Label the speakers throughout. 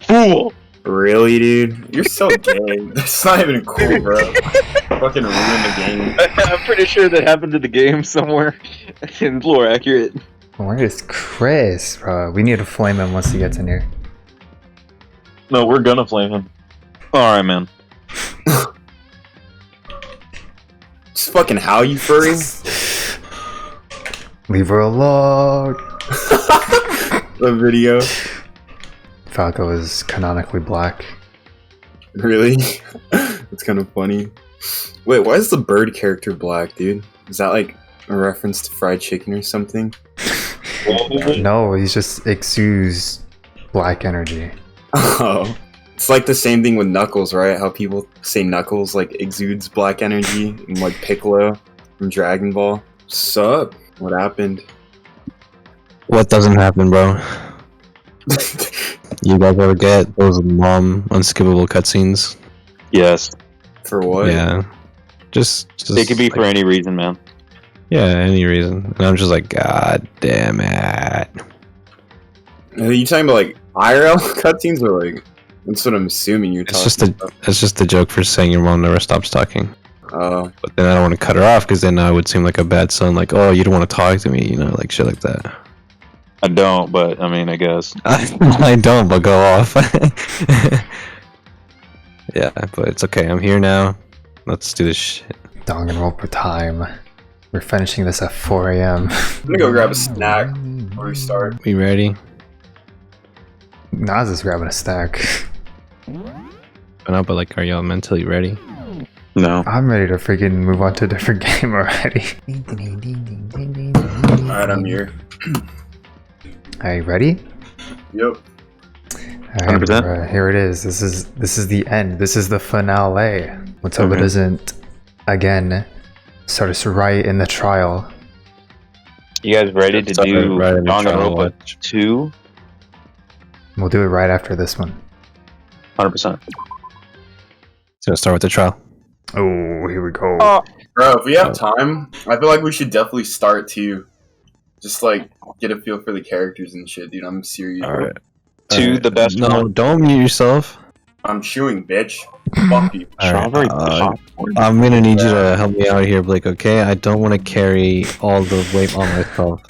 Speaker 1: Fool!
Speaker 2: Really, dude? You're so gay. That's not even cool, bro. Fucking ruin the game.
Speaker 1: I'm pretty sure that happened in the game somewhere. It's more accurate.
Speaker 3: Where is Chris, bro? We need to flame him once he gets in here.
Speaker 1: No, we're gonna flame him. Alright, man.
Speaker 2: Just fucking how, you furry?
Speaker 3: Leave her alone.
Speaker 2: The video.
Speaker 3: Falco is canonically black.
Speaker 2: Really? It's kind of funny. Wait, why is the bird character black, dude? Is that like a reference to fried chicken or something?
Speaker 3: No, he's just exudes black energy.
Speaker 2: Oh. It's like the same thing with Knuckles, right? How people say Knuckles like exudes black energy, and like Piccolo from Dragon Ball. Sup? What happened?
Speaker 4: What doesn't happen, bro? You guys ever get those unskippable cutscenes?
Speaker 1: Yes.
Speaker 2: For what?
Speaker 4: Yeah. Just
Speaker 1: It could be
Speaker 4: like,
Speaker 1: for any reason, man.
Speaker 4: yeah, any reason. And I'm just like, God damn it.
Speaker 2: Are you talking about like IRL cutscenes or like? That's what I'm assuming you're talking about.
Speaker 4: It's just a joke for saying your mom never stops talking.
Speaker 2: Oh.
Speaker 4: But then I don't want to cut her off because then I would seem like a bad son. Like, oh, you don't want to talk to me, you know, like shit like that.
Speaker 1: I don't, but I mean, I guess.
Speaker 4: I don't, but go off. Yeah, but it's okay. I'm here now. Let's do this shit.
Speaker 3: Danganronpa time. We're finishing this at 4 a.m.
Speaker 2: I'm gonna go grab a snack before we start.
Speaker 4: We ready?
Speaker 3: Nas is grabbing a stack.
Speaker 4: But like, are y'all mentally ready?
Speaker 1: No.
Speaker 3: I'm ready to freaking move on to a different game already.
Speaker 2: Alright, I'm here.
Speaker 3: Are you ready?
Speaker 2: Yep.
Speaker 3: Alright,
Speaker 1: 100%.
Speaker 3: here it is. This is the end. This is the finale. Let's hope it
Speaker 1: Mhm.
Speaker 3: doesn't again start us right in the trial.
Speaker 1: You guys ready to
Speaker 4: Start
Speaker 1: do
Speaker 4: right in the trial
Speaker 1: Danganronpa
Speaker 4: watch.
Speaker 1: 2?
Speaker 3: We'll do it right after this one.
Speaker 1: 100%.
Speaker 4: So start with the trial.
Speaker 3: Oh, here we go.
Speaker 2: Bro, if we have time, I feel like we should definitely start too. Just like get a feel for the characters and shit, dude. I'm serious.
Speaker 4: Alright.
Speaker 1: 2, the best
Speaker 4: No,
Speaker 1: one.
Speaker 4: don't mute yourself.
Speaker 2: I'm chewing, bitch. Fuck you.
Speaker 1: Strawberry
Speaker 4: Alright,
Speaker 1: popcorn.
Speaker 4: I'm gonna need you to help me out here, Blake, okay? I don't want to carry all the weight on myself.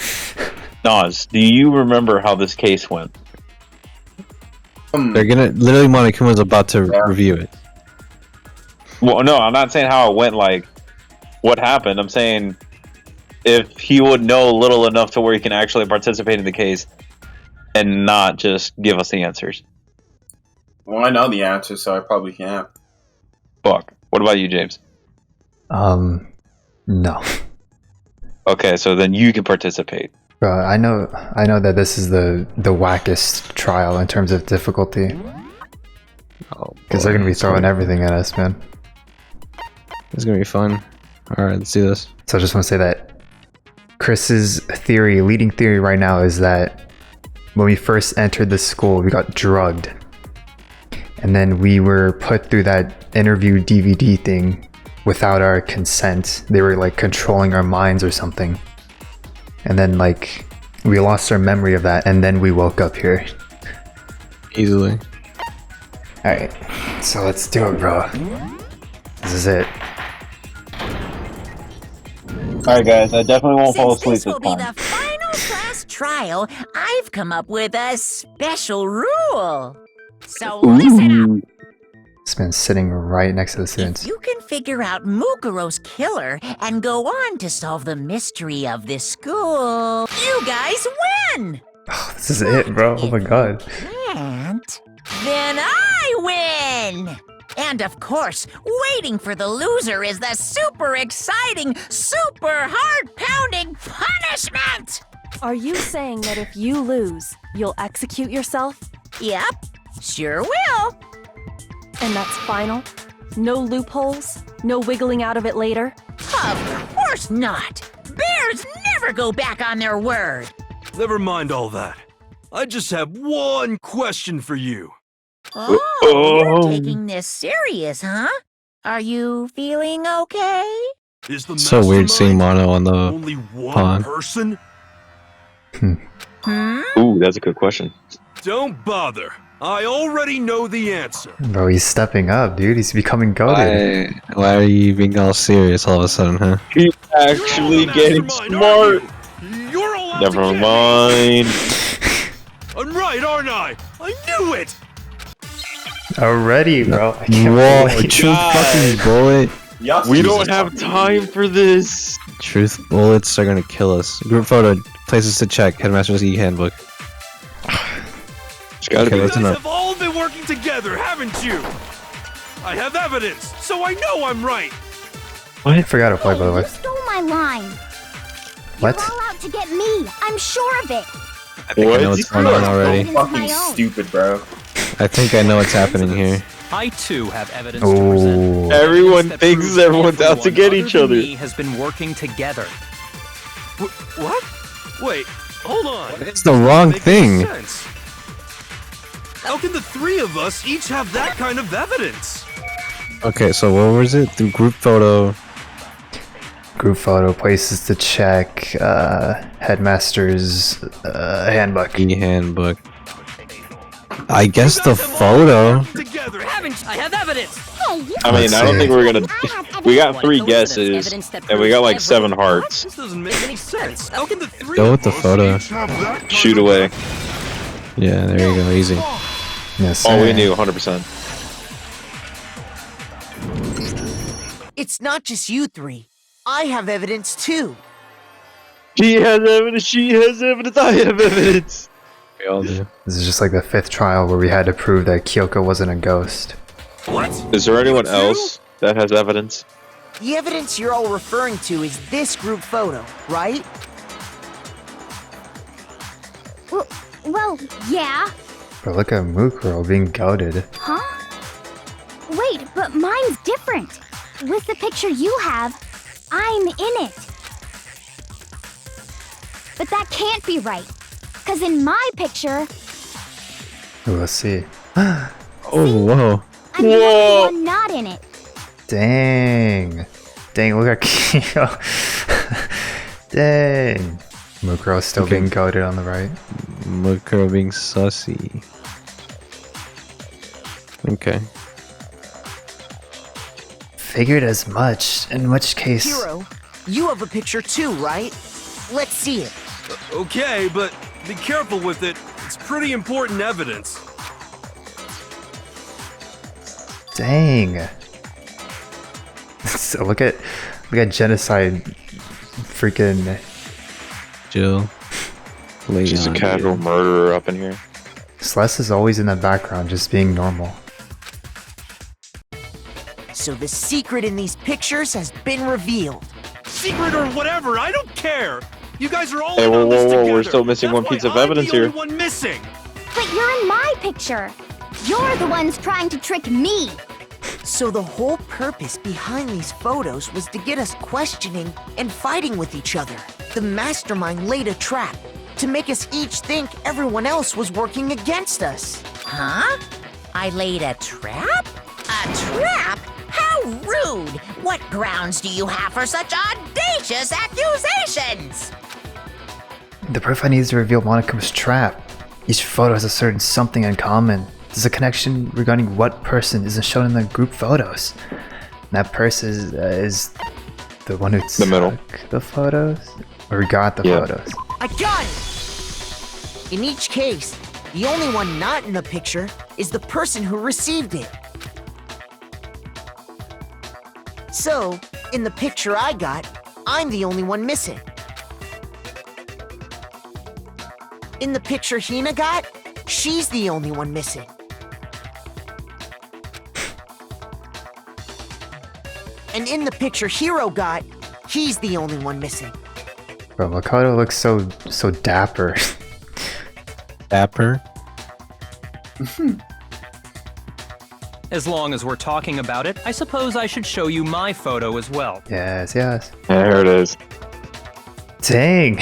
Speaker 1: Nas, do you remember how this case went?
Speaker 4: They're gonna... Literally, Monokuma's about to review it.
Speaker 1: Well, no, I'm not saying how it went, like, what happened. I'm saying if he would know little enough to where he can actually participate in the case and not just give us the answers.
Speaker 2: Well, I know the answer, so I probably can't.
Speaker 1: Fuck. What about you, James?
Speaker 3: No.
Speaker 1: Okay, so then you can participate.
Speaker 3: Bro, I know that this is the wackest trial in terms of difficulty.
Speaker 4: Oh,
Speaker 3: Because they're gonna be throwing everything at us, man.
Speaker 4: It's gonna be fun. Alright, let's do this.
Speaker 3: So I just want to say that Chris's theory, leading theory right now, is that when we first entered the school, we got drugged. And then we were put through that interview DVD thing without our consent. They were like controlling our minds or something. And then like we lost our memory of that, and then we woke up here.
Speaker 4: Easily.
Speaker 3: Alright, so let's do it, bro. This is it.
Speaker 1: Alright, guys, I definitely won't fall
Speaker 5: Since
Speaker 1: asleep
Speaker 5: this will
Speaker 1: this
Speaker 5: be the
Speaker 1: time.
Speaker 5: final class trial, I've come up with a special rule. So listen up.
Speaker 3: It's been sitting right next to the
Speaker 5: If
Speaker 3: students.
Speaker 5: you can figure out Mukuro's killer and go on to solve the mystery of this school, you guys win!
Speaker 3: This is it, bro. Oh my god.
Speaker 5: Can't, then I win! And of course, waiting for the loser is the super exciting, super heart-pounding punishment!
Speaker 6: Are you saying that if you lose, you'll execute yourself?
Speaker 5: Yep, sure will.
Speaker 6: And that's final? No loopholes? No wiggling out of it later?
Speaker 5: Of course not! Bears never go back on their word!
Speaker 7: Never mind all that. I just have one question for you.
Speaker 5: Oh, you're taking this serious, huh? Are you feeling okay?
Speaker 7: Is the
Speaker 4: So weird seeing
Speaker 7: mastermind
Speaker 4: Mono on the
Speaker 7: only one
Speaker 4: pond.
Speaker 7: person?
Speaker 5: Hmm?
Speaker 1: Ooh, that's a good question.
Speaker 7: Don't bother. I already know the answer.
Speaker 3: Bro, he's stepping up, dude. He's becoming goated.
Speaker 4: Why are you being all serious all of a sudden, huh?
Speaker 1: He's
Speaker 7: You're all
Speaker 1: actually
Speaker 7: the
Speaker 1: getting
Speaker 7: mastermind,
Speaker 1: smart.
Speaker 7: aren't you? You're allowed to
Speaker 1: Never
Speaker 7: get
Speaker 1: mind.
Speaker 7: me. I'm right, aren't I? I knew it.
Speaker 3: Already, bro. I can't
Speaker 4: Whoa,
Speaker 3: believe-
Speaker 4: truth fucking bullet.
Speaker 1: We don't have time for this.
Speaker 4: Truth bullets are gonna kill us. Group photo, places to check, Headmaster's e-handbook.
Speaker 1: It's gotta
Speaker 4: Okay,
Speaker 1: be.
Speaker 7: You
Speaker 4: that's
Speaker 7: guys
Speaker 4: enough.
Speaker 7: have all been working together, haven't you? I have evidence, so I know I'm right.
Speaker 3: I forgot to play, by the way.
Speaker 8: You stole my line.
Speaker 3: What?
Speaker 8: You're all out to get me. I'm sure of it.
Speaker 4: I think I know what's going on already.
Speaker 2: Fucking stupid, bro.
Speaker 4: I think I know what's happening here.
Speaker 9: I too have evidence to present.
Speaker 3: Oh.
Speaker 1: Everyone
Speaker 9: That
Speaker 1: thinks
Speaker 9: proves
Speaker 1: everyone's out to
Speaker 9: everyone
Speaker 1: get
Speaker 9: other
Speaker 1: each
Speaker 9: than
Speaker 1: other.
Speaker 9: me has been working together.
Speaker 7: What? Wait, hold on.
Speaker 4: It's the wrong
Speaker 7: Makes
Speaker 4: thing.
Speaker 7: sense. How can the three of us each have that kind of evidence?
Speaker 4: Okay, so what was it? The group photo.
Speaker 3: Group photo, places to check, headmaster's handbook.
Speaker 4: E-handbook. I guess
Speaker 7: You
Speaker 4: the
Speaker 7: guys have all been
Speaker 4: photo.
Speaker 7: working together, haven't
Speaker 9: I have evidence.
Speaker 8: Hey, you
Speaker 1: I mean,
Speaker 3: Let's
Speaker 1: I don't
Speaker 3: see.
Speaker 1: think we're gonna.
Speaker 8: I have
Speaker 1: We
Speaker 8: evidence.
Speaker 1: got 3 guesses, and we got like 7 hearts.
Speaker 7: This doesn't make any sense. How can the three
Speaker 4: Go
Speaker 7: of
Speaker 4: with the
Speaker 7: us
Speaker 4: photo.
Speaker 7: each have that kind
Speaker 1: Shoot
Speaker 7: of
Speaker 1: away.
Speaker 4: Yeah, there you go, easy.
Speaker 3: Yes,
Speaker 1: Oh, we
Speaker 3: sir.
Speaker 1: knew 100%.
Speaker 10: It's not just you three. I have evidence too.
Speaker 1: She has evidence. She has evidence. I have evidence.
Speaker 4: We all do.
Speaker 3: This is just like the 5th trial where we had to prove that Kyoko wasn't a ghost.
Speaker 7: What?
Speaker 1: Is there anyone
Speaker 7: You
Speaker 1: else that has evidence?
Speaker 10: The evidence you're all referring to is this group photo, right?
Speaker 8: Well, yeah.
Speaker 3: But look at Mukuro being goaded.
Speaker 8: Huh? Wait, but mine's different. With the picture you have, I'm in it. But that can't be right. Because in my picture,
Speaker 3: Ooh, let's see.
Speaker 4: Oh, whoa.
Speaker 8: I'm the only one not in it.
Speaker 3: Dang. Dang, look at Kyo. Dang. Mukuro's still
Speaker 4: Okay.
Speaker 3: being goaded on the right.
Speaker 4: Mukuro being sussy. Okay.
Speaker 3: Figured as much, in which case...
Speaker 10: Hero, you have a picture too, right? Let's see it.
Speaker 7: Okay, but be careful with it. It's pretty important evidence.
Speaker 3: Dang. So look at genocide freaking...
Speaker 4: Jill. Late
Speaker 1: She's a
Speaker 4: on,
Speaker 1: casual
Speaker 4: dude.
Speaker 1: murderer up in here.
Speaker 3: Celeste is always in the background, just being normal.
Speaker 10: So the secret in these pictures has been revealed.
Speaker 7: Secret or whatever, I don't care. You guys are all
Speaker 1: Hey,
Speaker 7: in
Speaker 1: whoa,
Speaker 7: on this
Speaker 1: whoa, whoa, we're
Speaker 7: together.
Speaker 1: still missing
Speaker 7: That's
Speaker 1: one
Speaker 7: why
Speaker 1: piece of
Speaker 7: I'm
Speaker 1: evidence
Speaker 7: the
Speaker 1: here.
Speaker 7: only one missing.
Speaker 8: But you're in my picture. You're the ones trying to trick me.
Speaker 10: So the whole purpose behind these photos was to get us questioning and fighting with each other. The mastermind laid a trap to make us each think everyone else was working against us.
Speaker 5: Huh? I laid a trap? A trap? How rude! What grounds do you have for such audacious accusations?
Speaker 3: The proof I need is to reveal Moniko's trap. Each photo has a certain something in common. There's a connection regarding what person isn't shown in the group photos. And that person is the one who
Speaker 1: The middle.
Speaker 3: took the photos? Or got the
Speaker 1: Yeah.
Speaker 3: photos?
Speaker 10: I got it! In each case, the only one not in the picture is the person who received it. So, in the picture I got, I'm the only one missing. In the picture Hina got, she's the only one missing. And in the picture Hero got, he's the only one missing.
Speaker 3: Bro, Makoto looks so dapper.
Speaker 4: Dapper.
Speaker 9: As long as we're talking about it, I suppose I should show you my photo as well.
Speaker 3: Yes, yes.
Speaker 1: Yeah, here it is.
Speaker 3: Dang!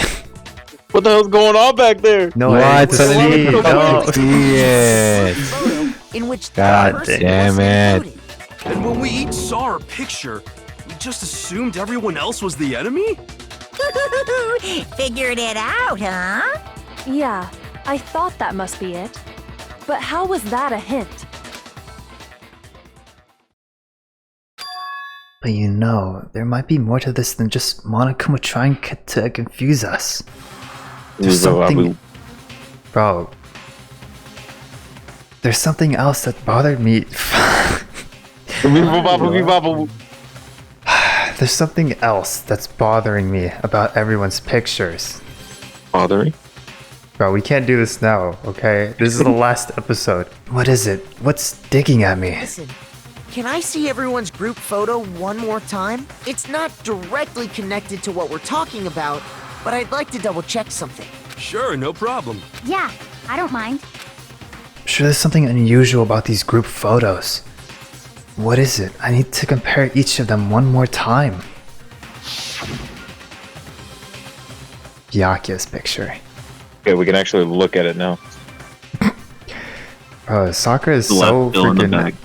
Speaker 1: What the hell's going on back there?
Speaker 3: No,
Speaker 4: What?
Speaker 3: I
Speaker 4: Suddenly you
Speaker 3: no.
Speaker 4: don't see it.
Speaker 10: Photo in which
Speaker 4: God
Speaker 10: that person
Speaker 4: damn
Speaker 10: wasn't
Speaker 4: it.
Speaker 10: included.
Speaker 7: And when we each saw our picture, we just assumed everyone else was the enemy?
Speaker 5: Figured it out, huh?
Speaker 6: Yeah, I thought that must be it. But how was that a hint?
Speaker 3: But you know, there might be more to this than just Monokuma trying to confuse us. There's something... Bro. There's something else that bothered me. There's something else that's bothering me about everyone's pictures.
Speaker 1: Bothering?
Speaker 3: Bro, we can't do this now, okay? This is the last episode. What is it? What's digging at me?
Speaker 10: Listen, can I see everyone's group photo one more time? It's not directly connected to what we're talking about, but I'd like to double check something.
Speaker 7: Sure, no problem.
Speaker 8: Yeah, I don't mind.
Speaker 3: I'm sure there's something unusual about these group photos. What is it? I need to compare each of them one more time. Byakuya's picture.
Speaker 1: Okay, we can actually look at it now.
Speaker 3: Sakura is so freaking...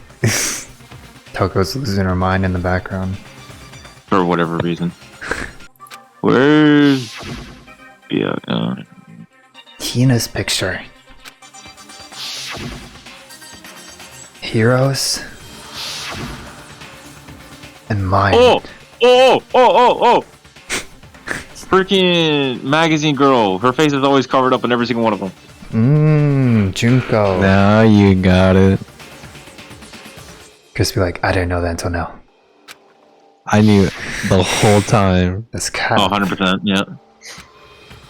Speaker 3: Toko's losing her mind in the background.
Speaker 1: For whatever reason. Where's... Yeah,
Speaker 3: Hina's picture. Heroes. And mine.
Speaker 1: Oh! Freaking magazine girl. Her face is always covered up in every single one of them.
Speaker 3: Junko.
Speaker 4: Now you got it.
Speaker 3: Chris be like, I didn't know that until now.
Speaker 4: I knew it the whole time.
Speaker 3: That's cat.
Speaker 1: 100%, yeah.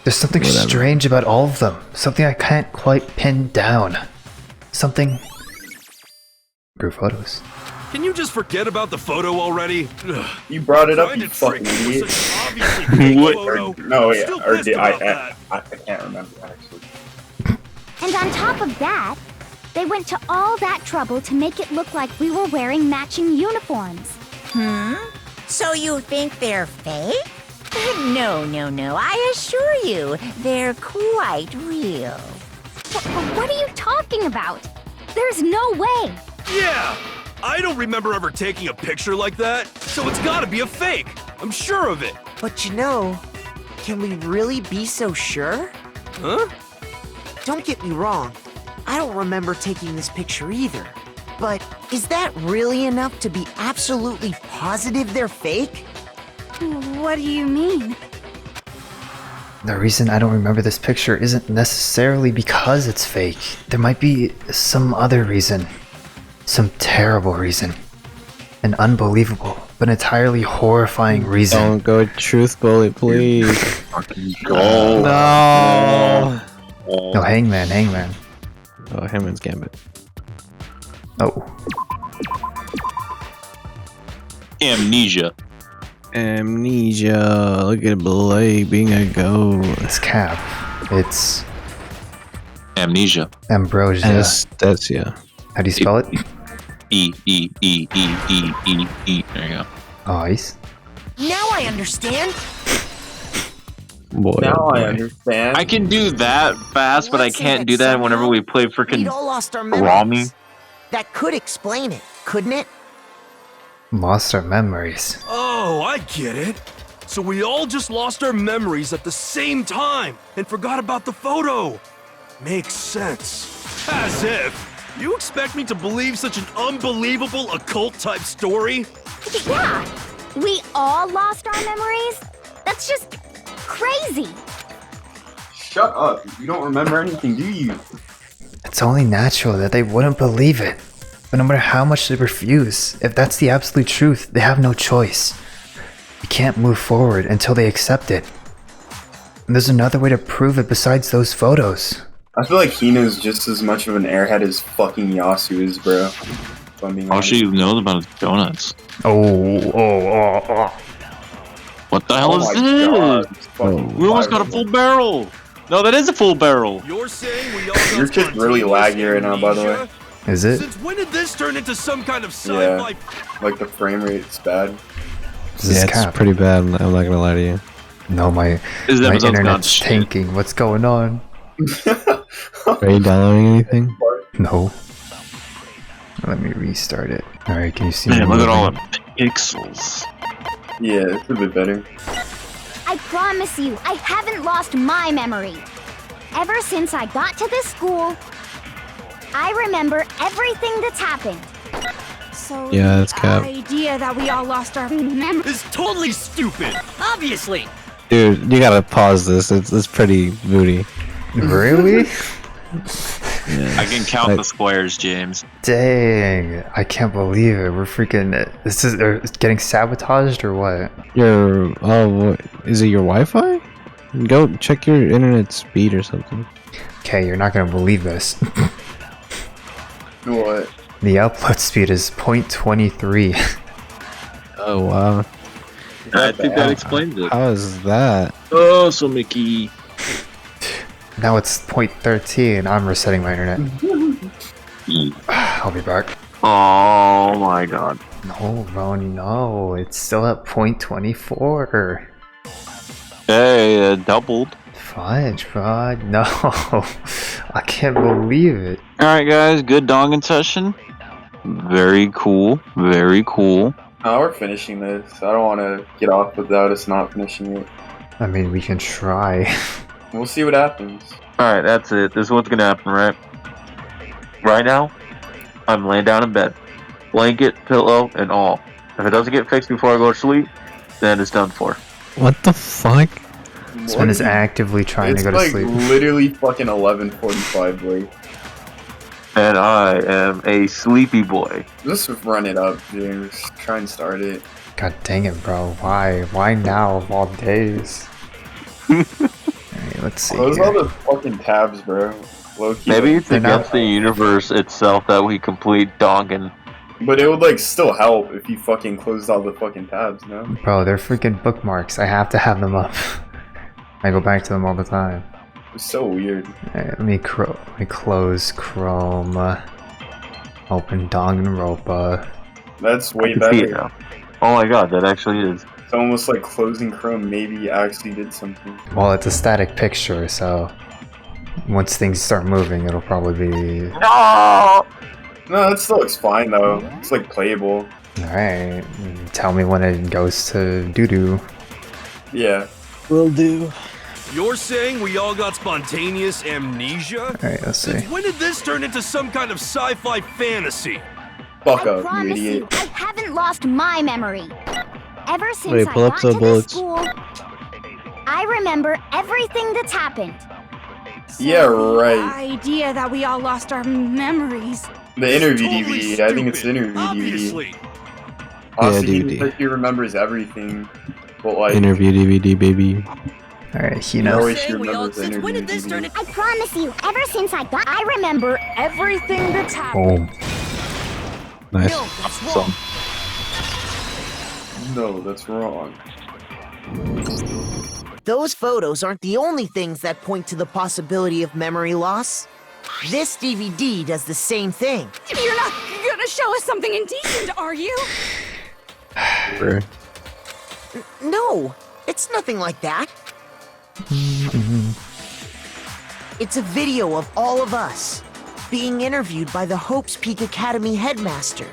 Speaker 3: There's something strange about all of them. Something I can't quite pin down. Something... Group photos.
Speaker 7: Can you just forget about the photo already?
Speaker 2: You brought it up, you fucking idiot. I can't remember, actually.
Speaker 8: And on top of that, they went to all that trouble to make it look like we were wearing matching uniforms.
Speaker 5: So you think they're fake? No. I assure you, they're quite real.
Speaker 8: What are you talking about? There's no way.
Speaker 7: Yeah! I don't remember ever taking a picture like that, so it's gotta be a fake. I'm sure of it.
Speaker 10: But you know, can we really be so sure?
Speaker 7: Huh?
Speaker 10: Don't get me wrong, I don't remember taking this picture either. But is that really enough to be absolutely positive they're fake?
Speaker 8: What do you mean?
Speaker 3: The reason I don't remember this picture isn't necessarily because it's fake. There might be some other reason. Some terrible reason. An unbelievable, but entirely horrifying reason.
Speaker 4: Don't go truth bullet, please.
Speaker 1: No.
Speaker 3: No, Hangman.
Speaker 4: Oh, Hangman's Gambit.
Speaker 3: Oh.
Speaker 1: Amnesia.
Speaker 4: Look at Blake being a ghost.
Speaker 3: It's Cap. It's...
Speaker 1: Amnesia.
Speaker 3: Ambrosia.
Speaker 4: That's yeah.
Speaker 3: How do you spell it?
Speaker 1: E. There you go.
Speaker 3: Nice.
Speaker 10: Now I understand.
Speaker 4: Boy,
Speaker 2: now I understand.
Speaker 1: I can do that fast, but I can't do that whenever we play freaking
Speaker 10: We'd all lost our
Speaker 1: Rami.
Speaker 10: memories. That could explain it, couldn't it?
Speaker 3: Lost our memories.
Speaker 7: Oh, I get it. So we all just lost our memories at the same time and forgot about the photo. Makes sense. As if. You expect me to believe such an unbelievable occult-type story?
Speaker 8: Yeah! We all lost our memories? That's just crazy!
Speaker 2: Shut up. You don't remember anything, do you?
Speaker 3: It's only natural that they wouldn't believe it. But no matter how much they refuse, if that's the absolute truth, they have no choice. You can't move forward until they accept it. And there's another way to prove it besides those photos.
Speaker 2: I feel like Hina's just as much of an airhead as fucking Yasu is, bro. If I'm being
Speaker 1: All
Speaker 2: honest.
Speaker 1: she knows about is donuts.
Speaker 3: Oh.
Speaker 1: What the hell
Speaker 2: Oh
Speaker 1: is
Speaker 2: my
Speaker 1: this?
Speaker 2: God, it's fucking
Speaker 1: We almost got a
Speaker 2: viral.
Speaker 1: full barrel. No, that is a full barrel.
Speaker 7: You're saying we all
Speaker 2: You're just really laggy right now, by the way.
Speaker 3: Is it?
Speaker 7: Since when did this turn into some kind of
Speaker 2: Yeah.
Speaker 7: sci-fi?
Speaker 2: Like the frame rate's bad.
Speaker 3: This is
Speaker 4: it's
Speaker 3: Cap.
Speaker 4: pretty bad. I'm not gonna lie to you.
Speaker 3: No, my
Speaker 1: This episode's gone
Speaker 3: internet's
Speaker 1: shit.
Speaker 3: tanking. What's going on?
Speaker 4: Are you downloading anything?
Speaker 3: No. Let me restart it. Alright, can you see
Speaker 1: Man,
Speaker 3: me
Speaker 1: look at all
Speaker 3: moving?
Speaker 1: the pixels.
Speaker 2: Yeah, it's a bit better.
Speaker 8: I promise you, I haven't lost my memory. Ever since I got to this school, I remember everything that's happened.
Speaker 6: So
Speaker 4: Yeah, that's cap.
Speaker 6: the idea that we all lost our memory.
Speaker 7: It's totally stupid.
Speaker 5: Obviously.
Speaker 4: Dude, you gotta pause this. It's pretty booty.
Speaker 3: Really?
Speaker 4: Yeah.
Speaker 1: I can count
Speaker 4: Like-
Speaker 1: the squares, James.
Speaker 3: Dang, I can't believe it. We're freaking. This is it's getting sabotaged or what?
Speaker 4: Your is it your Wi-Fi? Go check your internet speed or something.
Speaker 3: Okay, you're not gonna believe this.
Speaker 2: What?
Speaker 3: The upload speed is 0.23.
Speaker 4: Oh wow.
Speaker 1: I think that explains it.
Speaker 4: How is that?
Speaker 1: Oh, so Mickey.
Speaker 3: Now it's 0.13. I'm resetting my internet. I'll be back.
Speaker 1: Oh my god.
Speaker 3: No, Ronnie, no. It's still at 0.24.
Speaker 1: Hey, doubled.
Speaker 3: Fudge, bud. No. I can't believe it.
Speaker 1: Alright, guys, good Dangan session. Very cool. Very cool.
Speaker 2: Oh, we're finishing this. I don't want to get off without us not finishing it.
Speaker 3: I mean, we can try.
Speaker 2: We'll see what happens.
Speaker 1: Alright, that's it. This is what's gonna happen, right? Right now, I'm laying down in bed. Blanket, pillow, and all. If it doesn't get fixed before I go to sleep, then it's done for.
Speaker 4: What the fuck?
Speaker 3: Sven is actively trying to go to
Speaker 2: It's
Speaker 3: sleep.
Speaker 2: like literally fucking 11:45, Blake.
Speaker 1: And I am a sleepy boy.
Speaker 2: Just run it up, James. Try and start it.
Speaker 3: God dang it, bro. Why? Why now of all days? Alright, let's see.
Speaker 2: Close
Speaker 3: here.
Speaker 2: all the fucking tabs, bro. Low-key.
Speaker 1: Maybe it's
Speaker 3: They're not-
Speaker 1: against the universe itself that we complete Dangan.
Speaker 2: But it would like still help if you fucking closed all the fucking tabs, no?
Speaker 3: Bro, they're freaking bookmarks. I have to have them up. I go back to them all the time.
Speaker 2: It's so weird.
Speaker 3: Alright, let me close Chrome. Open Danganronpa.
Speaker 2: That's way
Speaker 1: I can see it
Speaker 2: better.
Speaker 1: now. Oh my god, that actually is.
Speaker 2: It's almost like closing Chrome maybe actually did something.
Speaker 3: Well, it's a static picture, so once things start moving, it'll probably be.
Speaker 1: No!
Speaker 2: No, it still looks fine though. It's like playable.
Speaker 3: Alright, tell me when it goes to doo-doo.
Speaker 2: Yeah.
Speaker 4: Will do.
Speaker 7: You're saying we all got spontaneous amnesia?
Speaker 3: Alright, let's see.
Speaker 7: Since when did this turn into some kind of sci-fi fantasy?
Speaker 2: Fuck
Speaker 8: I
Speaker 2: up, you
Speaker 8: promise
Speaker 2: idiot.
Speaker 8: you, I haven't lost my memory. Ever since
Speaker 4: Wait,
Speaker 8: I
Speaker 4: pull up
Speaker 8: got
Speaker 4: some
Speaker 8: to
Speaker 4: bullets.
Speaker 8: this school, I remember everything that's happened.
Speaker 2: Yeah,
Speaker 6: The
Speaker 2: right.
Speaker 6: idea that we all lost our memories.
Speaker 2: The interview
Speaker 7: Totally
Speaker 2: DVD. I think it's the
Speaker 7: stupid.
Speaker 2: interview DVD.
Speaker 7: Obviously.
Speaker 2: Also,
Speaker 4: DVD.
Speaker 2: he, like, he remembers everything. But like,
Speaker 4: Interview DVD, baby.
Speaker 3: Alright, he
Speaker 2: you
Speaker 3: knows.
Speaker 2: always remembers the interview DVD.
Speaker 8: I promise you, ever since I remember
Speaker 6: Everything that's happened.
Speaker 3: Boom.
Speaker 4: Nice.
Speaker 5: No, that's wrong.
Speaker 2: No, that's wrong.
Speaker 10: Those photos aren't the only things that point to the possibility of memory loss. This DVD does the same thing.
Speaker 6: You're not gonna show us something indecent, are you?
Speaker 4: Bro.
Speaker 10: No, it's nothing like that. It's a video of all of us being interviewed by the Hope's Peak Academy headmaster.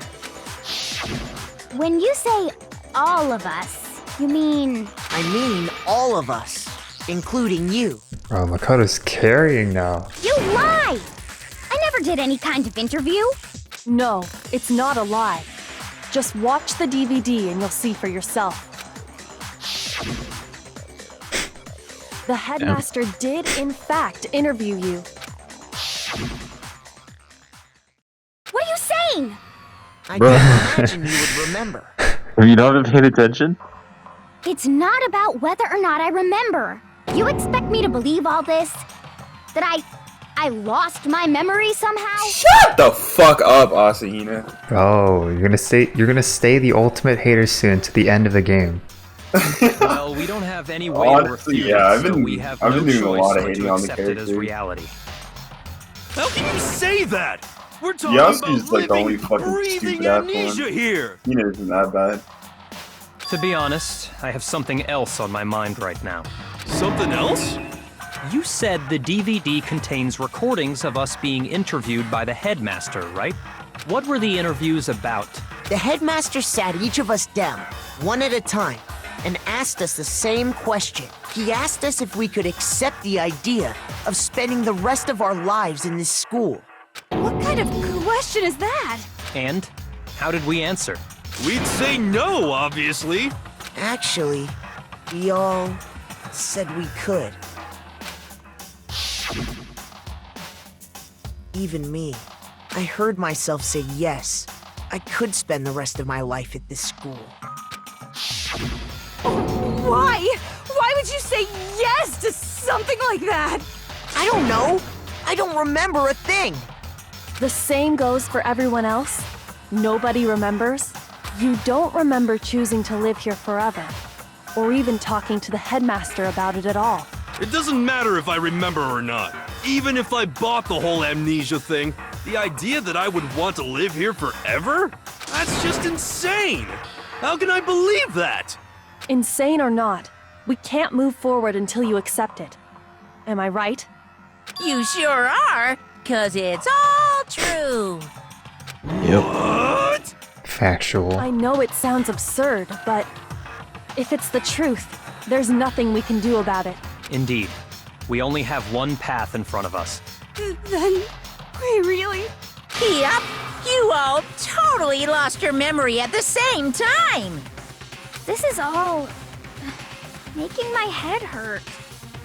Speaker 8: when you say all of us, you mean
Speaker 10: I mean all of us, including you.
Speaker 3: Bro, Makoto's carrying now.
Speaker 8: you lie! I never did any kind of interview.
Speaker 6: No, it's not a lie. Just watch the DVD and you'll see for yourself. The headmaster did, in fact, interview you.
Speaker 8: What are you saying?
Speaker 10: I
Speaker 4: Bruh.
Speaker 8: Uh-huh.
Speaker 10: can't imagine you would remember.
Speaker 1: You don't have paid attention?
Speaker 8: It's not about whether or not I remember. You expect me to believe all this? That I lost my memory somehow?
Speaker 2: Shut the fuck up, Asahina.
Speaker 3: Bro, you're gonna stay the ultimate hater soon to the end of the game.
Speaker 9: Well, we don't have any way
Speaker 2: Honestly,
Speaker 9: to refute
Speaker 2: yeah,
Speaker 9: it,
Speaker 2: I've
Speaker 9: so
Speaker 2: been-
Speaker 9: we have
Speaker 2: I've
Speaker 9: no
Speaker 2: been doing a
Speaker 9: choice
Speaker 2: lot of
Speaker 9: but
Speaker 2: hating
Speaker 9: to
Speaker 2: on the
Speaker 9: accept it as
Speaker 2: character.
Speaker 9: reality.
Speaker 7: How can you say that? We're talking
Speaker 2: Yasuo's
Speaker 7: about
Speaker 2: like the
Speaker 7: living,
Speaker 2: only fucking
Speaker 7: breathing
Speaker 2: stupid ass
Speaker 7: amnesia
Speaker 2: one.
Speaker 7: here.
Speaker 2: Hina isn't that bad.
Speaker 9: To be honest, I have something else on my mind right now.
Speaker 7: Something else?
Speaker 9: You said the DVD contains recordings of us being interviewed by the headmaster, right? What were the interviews about?
Speaker 10: The headmaster sat each of us down, one at a time, and asked us the same question. He asked us if we could accept the idea of spending the rest of our lives in this school.
Speaker 6: What kind of question is that?
Speaker 9: And how did we answer?
Speaker 7: We'd say no, obviously.
Speaker 10: Actually, we all said we could. Even me. I heard myself say yes. I could spend the rest of my life at this school.
Speaker 6: Why? Why would you say yes to something like that?
Speaker 10: I don't know. I don't remember a thing.
Speaker 6: The same goes for everyone else. Nobody remembers. You don't remember choosing to live here forever, or even talking to the headmaster about it at all.
Speaker 7: It doesn't matter if I remember or not. Even if I bought the whole amnesia thing, the idea that I would want to live here forever? That's just insane! How can I believe that?
Speaker 6: Insane or not, we can't move forward until you accept it. Am I right?
Speaker 5: You sure are, 'cause it's all true.
Speaker 4: Yep.
Speaker 7: What?
Speaker 3: Factual.
Speaker 6: I know it sounds absurd, but if it's the truth, there's nothing we can do about it.
Speaker 9: Indeed. We only have one path in front of us.
Speaker 6: Then, we really...
Speaker 5: Yep, you all totally lost your memory at the same time.
Speaker 8: This is all making my head hurt.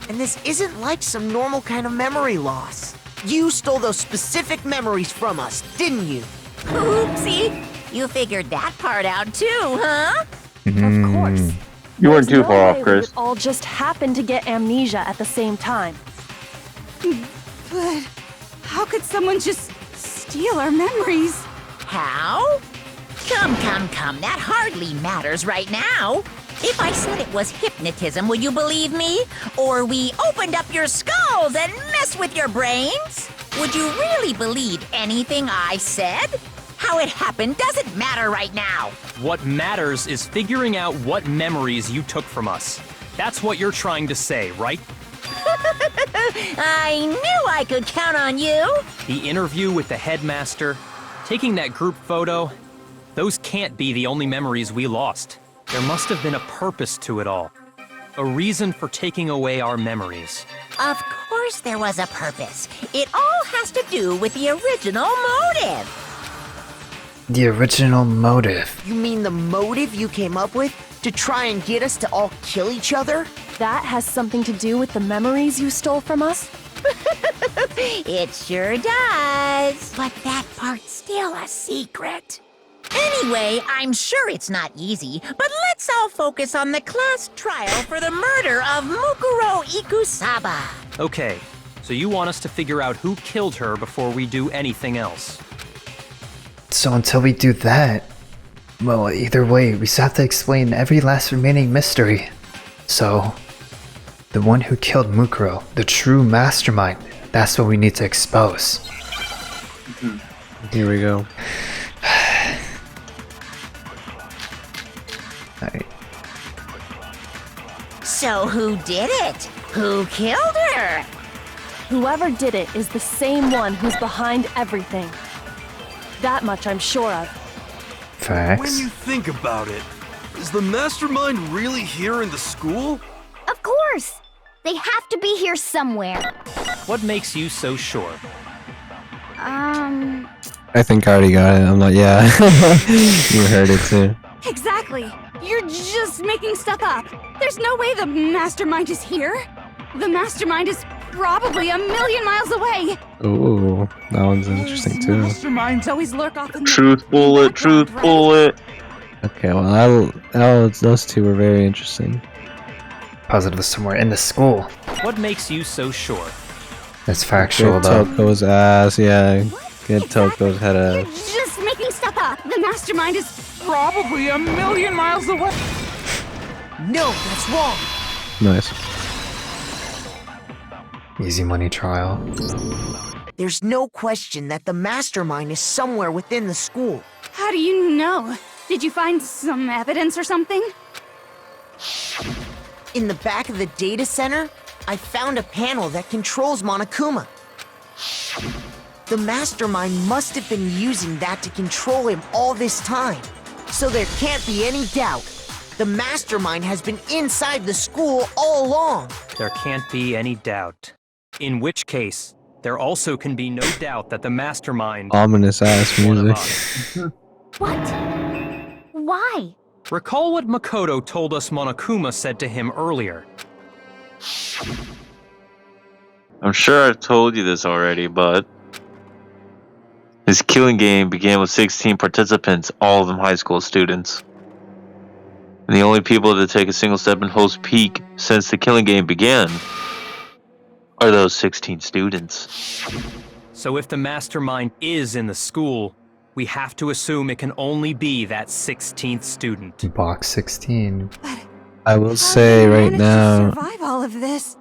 Speaker 10: And this isn't like some normal kind of memory loss. You stole those specific memories from us, didn't you?
Speaker 5: Oopsie, you figured that part out too, huh?
Speaker 6: Of course.
Speaker 1: You weren't
Speaker 6: There's
Speaker 1: too far
Speaker 6: no
Speaker 1: off,
Speaker 6: way
Speaker 1: Chris.
Speaker 6: We all just happened to get amnesia at the same time.
Speaker 11: But how could someone just steal our memories?
Speaker 5: How? Come, that hardly matters right now. If I said it was hypnotism, would you believe me? Or we opened up your skulls and messed with your brains? Would you really believe anything I said? How it happened doesn't matter right now.
Speaker 9: What matters is figuring out what memories you took from us. That's what you're trying to say, right?
Speaker 5: I knew I could count on you.
Speaker 9: The interview with the headmaster, taking that group photo, those can't be the only memories we lost. There must have been a purpose to it all. A reason for taking away our memories.
Speaker 5: Of course there was a purpose. It all has to do with the original motive.
Speaker 3: The original motive.
Speaker 10: You mean the motive you came up with to try and get us to all kill each other?
Speaker 6: That has something to do with the memories you stole from us?
Speaker 5: It sure does. But that part's still a secret. Anyway, I'm sure it's not easy, but let's all focus on the class trial for the murder of Mukuro Ikusaba.
Speaker 9: Okay, so you want us to figure out who killed her before we do anything else.
Speaker 3: So until we do that, well, either way, we still have to explain every last remaining mystery. So, the one who killed Mukuro, the true mastermind, that's what we need to expose.
Speaker 4: Here we go.
Speaker 3: Alright.
Speaker 5: So who did it? Who killed her?
Speaker 6: Whoever did it is the same one who's behind everything. That much I'm sure of.
Speaker 3: Facts.
Speaker 7: When you think about it, is the mastermind really here in the school?
Speaker 8: Of course! They have to be here somewhere.
Speaker 9: What makes you so sure?
Speaker 4: I think I already got it. I'm like, yeah. You heard it too.
Speaker 11: Exactly. You're just making stuff up. There's no way the mastermind is here. The mastermind is probably 1,000,000 miles away.
Speaker 4: Ooh, that one's interesting too.
Speaker 11: Masterminds always lurk off in the
Speaker 1: Truth bullet, truth bullet.
Speaker 4: Okay, well, those two were very interesting.
Speaker 3: Positive somewhere in the school.
Speaker 9: What makes you so sure?
Speaker 3: That's factual
Speaker 4: Get
Speaker 3: though.
Speaker 4: Toko's ass, yeah. Get Toko's head
Speaker 11: You're
Speaker 4: ass.
Speaker 11: just making stuff up. The mastermind is probably 1,000,000 miles away.
Speaker 10: No, that's wrong.
Speaker 4: Nice.
Speaker 3: Easy money trial.
Speaker 10: There's no question that the mastermind is somewhere within the school.
Speaker 11: How do you know? Did you find some evidence or something?
Speaker 10: In the back of the data center, I found a panel that controls Monokuma. The mastermind must have been using that to control him all this time. So there can't be any doubt. The mastermind has been inside the school all along.
Speaker 9: There can't be any doubt. In which case, there also can be no doubt that the mastermind
Speaker 4: Ominous ass
Speaker 9: is one of
Speaker 4: music.
Speaker 9: us.
Speaker 8: What? Why?
Speaker 9: Recall what Makoto told us Monokuma said to him earlier.
Speaker 1: I'm sure I've told you this already, but this killing game began with 16 participants, all of them high school students. And the only people to take a single step in Hope's Peak since the killing game began are those 16 students.
Speaker 9: So if the mastermind is in the school, we have to assume it can only be that 16th student.
Speaker 3: Box 16.
Speaker 4: I will say right now,
Speaker 11: Survive all of this.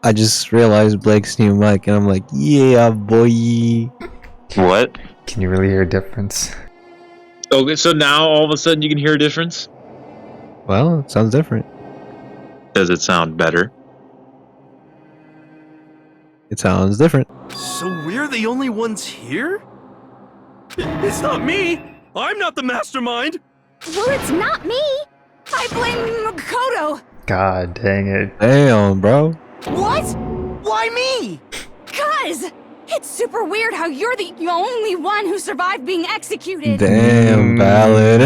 Speaker 4: I just realized Blake's new mic, and I'm like, yeah, boy.
Speaker 1: What?
Speaker 3: Can you really hear a difference?
Speaker 1: Okay, so now all of a sudden you can hear a difference?
Speaker 4: Well, it sounds different.
Speaker 1: Does it sound better?
Speaker 4: It sounds different.
Speaker 7: So we're the only ones here? It's not me! I'm not the mastermind!
Speaker 8: Well, it's not me.
Speaker 11: I blame Makoto.
Speaker 3: God dang it.
Speaker 4: Damn, bro.
Speaker 10: What? Why me?
Speaker 11: Cuz it's super weird how you're the only one who survived being executed.
Speaker 4: Damn, valid.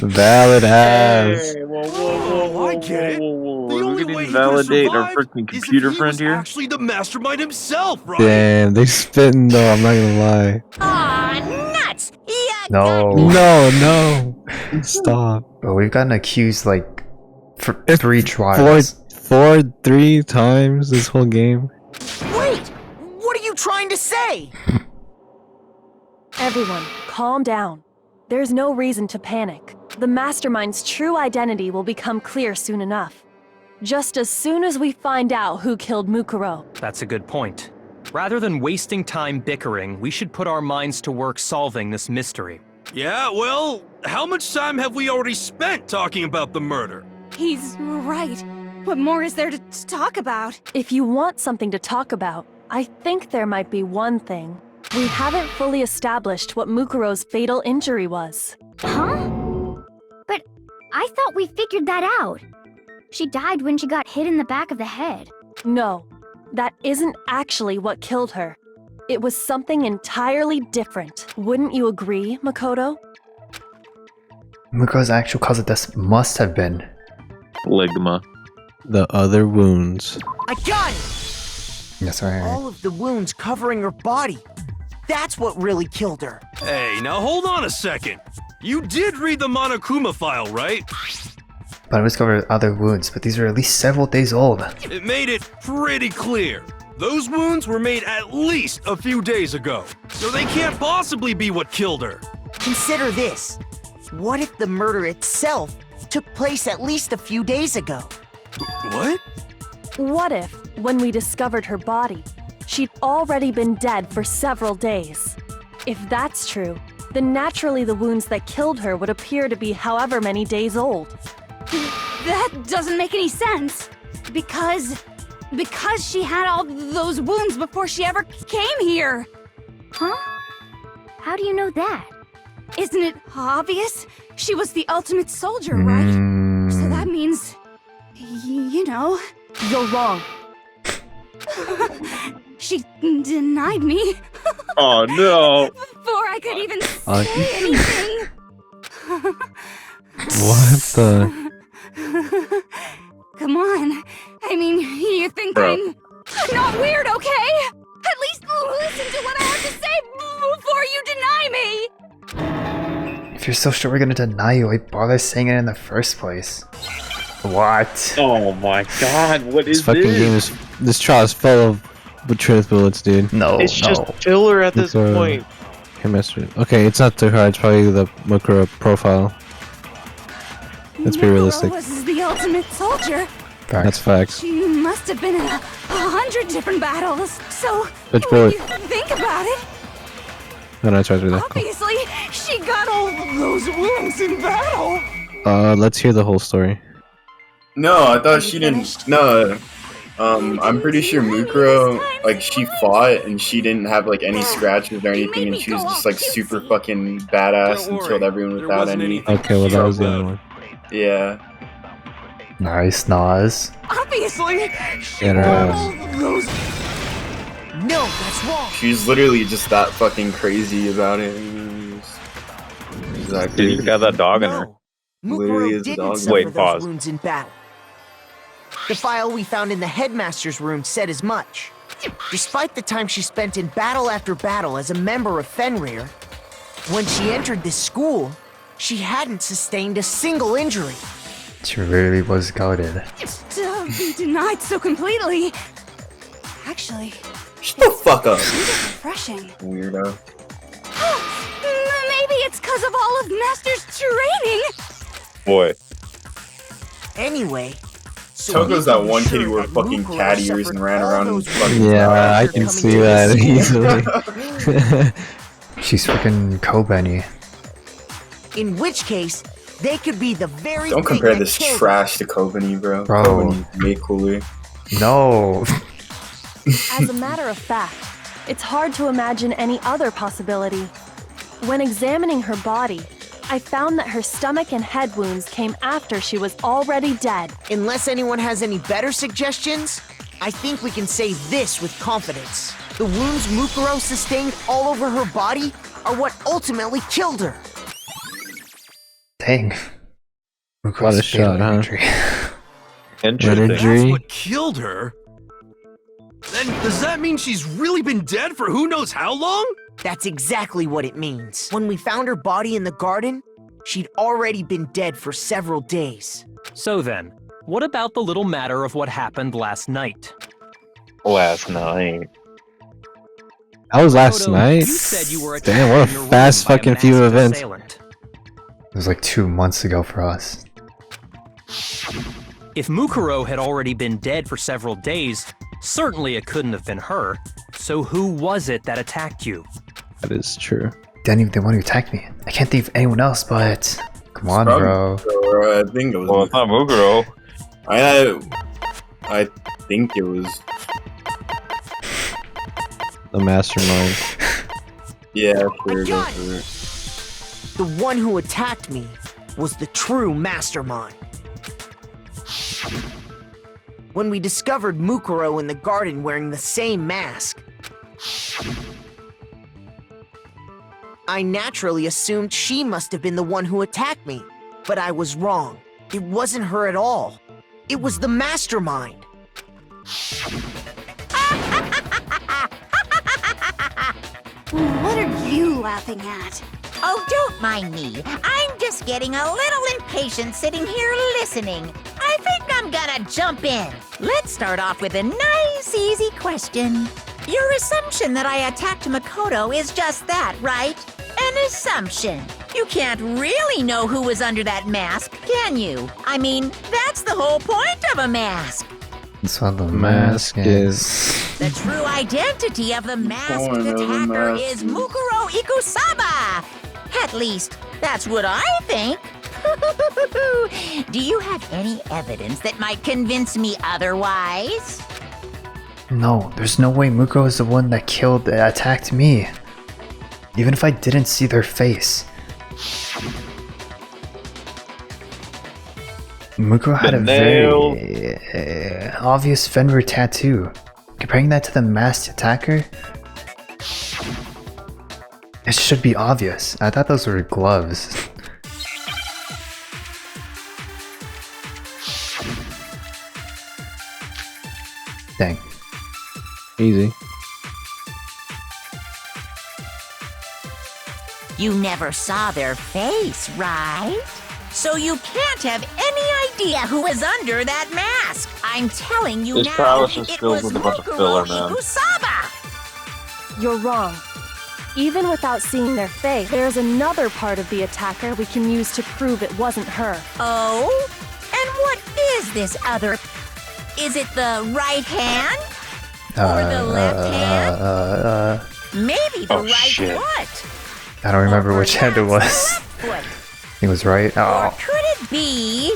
Speaker 4: Valid ass.
Speaker 7: Oh, I get it. The only way he could
Speaker 1: validate our
Speaker 7: survive
Speaker 1: freaking
Speaker 7: is if
Speaker 1: computer
Speaker 7: he
Speaker 1: friend
Speaker 7: was
Speaker 1: here?
Speaker 7: actually the mastermind himself, right?
Speaker 4: Damn, they spitting though, I'm not gonna lie.
Speaker 5: Aw, nuts! Yeah,
Speaker 3: No.
Speaker 4: No. Stop.
Speaker 3: But we've gotten accused like for 3 trials.
Speaker 4: Three times this whole game.
Speaker 10: Wait! What are you trying to say?
Speaker 6: Everyone, calm down. There's no reason to panic. The mastermind's true identity will become clear soon enough. Just as soon as we find out who killed Mukuro.
Speaker 9: That's a good point. Rather than wasting time bickering, we should put our minds to work solving this mystery.
Speaker 7: Yeah, well, how much time have we already spent talking about the murder?
Speaker 11: He's right. What more is there to talk about?
Speaker 6: If you want something to talk about, I think there might be one thing. We haven't fully established what Mukuro's fatal injury was.
Speaker 8: Huh? But I thought we figured that out. She died when she got hit in the back of the head.
Speaker 6: No, that isn't actually what killed her. It was something entirely different. Wouldn't you agree, Makoto?
Speaker 3: Mukuro's actual cause of death must have been
Speaker 1: Ligma.
Speaker 4: The other wounds.
Speaker 10: I got it!
Speaker 3: Yes, right.
Speaker 10: All of the wounds covering her body. That's what really killed her.
Speaker 7: Hey, now hold on a second. You did read the Monokuma file, right?
Speaker 3: But I discovered other wounds, but these are at least several days old.
Speaker 7: It made it pretty clear. Those wounds were made at least a few days ago, so they can't possibly be what killed her.
Speaker 10: Consider this. What if the murder itself took place at least a few days ago?
Speaker 7: What?
Speaker 6: What if, when we discovered her body, she'd already been dead for several days? If that's true, then naturally the wounds that killed her would appear to be however many days old.
Speaker 11: That doesn't make any sense. Because she had all those wounds before she ever came here.
Speaker 8: Huh? How do you know that?
Speaker 11: Isn't it obvious? She was the ultimate soldier, right? So that means, you know.
Speaker 6: You're wrong.
Speaker 11: She denied me
Speaker 1: Oh no!
Speaker 11: before I could even say anything.
Speaker 4: What the?
Speaker 11: Come on. I mean, you think
Speaker 1: Bro.
Speaker 11: I'm not weird, okay? At least listen to what I have to say before you deny me.
Speaker 3: If you're so sure we're gonna deny you, why bother saying it in the first place? What?
Speaker 1: Oh my god, what
Speaker 4: This
Speaker 1: is
Speaker 4: fucking game is. This trial is full of truth bullets, dude.
Speaker 3: No,
Speaker 1: It's
Speaker 3: no.
Speaker 1: just filler at this
Speaker 4: It's,
Speaker 1: point.
Speaker 4: Chemistry. Okay, it's not too hard. It's probably the Mukuro profile. Let's be realistic.
Speaker 11: Was the ultimate soldier.
Speaker 4: That's facts.
Speaker 11: She must have been in 100 different battles. So,
Speaker 4: Which
Speaker 11: when
Speaker 4: boy?
Speaker 11: you think about it,
Speaker 4: No, no, it's right there. Cool.
Speaker 11: obviously, she got all those wounds in battle.
Speaker 4: Let's hear the whole story.
Speaker 2: No, I thought she didn't. No, I'm pretty sure Mukuro, like, she fought and she didn't have like any scratches or anything, and she was just like super fucking badass and killed everyone
Speaker 7: There
Speaker 2: without
Speaker 7: wasn't
Speaker 2: any.
Speaker 7: anything
Speaker 4: Okay, well that was the other one.
Speaker 2: Yeah.
Speaker 3: Nice, Nas.
Speaker 11: Obviously, she
Speaker 4: Get her
Speaker 11: got
Speaker 4: ass.
Speaker 11: all those
Speaker 10: No, that's wrong.
Speaker 2: She's literally just that fucking crazy about it. Exactly.
Speaker 1: She's got that dog in her.
Speaker 10: No,
Speaker 2: Literally
Speaker 10: Mukuro
Speaker 2: is a
Speaker 10: didn't
Speaker 2: dog.
Speaker 10: suffer
Speaker 1: Wait,
Speaker 10: those
Speaker 1: pause.
Speaker 10: wounds in battle. The file we found in the headmaster's room said as much. Despite the time she spent in battle after battle as a member of Fenrir, when she entered this school, she hadn't sustained a single injury.
Speaker 3: She really was goaded.
Speaker 11: To be denied so completely. Actually,
Speaker 2: Shut the fuck up.
Speaker 11: refreshing.
Speaker 2: Weirdo.
Speaker 11: Maybe it's because of all of Master's training.
Speaker 1: Boy.
Speaker 10: Anyway, so
Speaker 2: Togo's
Speaker 10: we
Speaker 2: that
Speaker 10: can be
Speaker 2: one kid
Speaker 10: sure
Speaker 2: who wore
Speaker 10: that
Speaker 2: fucking
Speaker 10: Mukuro
Speaker 2: cat ears
Speaker 10: suffered
Speaker 2: and ran
Speaker 10: all
Speaker 2: around and
Speaker 10: those
Speaker 2: fucking.
Speaker 10: wounds
Speaker 4: Yeah, I
Speaker 10: after
Speaker 4: can
Speaker 10: coming
Speaker 4: see
Speaker 10: to
Speaker 4: that
Speaker 10: this school.
Speaker 4: easily.
Speaker 3: She's freaking Kobeni.
Speaker 10: In which case, they could be the very
Speaker 2: Don't
Speaker 10: thing
Speaker 2: compare
Speaker 10: that
Speaker 2: this
Speaker 10: killed
Speaker 2: trash to Kobeni, bro.
Speaker 3: Bro.
Speaker 2: Kobeni's way cooler.
Speaker 3: No.
Speaker 6: As a matter of fact, it's hard to imagine any other possibility. When examining her body, I found that her stomach and head wounds came after she was already dead.
Speaker 10: Unless anyone has any better suggestions, I think we can say this with confidence. The wounds Mukuro sustained all over her body are what ultimately killed her.
Speaker 3: Dang.
Speaker 4: What a shot, huh?
Speaker 1: Interesting.
Speaker 7: That's
Speaker 4: Injury.
Speaker 7: what killed her? Then does that mean she's really been dead for who knows how long?
Speaker 10: That's exactly what it means. When we found her body in the garden, she'd already been dead for several days.
Speaker 9: So then, what about the little matter of what happened last night?
Speaker 1: Last night.
Speaker 4: That was last
Speaker 9: Photo,
Speaker 4: night?
Speaker 9: You said you were
Speaker 4: Damn,
Speaker 9: attacked
Speaker 4: what
Speaker 9: in your
Speaker 4: a
Speaker 9: room
Speaker 4: fast
Speaker 9: by a
Speaker 4: fucking few
Speaker 9: masked
Speaker 4: events.
Speaker 9: assailant.
Speaker 3: It was like 2 months ago for us.
Speaker 9: If Mukuro had already been dead for several days, certainly it couldn't have been her. So who was it that attacked you?
Speaker 4: That is true.
Speaker 3: Danny, the one who attacked me. I can't think of anyone else, but come on, bro.
Speaker 2: I think it was.
Speaker 1: Well, it's not Mukuro.
Speaker 2: I think it was.
Speaker 4: The mastermind.
Speaker 2: Yeah, sure.
Speaker 10: I
Speaker 2: Go
Speaker 10: got
Speaker 2: for it.
Speaker 10: The one who attacked me was the true mastermind. When we discovered Mukuro in the garden wearing the same mask, I naturally assumed she must have been the one who attacked me. But I was wrong. It wasn't her at all. It was the mastermind.
Speaker 11: What are you laughing at?
Speaker 5: Oh, don't mind me. I'm just getting a little impatient sitting here listening. I think I'm gonna jump in. Let's start off with a nice, easy question. Your assumption that I attacked Makoto is just that, right? An assumption. You can't really know who was under that mask, can you? I mean, that's the whole point of a mask.
Speaker 3: That's what the
Speaker 4: Mask
Speaker 3: mask is.
Speaker 5: The true identity of the masked
Speaker 2: Point of the
Speaker 5: attacker
Speaker 2: mask
Speaker 5: is
Speaker 2: is-
Speaker 5: Mukuro Ikusaba. At least, that's what I think. Do you have any evidence that might convince me otherwise?
Speaker 3: No, there's no way Muko is the one that attacked me. Even if I didn't see their face. Muko had a
Speaker 1: Nailed.
Speaker 3: very obvious Fenrir tattoo. Comparing that to the masked attacker, it should be obvious. I thought those were gloves. Dang.
Speaker 4: Easy.
Speaker 5: You never saw their face, right? So you can't have any idea who is under that mask. I'm telling you
Speaker 1: This
Speaker 5: now,
Speaker 1: trial is just
Speaker 5: it
Speaker 1: filled
Speaker 5: was
Speaker 1: with a bunch of
Speaker 5: Mukuro
Speaker 1: filler, man.
Speaker 5: Ikusaba.
Speaker 6: You're wrong. Even without seeing their face, there's another part of the attacker we can use to prove it wasn't her.
Speaker 5: Oh? And what is this other? Is it the right hand? Or the left hand? Maybe the
Speaker 1: Oh,
Speaker 5: right
Speaker 1: shit.
Speaker 5: foot?
Speaker 3: I don't remember
Speaker 5: Or
Speaker 3: which hand it
Speaker 5: perhaps
Speaker 3: was.
Speaker 5: the left foot?
Speaker 3: It was right.
Speaker 5: Or
Speaker 3: Oh,
Speaker 5: could it be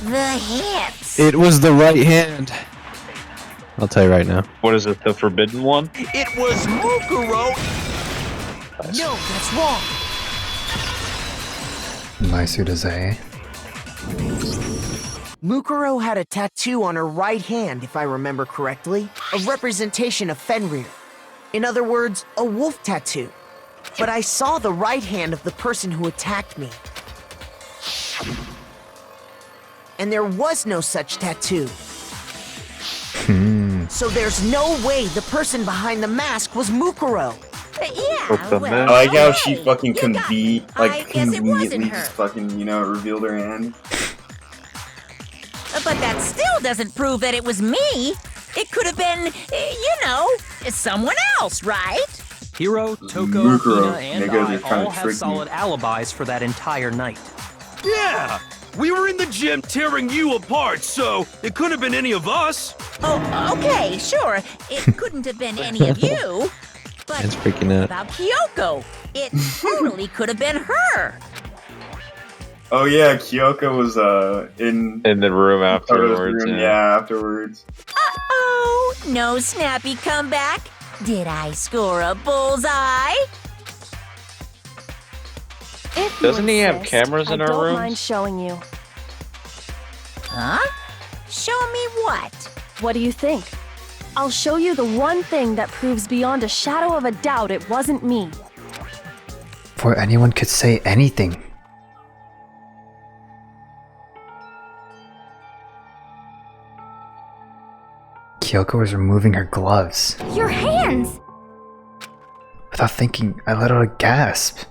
Speaker 5: the hips?
Speaker 4: It was the right hand. I'll tell you right now.
Speaker 1: What is it? The forbidden one?
Speaker 7: It was Mukuro.
Speaker 10: No, that's wrong.
Speaker 3: nice Udaze.
Speaker 10: Mukuro had a tattoo on her right hand, if I remember correctly, a representation of Fenrir. In other words, a wolf tattoo. But I saw the right hand of the person who attacked me. And there was no such tattoo. So there's no way the person behind the mask was Mukuro.
Speaker 5: Yeah, well,
Speaker 2: I like how she
Speaker 5: hey,
Speaker 2: fucking
Speaker 5: you got
Speaker 2: convened,
Speaker 5: it. I guess it wasn't
Speaker 2: conveniently
Speaker 5: her.
Speaker 2: just fucking, you know, revealed her hand.
Speaker 5: But that still doesn't prove that it was me. It could have been, you know, someone else, right?
Speaker 9: Hiro, Toko,
Speaker 2: Mukuro,
Speaker 9: Hina, and
Speaker 2: nigga,
Speaker 9: I
Speaker 2: they're trying
Speaker 9: all
Speaker 2: to
Speaker 9: have
Speaker 2: trick me.
Speaker 9: solid alibis for that entire night.
Speaker 7: Yeah! We were in the gym tearing you apart, so it couldn't have been any of us.
Speaker 5: Oh, okay, sure. It couldn't have been any of you. But
Speaker 4: It's freaking out.
Speaker 5: about Kyoko, it totally could have been her.
Speaker 2: Oh yeah, Kyoko was in
Speaker 1: the room
Speaker 2: part of the
Speaker 1: afterwards.
Speaker 2: room,
Speaker 1: Yeah.
Speaker 2: afterwards.
Speaker 5: Uh-oh, no snappy comeback. Did I score a bullseye?
Speaker 6: If you
Speaker 1: Doesn't he have
Speaker 6: insist,
Speaker 1: cameras in
Speaker 6: I
Speaker 1: our
Speaker 6: don't
Speaker 1: rooms?
Speaker 6: mind showing you.
Speaker 5: Huh? Show me what?
Speaker 6: What do you think? I'll show you the one thing that proves beyond a shadow of a doubt it wasn't me.
Speaker 3: Before anyone could say anything. Kyoko was removing her gloves.
Speaker 8: Your hands!
Speaker 3: Without thinking, I let out a gasp.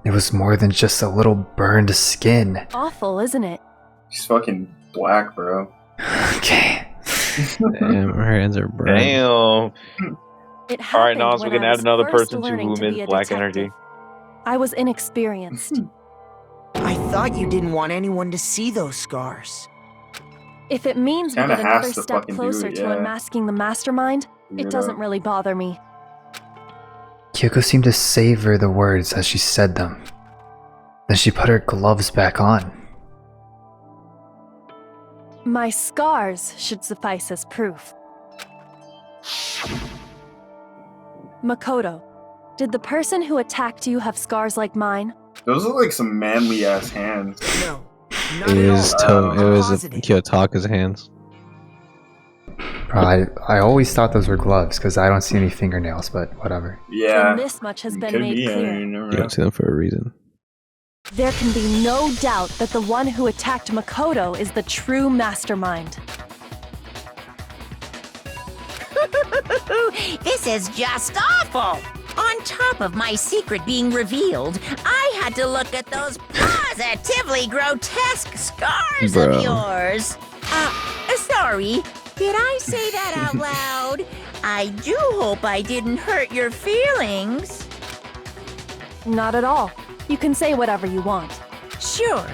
Speaker 3: It was more than just a little burned skin.
Speaker 6: Awful, isn't it?
Speaker 2: She's fucking black, bro.
Speaker 3: Okay.
Speaker 4: Damn, her hands are burned.
Speaker 1: Damn.
Speaker 6: It
Speaker 1: All right,
Speaker 6: happened
Speaker 1: Nas, we
Speaker 6: when
Speaker 1: can
Speaker 6: I
Speaker 1: add
Speaker 6: was
Speaker 1: another
Speaker 6: first
Speaker 1: person to
Speaker 6: learning
Speaker 1: whom
Speaker 6: to
Speaker 1: is
Speaker 6: be a
Speaker 1: black
Speaker 6: detective.
Speaker 1: energy.
Speaker 6: I was inexperienced.
Speaker 10: I thought you didn't want anyone to see those scars.
Speaker 6: If it means we
Speaker 2: Kinda
Speaker 6: get
Speaker 2: has
Speaker 6: another
Speaker 2: to
Speaker 6: step
Speaker 2: fucking do
Speaker 6: closer
Speaker 2: it,
Speaker 6: to
Speaker 2: yeah.
Speaker 6: unmasking the mastermind,
Speaker 2: You
Speaker 6: it doesn't
Speaker 2: know.
Speaker 6: really bother me.
Speaker 3: Kyoko seemed to savor the words as she said them. Then she put her gloves back on.
Speaker 6: My scars should suffice as proof. Makoto, did the person who attacked you have scars like mine?
Speaker 2: Those look like some manly ass hands.
Speaker 10: No, not
Speaker 4: It
Speaker 10: at
Speaker 4: was
Speaker 10: all.
Speaker 4: it was
Speaker 10: Positive.
Speaker 4: Kiyotaka's hands.
Speaker 3: Bro, I always thought those were gloves because I don't see any fingernails, but whatever.
Speaker 2: Yeah.
Speaker 6: Then this much has been
Speaker 2: Could
Speaker 6: made
Speaker 2: be, I
Speaker 6: clear.
Speaker 2: mean, never
Speaker 4: You
Speaker 2: know.
Speaker 4: don't see them for a reason.
Speaker 6: There can be no doubt that the one who attacked Makoto is the true mastermind.
Speaker 5: This is just awful. On top of my secret being revealed, I had to look at those positively grotesque scars
Speaker 4: Bro.
Speaker 5: of yours. Sorry. Did I say that out loud? I do hope I didn't hurt your feelings.
Speaker 6: Not at all. You can say whatever you want.
Speaker 5: Sure,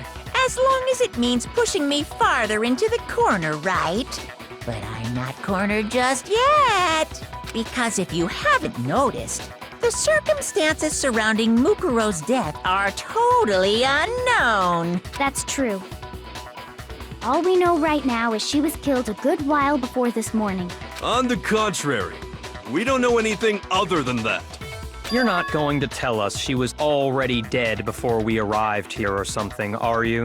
Speaker 5: as long as it means pushing me farther into the corner, right? But I'm not cornered just yet. Because if you haven't noticed, the circumstances surrounding Mukuro's death are totally unknown.
Speaker 8: That's true. All we know right now is she was killed a good while before this morning.
Speaker 7: On the contrary, we don't know anything other than that.
Speaker 9: You're not going to tell us she was already dead before we arrived here or something, are you?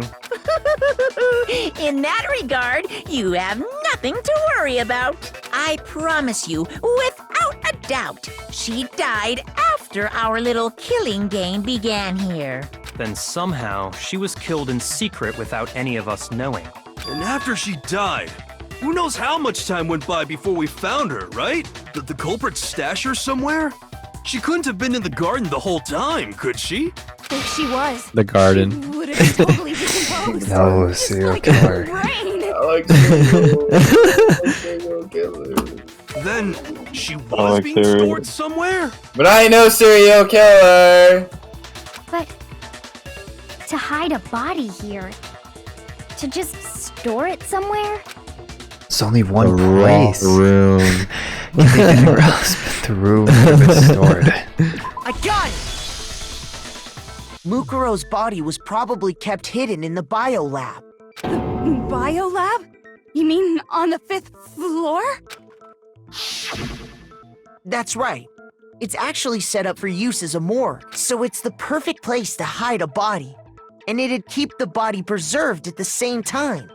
Speaker 5: In that regard, you have nothing to worry about. I promise you, without a doubt, she died after our little killing game began here.
Speaker 9: Then somehow she was killed in secret without any of us knowing.
Speaker 7: And after she died, who knows how much time went by before we found her, right? Did the culprit stash her somewhere? She couldn't have been in the garden the whole time, could she?
Speaker 11: If she was,
Speaker 4: The garden.
Speaker 11: she would have totally decomposed.
Speaker 3: No,
Speaker 11: Just
Speaker 3: serial
Speaker 11: like her
Speaker 3: killer.
Speaker 11: brain.
Speaker 2: I like serial killer.
Speaker 7: Then she was
Speaker 1: like
Speaker 7: being
Speaker 1: cereal.
Speaker 7: stored somewhere?
Speaker 2: But I ain't no serial killer.
Speaker 8: But to hide a body here, to just store it somewhere?
Speaker 3: It's only one
Speaker 4: The wrong
Speaker 3: place.
Speaker 4: room.
Speaker 3: Can't be anywhere else but the room where it's stored.
Speaker 10: I got it! Mukuro's body was probably kept hidden in the biolab.
Speaker 11: Biolab? You mean on the 5th floor?
Speaker 10: That's right. It's actually set up for use as a morgue, so it's the perfect place to hide a body. And it'd keep the body preserved at the same time.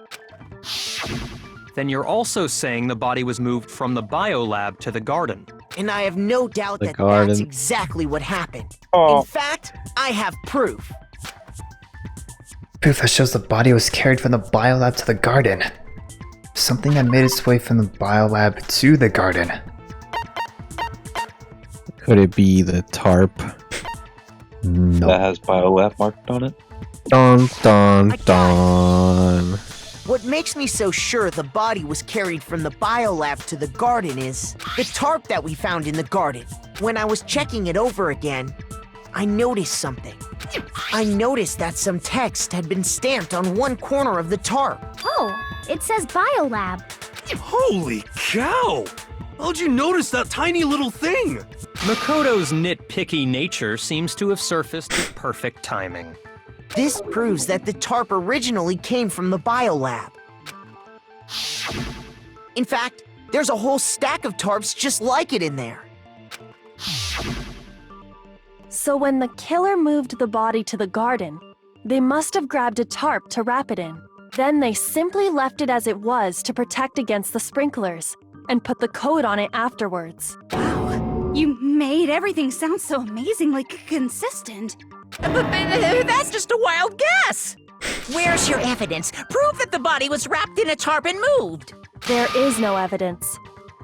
Speaker 9: Then you're also saying the body was moved from the biolab to the garden.
Speaker 10: And I have no doubt
Speaker 4: The
Speaker 10: that
Speaker 4: garden.
Speaker 10: that's exactly what happened.
Speaker 1: Oh.
Speaker 10: In fact, I have proof.
Speaker 3: Proof that shows the body was carried from the biolab to the garden. Something that made its way from the biolab to the garden.
Speaker 4: Could it be the tarp?
Speaker 3: No.
Speaker 1: That has biolab marked on it.
Speaker 4: Dun dun dun.
Speaker 10: What makes me so sure the body was carried from the biolab to the garden is the tarp that we found in the garden. When I was checking it over again, I noticed something. I noticed that some text had been stamped on one corner of the tarp.
Speaker 8: Oh, it says biolab.
Speaker 7: Holy cow! How'd you notice that tiny little thing?
Speaker 9: Makoto's nitpicky nature seems to have surfaced with perfect timing.
Speaker 10: This proves that the tarp originally came from the biolab. In fact, there's a whole stack of tarps just like it in there.
Speaker 6: So when the killer moved the body to the garden, they must have grabbed a tarp to wrap it in. Then they simply left it as it was to protect against the sprinklers, and put the coat on it afterwards.
Speaker 11: Wow, you made everything sound so amazingly consistent.
Speaker 5: But that's just a wild guess. Where's your evidence? Prove that the body was wrapped in a tarp and moved.
Speaker 6: There is no evidence.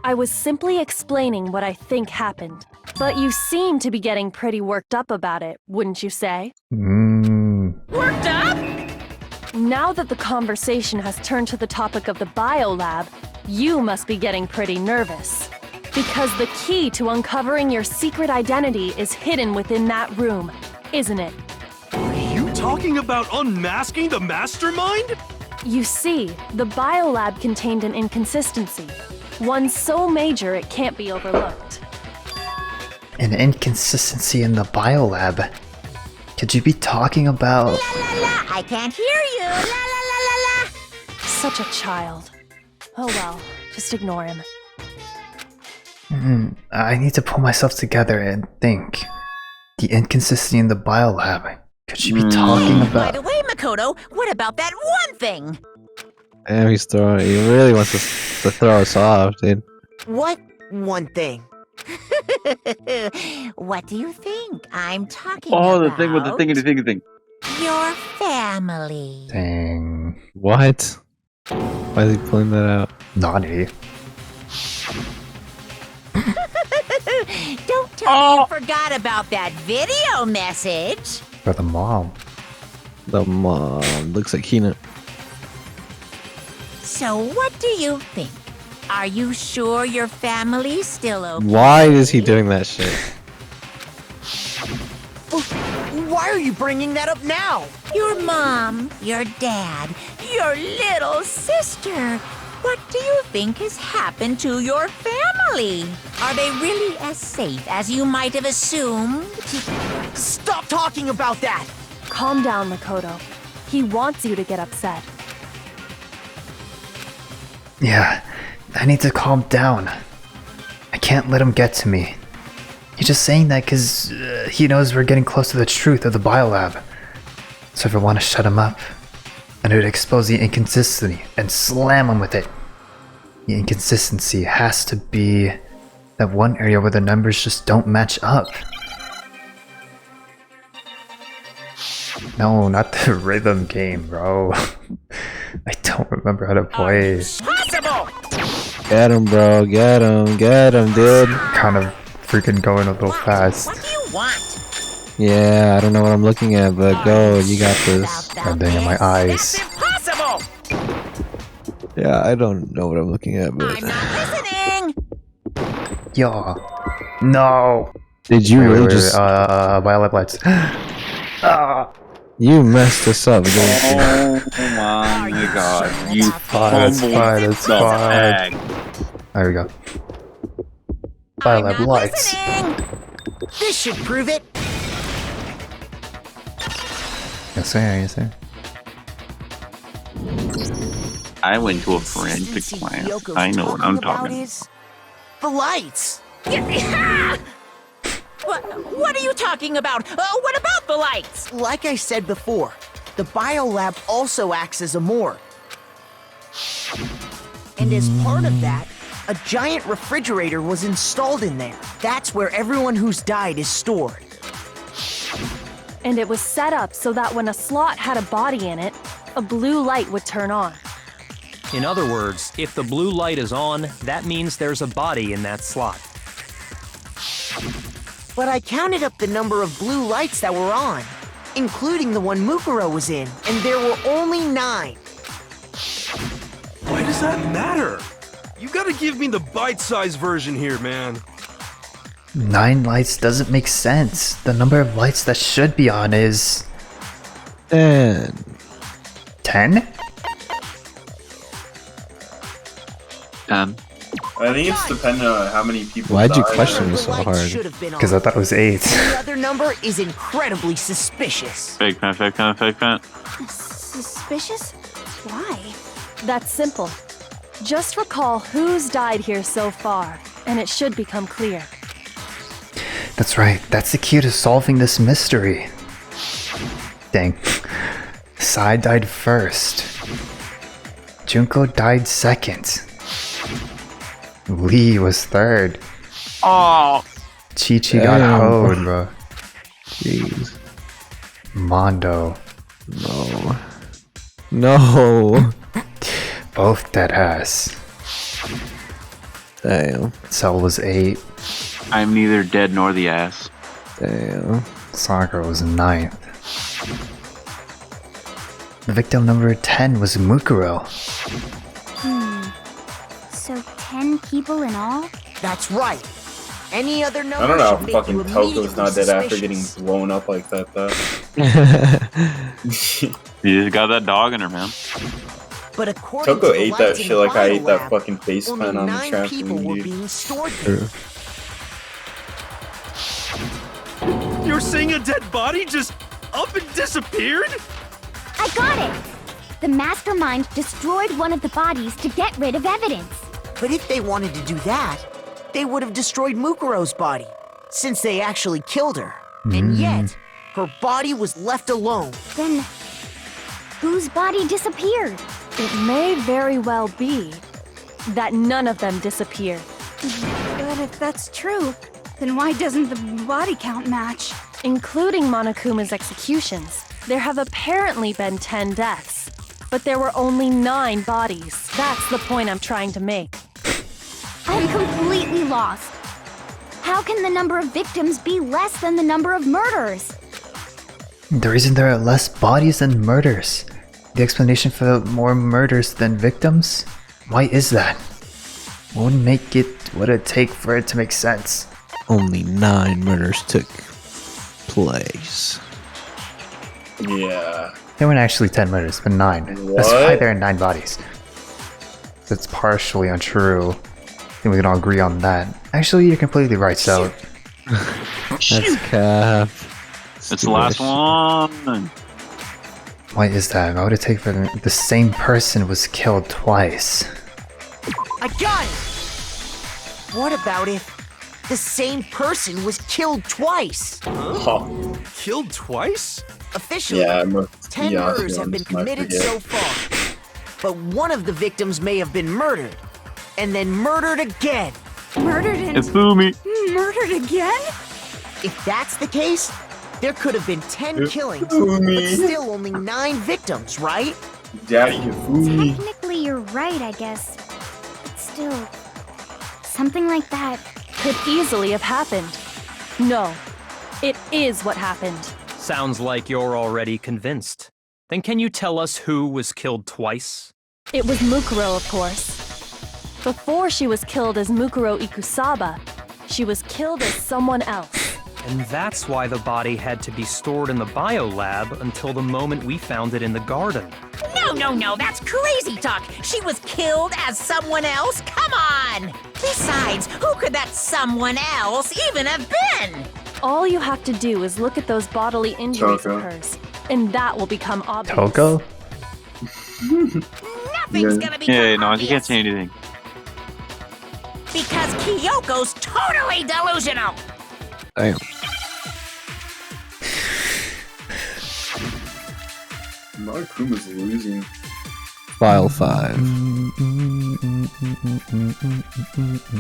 Speaker 6: I was simply explaining what I think happened. But you seem to be getting pretty worked up about it, wouldn't you say?
Speaker 5: Worked up?
Speaker 6: Now that the conversation has turned to the topic of the biolab, you must be getting pretty nervous. Because the key to uncovering your secret identity is hidden within that room, isn't it?
Speaker 7: Are you talking about unmasking the mastermind?
Speaker 6: You see, the biolab contained an inconsistency. One so major it can't be overlooked.
Speaker 3: An inconsistency in the biolab? Could you be talking about...
Speaker 5: La la la, I can't hear you. La la la la la.
Speaker 6: Such a child. Oh well, just ignore him.
Speaker 3: I need to pull myself together and think. The inconsistency in the biolab. Could you be talking
Speaker 5: By
Speaker 3: about...
Speaker 5: the way, Makoto, what about that one thing?
Speaker 4: Damn, he really wants to throw us off, dude.
Speaker 10: What one thing?
Speaker 5: What do you think I'm talking
Speaker 1: Oh,
Speaker 5: about?
Speaker 1: the thing with the thing.
Speaker 5: Your family.
Speaker 3: Dang.
Speaker 4: What? Why is he pulling that out?
Speaker 3: Naughty.
Speaker 5: Don't tell me you forgot about that video message.
Speaker 3: For the mom.
Speaker 4: The mom looks like Hina.
Speaker 5: So what do you think? Are you sure your family's still okay?
Speaker 4: Why is he doing that shit?
Speaker 10: Why are you bringing that up now?
Speaker 5: Your mom, your dad, your little sister. What do you think has happened to your family? Are they really as safe as you might have assumed?
Speaker 10: Stop talking about that!
Speaker 6: Calm down, Makoto. He wants you to get upset.
Speaker 3: Yeah, I need to calm down. I can't let him get to me. He's just saying that because he knows we're getting close to the truth of the biolab. So if I want to shut him up, and it would expose the inconsistency and slam him with it. The inconsistency has to be that one area where the numbers just don't match up. No, not the rhythm game, bro. I don't remember how to play.
Speaker 5: Possible!
Speaker 4: Get him, bro. Get him, dude.
Speaker 3: Kind of freaking going a little fast.
Speaker 5: What do you want?
Speaker 4: Yeah, I don't know what I'm looking at, but go, you got this.
Speaker 3: God dang it, my eyes.
Speaker 5: That's impossible!
Speaker 4: Yeah, I don't know what I'm looking at, but...
Speaker 5: I'm not listening!
Speaker 3: Yo. No.
Speaker 4: Did you really just...
Speaker 3: Violet lights.
Speaker 4: You messed this up, didn't you?
Speaker 1: Oh my god. You
Speaker 3: It's fine, it's fine. There we go.
Speaker 5: I'm
Speaker 3: Violet
Speaker 5: not
Speaker 3: lights.
Speaker 5: listening!
Speaker 10: This should prove it.
Speaker 3: Yes, sir, yes, sir.
Speaker 1: I went to a forensic class. I know what I'm talking about.
Speaker 10: Is the lights.
Speaker 5: What are you talking about? What about the lights?
Speaker 10: Like I said before, the biolab also acts as a morgue. And as part of that, A giant refrigerator was installed in there. That's where everyone who's died is stored.
Speaker 6: And it was set up so that when a slot had a body in it, a blue light would turn on.
Speaker 9: In other words, if the blue light is on, that means there's a body in that slot.
Speaker 10: But I counted up the number of blue lights that were on, including the one Mukuro was in, and there were only 9.
Speaker 7: Why does that matter? You gotta give me the bite-sized version here, man.
Speaker 3: 9 lights doesn't make sense. The number of lights that should be on is
Speaker 4: 10.
Speaker 3: 10?
Speaker 2: I think it's dependent on how many people.
Speaker 4: Why'd you
Speaker 2: die.
Speaker 4: question me so hard?
Speaker 3: Because I thought it was 8.
Speaker 10: The other number is incredibly suspicious.
Speaker 1: Fake fan, fake fan, fake fan.
Speaker 11: Suspicious? Why?
Speaker 6: That's simple. Just recall who's died here so far, and it should become clear.
Speaker 3: That's right. That's the key to solving this mystery. Dang. Sai died first. Junko died second. Lee was third.
Speaker 1: Oh,
Speaker 3: Chi-Chi got
Speaker 4: Damn.
Speaker 3: hoed, bro.
Speaker 4: Jeez.
Speaker 3: Mondo.
Speaker 4: No. No.
Speaker 3: Both dead ass.
Speaker 4: Damn.
Speaker 3: Cell was 8.
Speaker 1: I'm neither dead nor the ass.
Speaker 4: Damn.
Speaker 3: Sakura was 9th. Victim number 10 was Mukuro.
Speaker 8: So 10 people in all?
Speaker 10: That's right. Any other number
Speaker 2: I don't know
Speaker 10: should
Speaker 2: how
Speaker 10: make
Speaker 2: fucking
Speaker 10: you
Speaker 2: Toko's not dead after
Speaker 10: suspicious.
Speaker 2: getting blown up like that, though.
Speaker 1: You just got that dog in her, man.
Speaker 10: But according
Speaker 2: Toko
Speaker 10: to the
Speaker 2: ate
Speaker 10: lights
Speaker 2: that
Speaker 10: in
Speaker 2: shit
Speaker 10: the
Speaker 2: like I ate that
Speaker 10: biolab,
Speaker 2: fucking face
Speaker 10: only
Speaker 2: plant on the
Speaker 10: 9 people were
Speaker 2: trampoline, dude.
Speaker 10: being stored there.
Speaker 4: True.
Speaker 7: You're saying a dead body just up and disappeared?
Speaker 8: I got it! The mastermind destroyed one of the bodies to get rid of evidence.
Speaker 10: But if they wanted to do that, they would have destroyed Mukuro's body, since they actually killed her. And yet, her body was left alone.
Speaker 8: Then, whose body disappeared?
Speaker 6: It may very well be that none of them disappeared.
Speaker 11: But if that's true, then why doesn't the body count match?
Speaker 6: Including Monokuma's executions, there have apparently been 10 deaths, but there were only 9 bodies. That's the point I'm trying to make.
Speaker 8: I'm completely lost. How can the number of victims be less than the number of murders?
Speaker 3: The reason there are less bodies than murders. The explanation for more murders than victims? Why is that? What would it take for it to make sense?
Speaker 4: Only 9 murders took place.
Speaker 2: Yeah.
Speaker 3: There weren't actually 10 murders, but 9. That's
Speaker 2: What?
Speaker 3: why there are 9 bodies. That's partially untrue. I think we can all agree on that. Actually, you're completely right, so...
Speaker 4: That's cap.
Speaker 1: It's the last one.
Speaker 3: Why is that? Why would it take for the same person was killed twice?
Speaker 10: I got it! What about if the same person was killed twice?
Speaker 2: Oh.
Speaker 7: Killed twice?
Speaker 10: Officially,
Speaker 2: Yeah,
Speaker 10: 10
Speaker 2: yeah,
Speaker 10: murders have been
Speaker 2: I
Speaker 10: committed
Speaker 2: forget.
Speaker 10: so far. But one of the victims may have been murdered, and then murdered again.
Speaker 11: Murdered and
Speaker 1: Ifumi.
Speaker 11: murdered again?
Speaker 10: If that's the case, there could have been 10 killings, but
Speaker 2: Ifumi.
Speaker 10: still only 9 victims, right?
Speaker 2: Daddy Hifumi.
Speaker 8: Technically, you're right, I guess. But still, something like that.
Speaker 6: Could easily have happened. No, it is what happened.
Speaker 9: Sounds like you're already convinced. Then can you tell us who was killed twice?
Speaker 6: It was Mukuro, of course. Before she was killed as Mukuro Ikusaba, she was killed as someone else.
Speaker 9: And that's why the body had to be stored in the biolab until the moment we found it in the garden.
Speaker 5: No, that's crazy talk. She was killed as someone else? Come on! Besides, who could that someone else even have been?
Speaker 6: All you have to do is look at those bodily injuries
Speaker 2: Toko.
Speaker 6: of hers, and that will become obvious.
Speaker 3: Toko?
Speaker 5: Nothing's gonna be
Speaker 1: Yeah, no, you can't say anything.
Speaker 5: Because Kyoko's totally delusional.
Speaker 4: Damn.
Speaker 2: Kuma's losing.
Speaker 4: File 5.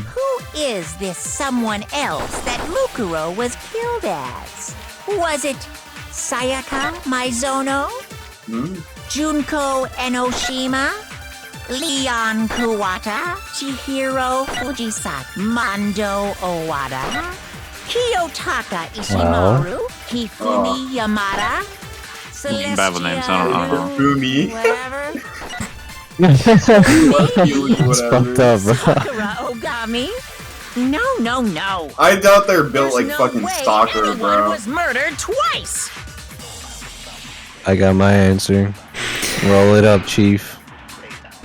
Speaker 5: Who is this someone else that Mukuro was killed as? Was it Sayaka Maizono? Junko Enoshima? Leon Kuwata? Chihiro Fujisaki? Mondo Owada? Kiyotaka Ishimaru? Hifumi Yamada?
Speaker 1: Bad with names, I don't know.
Speaker 2: Boomy.
Speaker 5: Whatever.
Speaker 4: It's fucked up, bro.
Speaker 5: Sakura Ogami? No.
Speaker 2: I doubt they're built
Speaker 5: There's
Speaker 2: like
Speaker 5: no
Speaker 2: fucking
Speaker 5: way
Speaker 2: Stalker,
Speaker 5: anyone
Speaker 2: bro.
Speaker 5: was murdered twice.
Speaker 4: I got my answer. Roll it up, Chief.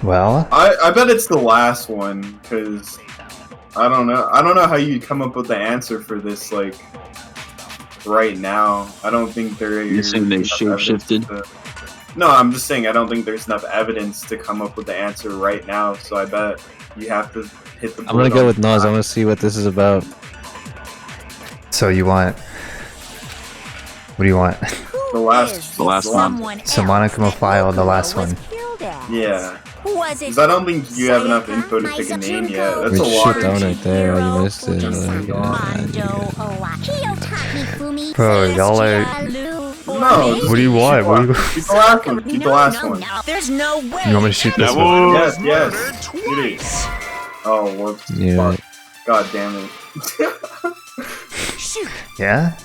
Speaker 3: Well,
Speaker 2: I bet it's the last one, cause I don't know how you'd come up with the answer for this like right now. I don't think there.
Speaker 1: You're saying they shape-shifted?
Speaker 2: No, I'm just saying I don't think there's enough evidence to come up with the answer right now. So I bet you have to hit the.
Speaker 4: I'm gonna go with Nas. I'm gonna see what this is about.
Speaker 3: so you want... What do you want?
Speaker 2: The last one.
Speaker 3: So Monica will file the last one.
Speaker 2: Yeah.
Speaker 5: Was it?
Speaker 2: Because I don't think you have enough info to pick a name yet. That's a lot.
Speaker 4: Shit down right there. Oh, you missed it.
Speaker 3: Bro, y'all are...
Speaker 2: No.
Speaker 3: What do you want? What do you...
Speaker 2: Keep the last one. Keep the last one.
Speaker 5: There's no way.
Speaker 3: You want me to shoot this one?
Speaker 2: Yes. Shoot it. Oh, whoops.
Speaker 4: Yeah.
Speaker 2: Fuck. God damn it.
Speaker 3: Yeah?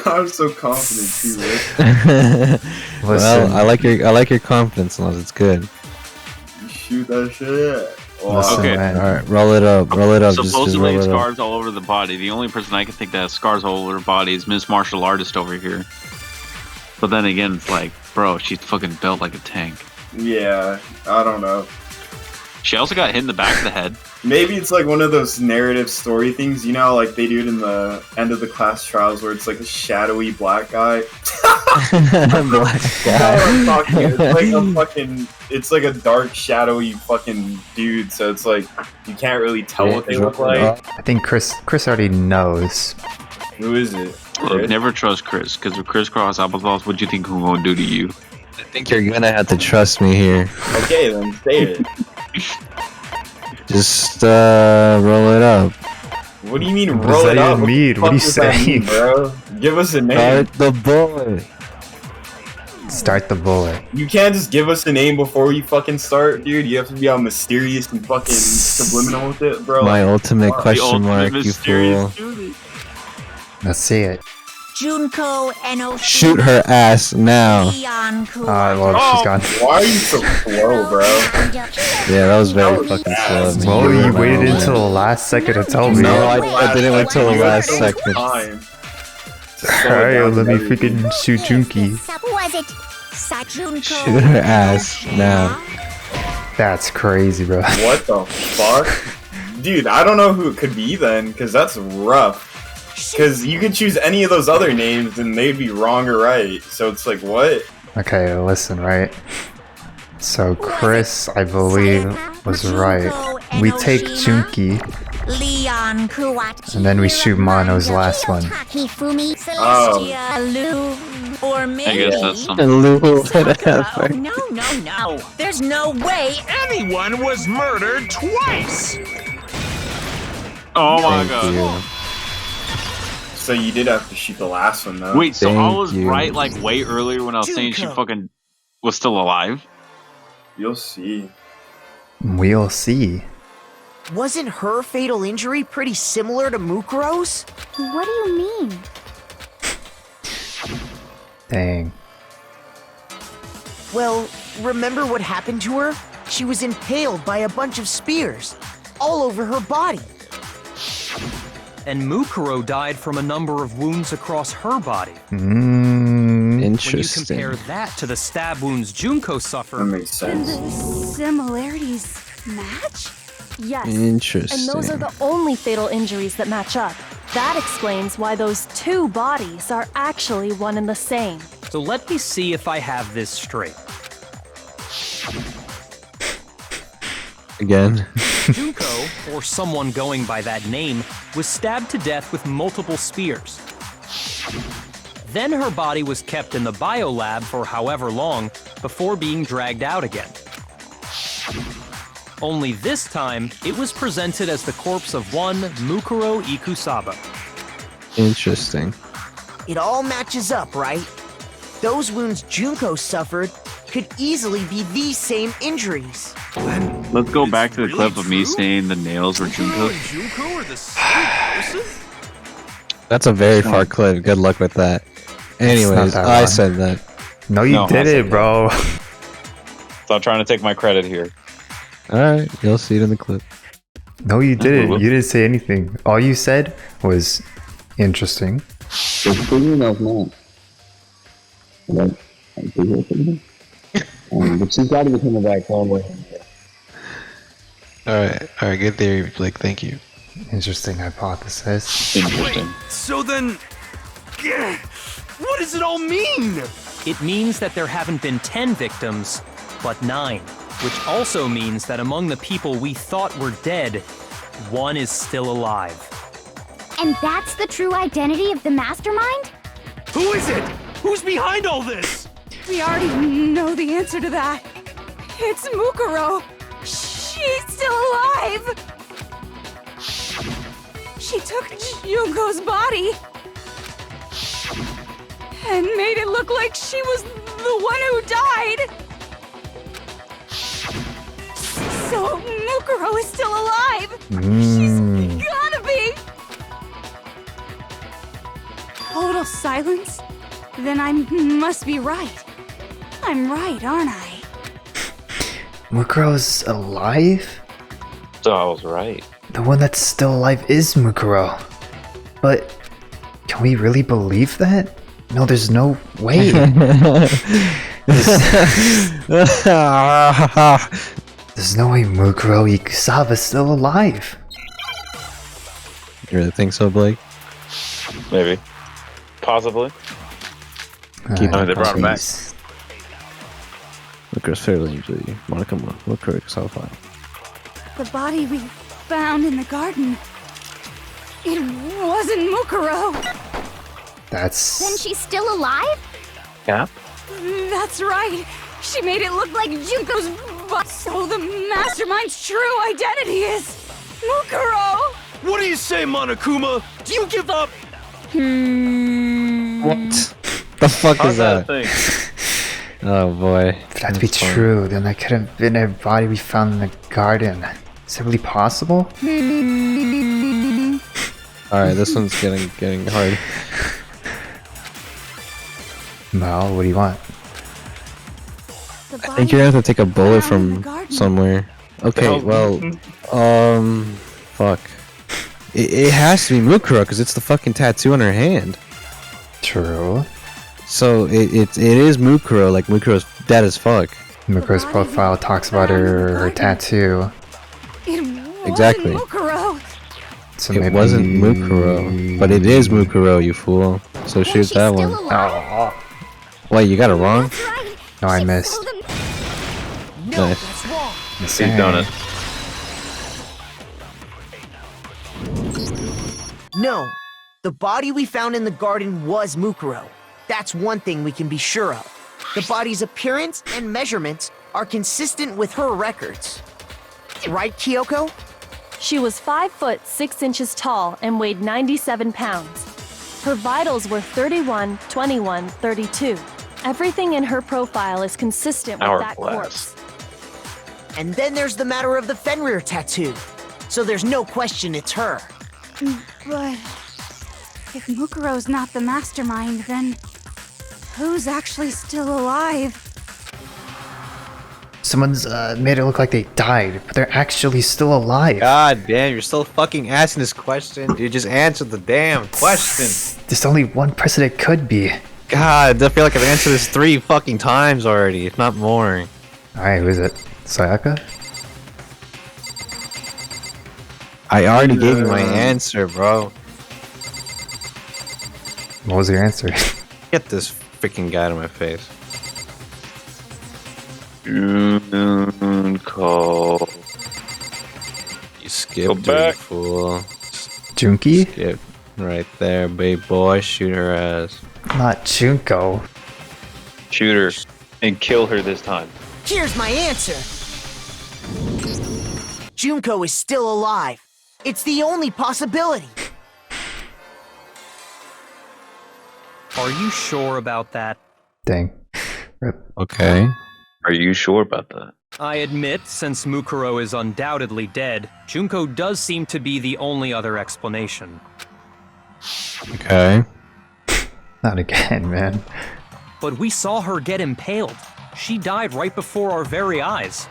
Speaker 2: I'm so confident too, Rick.
Speaker 3: Listen,
Speaker 4: Well, I like your confidence, Nas. It's good.
Speaker 2: You shoot that shit. Wow.
Speaker 3: listen,
Speaker 1: Okay.
Speaker 3: man.
Speaker 4: All right, roll it up. Roll it up. Just
Speaker 1: Supposedly
Speaker 4: roll it up.
Speaker 1: scars all over the body. The only person I can think that has scars all over her body is Miss Martial Artist over here. But then again, it's like, bro, she's fucking built like a tank.
Speaker 2: Yeah, I don't know.
Speaker 1: She also got hit in the back of the head.
Speaker 2: Maybe it's like one of those narrative story things, you know, how, like they do it in the end of the class trials where it's like a shadowy black guy.
Speaker 4: Black guy.
Speaker 2: It's like a dark, shadowy fucking dude, so it's like you can't really tell what they look like.
Speaker 3: I think Chris already knows.
Speaker 2: Who is it?
Speaker 1: Look, never trust Chris, because if Chris cross applesauce, what do you think he's gonna do to you?
Speaker 4: I think you're gonna have to trust me here.
Speaker 2: Okay, then say it.
Speaker 4: Just roll it up.
Speaker 2: What do you mean
Speaker 3: What
Speaker 2: roll
Speaker 3: does
Speaker 2: it
Speaker 3: that
Speaker 2: up?
Speaker 3: even mean? What are you
Speaker 2: the fuck does that
Speaker 3: saying?
Speaker 2: mean, bro? Give us a name.
Speaker 4: Start the bullet.
Speaker 3: Start the bullet.
Speaker 2: You can't just give us a name before we fucking start, dude. You have to be all mysterious and fucking subliminal with it, bro.
Speaker 4: My ultimate
Speaker 2: The
Speaker 4: question
Speaker 1: ultimate
Speaker 4: mark, you
Speaker 1: mysterious
Speaker 4: fool.
Speaker 3: Let's see it.
Speaker 5: Junko Enoshima.
Speaker 4: Shoot her ass now.
Speaker 5: Leon Kuwata.
Speaker 3: Well, she's gone.
Speaker 2: Why are you so slow, bro?
Speaker 4: Yeah, that was very fucking slow of me.
Speaker 3: Well, you
Speaker 4: were
Speaker 3: waited
Speaker 4: right.
Speaker 3: until the last second to tell me.
Speaker 4: No, I didn't wait till the last second.
Speaker 2: Time.
Speaker 3: Alright, let me freaking shoot Junkie.
Speaker 5: Was it Junko?
Speaker 4: Shoot her ass now.
Speaker 3: That's crazy, bro.
Speaker 2: What the fuck? Dude, I don't know who it could be then, because that's rough. Because you could choose any of those other names and they'd be wrong or right. So it's like, what?
Speaker 3: Okay, listen, right? So Chris, I believe, was right. We take Junkie,
Speaker 5: Leon Kuwata.
Speaker 3: and then we shoot Mono's last one.
Speaker 5: Celestia, Lou, or maybe
Speaker 1: I guess that's something.
Speaker 5: Sakura. No. There's no way anyone was murdered twice.
Speaker 1: Oh my
Speaker 4: Thank
Speaker 1: god.
Speaker 4: you.
Speaker 2: So you did have to shoot the last one, though.
Speaker 1: Wait, so I
Speaker 4: Thank
Speaker 1: was
Speaker 4: you.
Speaker 1: right like way earlier when I was saying she
Speaker 5: Junko.
Speaker 1: fucking was still alive?
Speaker 2: You'll see.
Speaker 3: We'll see.
Speaker 10: Wasn't her fatal injury pretty similar to Mukuro's?
Speaker 8: What do you mean?
Speaker 3: Dang.
Speaker 10: Well, remember what happened to her? She was impaled by a bunch of spears, all over her body.
Speaker 9: And Mukuro died from a number of wounds across her body.
Speaker 3: Mm,
Speaker 9: When you
Speaker 4: Interesting.
Speaker 9: compare that to the stab wounds Junko
Speaker 2: That
Speaker 9: suffered,
Speaker 2: makes sense.
Speaker 11: Similarities match?
Speaker 6: Yes.
Speaker 4: Interesting.
Speaker 6: And those are the only fatal injuries that match up. That explains why those two bodies are actually one and the same.
Speaker 9: so let me see if I have this straight.
Speaker 4: Again.
Speaker 9: Junko, or someone going by that name, was stabbed to death with multiple spears. Then her body was kept in the biolab for however long before being dragged out again. Only this time, it was presented as the corpse of one Mukuro Ikusaba.
Speaker 4: Interesting.
Speaker 10: It all matches up, right? Those wounds Junko suffered could easily be these same injuries.
Speaker 1: Let's go back to the clip of me saying the nails were Junko.
Speaker 7: and Junko are the same person?
Speaker 4: That's a very far clip. Good luck with that. Anyways,
Speaker 3: that
Speaker 4: I
Speaker 3: long.
Speaker 4: said that.
Speaker 3: No, you
Speaker 1: No, I
Speaker 3: did
Speaker 1: said
Speaker 3: it, bro.
Speaker 1: Stop trying to take my credit here.
Speaker 4: Alright, you'll see it in the clip.
Speaker 3: No, you didn't. You didn't say anything. All you said was interesting.
Speaker 12: But she's got to be coming back home with him.
Speaker 4: Alright, good theory, Blake. Thank you.
Speaker 3: Interesting hypothesis.
Speaker 1: Interesting.
Speaker 7: So then... yeah, what does it all mean?
Speaker 9: It means that there haven't been 10 victims, but 9. Which also means that among the people we thought were dead, one is still alive.
Speaker 8: And that's the true identity of the mastermind?
Speaker 7: Who is it? Who's behind all this?
Speaker 11: We already know the answer to that. It's Mukuro. She's still alive. She took Junko's body and made it look like she was the one who died. So Mukuro is still alive. She's gotta be. Total silence? Then I must be right. I'm right, aren't I?
Speaker 3: Mukuro's alive?
Speaker 1: So I was right.
Speaker 3: The one that's still alive is Mukuro. But can we really believe that? No, there's no way. There's no way Mukuro Ikusaba's still alive.
Speaker 4: You really think so, Blake?
Speaker 1: Maybe. Possibly.
Speaker 4: Keep
Speaker 1: they brought him back.
Speaker 4: Mukuro's fairly usually Mukuro Ikusawa.
Speaker 11: The body we found in the garden. It wasn't Mukuro.
Speaker 8: Then
Speaker 3: That's...
Speaker 8: she's still alive?
Speaker 1: Yeah.
Speaker 11: That's right. She made it look like Junko's body. So the mastermind's true identity is Mukuro.
Speaker 7: What do you say, Monokuma? Do you give up?
Speaker 4: What? The fuck
Speaker 1: How's
Speaker 4: is
Speaker 1: that a
Speaker 4: that?
Speaker 1: thing?
Speaker 4: Oh boy.
Speaker 3: If that to be true, then that could have been a body we found in the garden. Is it really possible?
Speaker 4: Alright, this one's getting hard.
Speaker 3: Mal, what do you want?
Speaker 4: I think you're gonna have to take a bullet from somewhere. Okay, well, fuck. It has to be Mukuro because it's the fucking tattoo on her hand.
Speaker 3: True.
Speaker 4: So it is Mukuro, like Mukuro's dead as fuck.
Speaker 3: Mukuro's profile talks about her tattoo.
Speaker 4: Exactly.
Speaker 11: Mukuro.
Speaker 3: So
Speaker 4: It
Speaker 3: maybe...
Speaker 4: wasn't Mukuro, but it is Mukuro, you fool. So shoot that one.
Speaker 3: Oh.
Speaker 4: Wait, you got it wrong?
Speaker 3: No, I missed.
Speaker 10: No,
Speaker 4: Nice.
Speaker 10: that's wrong.
Speaker 1: He's done it.
Speaker 10: No, the body we found in the garden was Mukuro. That's one thing we can be sure of. The body's appearance and measurements are consistent with her records. Right, Kyoko?
Speaker 6: She was 5 foot 6 inches tall and weighed 97 pounds. Her vitals were 31, 21, 32. Everything in her profile is consistent with that corpse.
Speaker 10: And then there's the matter of the Fenrir tattoo. So there's no question it's her.
Speaker 11: But if Mukuro's not the mastermind, then who's actually still alive?
Speaker 3: Someone's made it look like they died, but they're actually still alive.
Speaker 4: God damn, you're still fucking asking this question. Dude, just answer the damn question.
Speaker 3: There's only one person it could be.
Speaker 4: God, I feel like I've answered this 3 fucking times already, if not more.
Speaker 3: Alright, who is it? Sayaka?
Speaker 4: I already gave you my answer, bro.
Speaker 3: What was your answer?
Speaker 4: Get this freaking guy out of my face.
Speaker 1: Call.
Speaker 4: You skipped
Speaker 1: Go
Speaker 4: her, you
Speaker 1: back.
Speaker 4: fool.
Speaker 3: Junki?
Speaker 4: Skip. Right there, babe boy. Shoot her ass.
Speaker 3: Not Junko.
Speaker 1: Shoot her and kill her this time.
Speaker 10: Here's my answer. Junko is still alive. It's the only possibility.
Speaker 9: Are you sure about that?
Speaker 3: Dang.
Speaker 4: Okay.
Speaker 1: Are you sure about that?
Speaker 9: I admit, since Mukuro is undoubtedly dead, Junko does seem to be the only other explanation.
Speaker 4: Okay.
Speaker 3: Not again, man.
Speaker 9: But we saw her get impaled. She died right before our very eyes.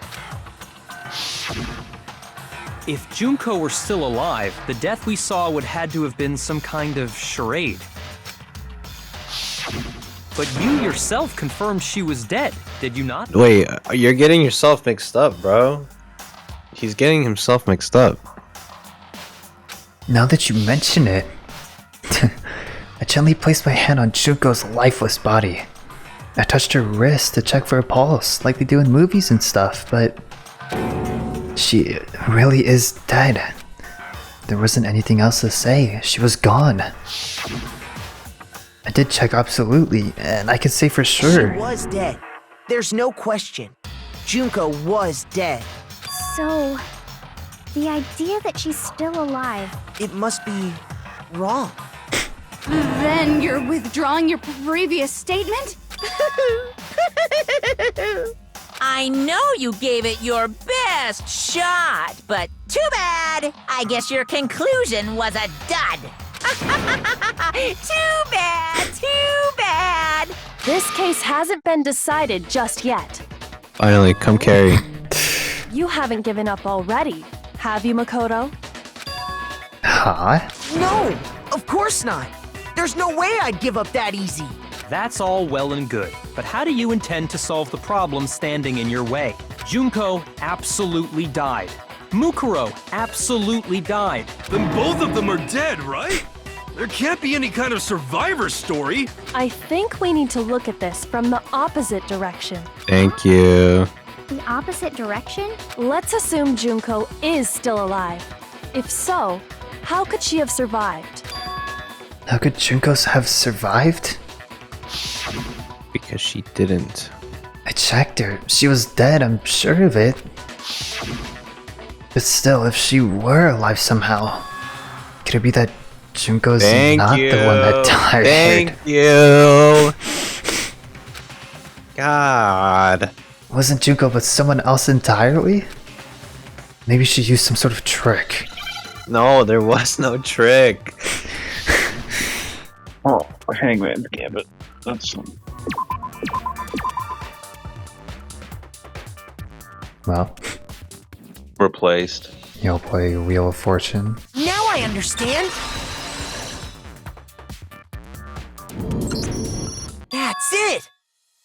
Speaker 9: If Junko were still alive, the death we saw would had to have been some kind of charade. But you yourself confirmed she was dead, did you not?
Speaker 4: Wait, you're getting yourself mixed up, bro. He's getting himself mixed up.
Speaker 3: Now that you mention it, I gently placed my hand on Junko's lifeless body. I touched her wrist to check for a pulse, like they do in movies and stuff, but she really is dead. There wasn't anything else to say. She was gone. I did check absolutely, and I can say for sure.
Speaker 10: She was dead. There's no question. Junko was dead.
Speaker 8: So, the idea that she's still alive...
Speaker 10: It must be wrong.
Speaker 11: Then you're withdrawing your previous statement?
Speaker 5: I know you gave it your best shot, but too bad. I guess your conclusion was a dud. Too bad, too bad.
Speaker 6: This case hasn't been decided just yet.
Speaker 4: Finally, come carry.
Speaker 6: You haven't given up already, have you, Makoto?
Speaker 3: Huh?
Speaker 10: No, of course not. There's no way I'd give up that easy.
Speaker 9: That's all well and good, but how do you intend to solve the problem standing in your way? Junko absolutely died. Mukuro absolutely died.
Speaker 7: Then both of them are dead, right? There can't be any kind of survivor story.
Speaker 6: I think we need to look at this from the opposite direction.
Speaker 4: Thank you.
Speaker 8: The opposite direction?
Speaker 6: Let's assume Junko is still alive. If so, how could she have survived?
Speaker 3: How could Junko have survived?
Speaker 4: Because she didn't.
Speaker 3: I checked her. She was dead, I'm sure of it. But still, if she were alive somehow, could it be that Junko's not the one that died?
Speaker 4: Thank you. God.
Speaker 3: Wasn't Junko but someone else entirely? Maybe she used some sort of trick.
Speaker 4: No, there was no trick.
Speaker 1: Oh, Hangman's Gambit. That's
Speaker 3: Well,
Speaker 1: replaced.
Speaker 3: you'll play Wheel of Fortune.
Speaker 10: Now I understand. That's it.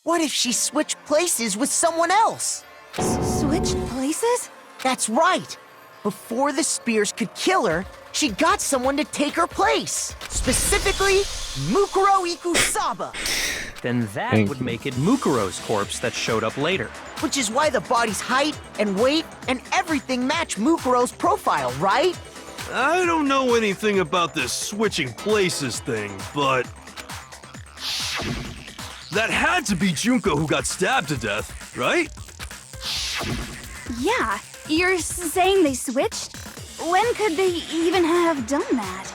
Speaker 10: What if she switched places with someone else?
Speaker 11: Switched places?
Speaker 10: That's right. Before the spears could kill her, she got someone to take her place. Specifically, Mukuro Ikusaba.
Speaker 9: Then that would make it Mukuro's corpse that showed up later.
Speaker 10: Which is why the body's height and weight and everything match Mukuro's profile, right?
Speaker 7: I don't know anything about this switching places thing, but that had to be Junko who got stabbed to death, right?
Speaker 11: Yeah, you're saying they switched? When could they even have done that?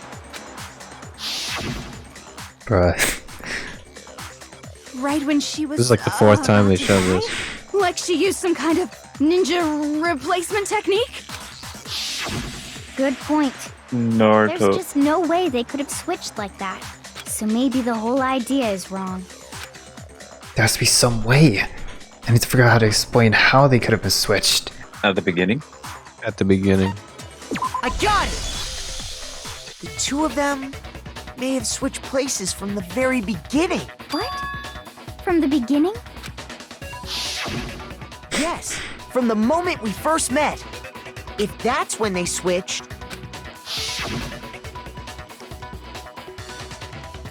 Speaker 3: Bruh.
Speaker 11: Right when she was.
Speaker 4: This is like the fourth time they showed this.
Speaker 11: Like she used some kind of ninja replacement technique?
Speaker 8: Good point.
Speaker 1: Naruto.
Speaker 8: There's just no way they could have switched like that. So maybe the whole idea is wrong.
Speaker 3: There has to be some way. I need to figure out how to explain how they could have been switched.
Speaker 1: At the beginning?
Speaker 4: At the beginning.
Speaker 10: I got it! The two of them may have switched places from the very beginning.
Speaker 8: What? From the beginning?
Speaker 10: Yes, from the moment we first met. If that's when they switched,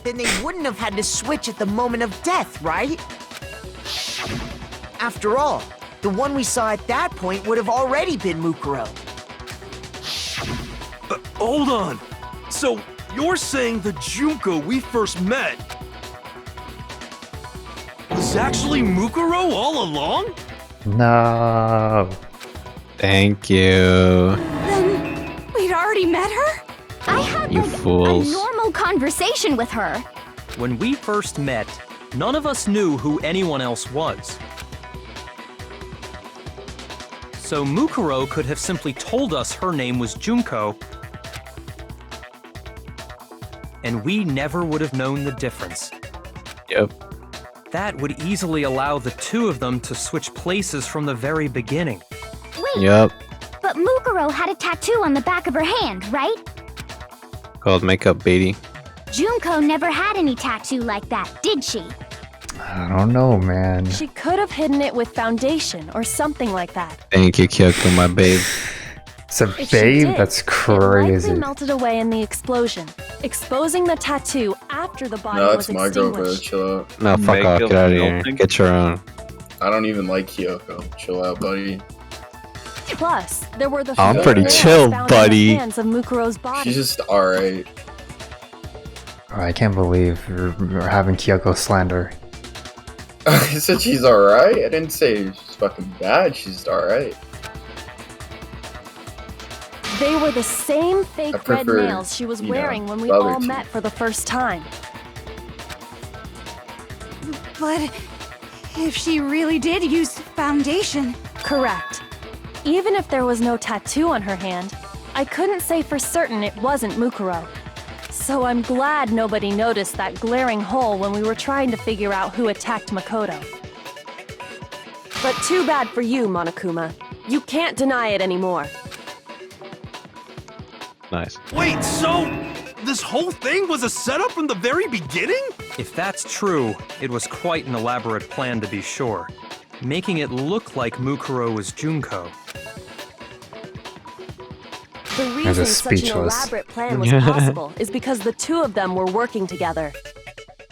Speaker 10: then they wouldn't have had to switch at the moment of death, right? After all, the one we saw at that point would have already been Mukuro.
Speaker 7: Hold on. So, you're saying the Junko we first met was actually Mukuro all along?
Speaker 3: No.
Speaker 4: Thank you.
Speaker 11: Then we'd already met her?
Speaker 8: I had
Speaker 4: You
Speaker 8: like
Speaker 4: fools.
Speaker 8: a normal conversation with her.
Speaker 9: When we first met, none of us knew who anyone else was. So Mukuro could have simply told us her name was Junko, and we never would have known the difference.
Speaker 4: Yep.
Speaker 9: That would easily allow the two of them to switch places from the very beginning.
Speaker 8: Wait,
Speaker 4: Yep.
Speaker 8: but Mukuro had a tattoo on the back of her hand, right?
Speaker 4: Called makeup Beatty.
Speaker 8: Junko never had any tattoo like that, did she?
Speaker 3: I don't know, man.
Speaker 6: She could have hidden it with foundation or something like that.
Speaker 4: Thank you, Kyoko, my babe.
Speaker 3: It's a
Speaker 6: If she
Speaker 3: babe?
Speaker 6: did,
Speaker 3: That's
Speaker 6: it
Speaker 3: crazy.
Speaker 6: likely melted away in the explosion, exposing the tattoo after the body
Speaker 2: No,
Speaker 6: was
Speaker 2: it's my girl, bro.
Speaker 6: extinguished.
Speaker 2: Chill out.
Speaker 4: No, fuck off.
Speaker 1: Makeup
Speaker 4: Get out of here.
Speaker 1: melting?
Speaker 4: Get your own.
Speaker 2: I don't even like Kyoko. Chill out, buddy.
Speaker 6: Plus, there were the
Speaker 2: I'm
Speaker 6: few
Speaker 2: pretty
Speaker 6: nails
Speaker 4: chill,
Speaker 6: found
Speaker 4: buddy.
Speaker 6: in the hands of Mukuro's body.
Speaker 2: She's just alright.
Speaker 3: Oh, I can't believe we're having Kyoko slander.
Speaker 2: I said she's alright. I didn't say she's fucking bad. She's just alright.
Speaker 6: They were the same fake
Speaker 2: I
Speaker 6: red
Speaker 2: prefer,
Speaker 6: nails she was
Speaker 2: you know,
Speaker 6: wearing when we
Speaker 2: the other
Speaker 6: all
Speaker 2: two.
Speaker 6: met for the first time.
Speaker 11: But if she really did use foundation...
Speaker 6: Correct. Even if there was no tattoo on her hand, I couldn't say for certain it wasn't Mukuro. So I'm glad nobody noticed that glaring hole when we were trying to figure out who attacked Makoto. But too bad for you, Monokuma. You can't deny it anymore.
Speaker 4: Nice.
Speaker 7: Wait, so this whole thing was a setup from the very beginning?
Speaker 9: If that's true, it was quite an elaborate plan to be sure, making it look like Mukuro was Junko.
Speaker 6: The
Speaker 3: I'm
Speaker 6: reason
Speaker 3: just
Speaker 6: such an
Speaker 3: speechless.
Speaker 6: elaborate plan was possible is because the two of them were working together.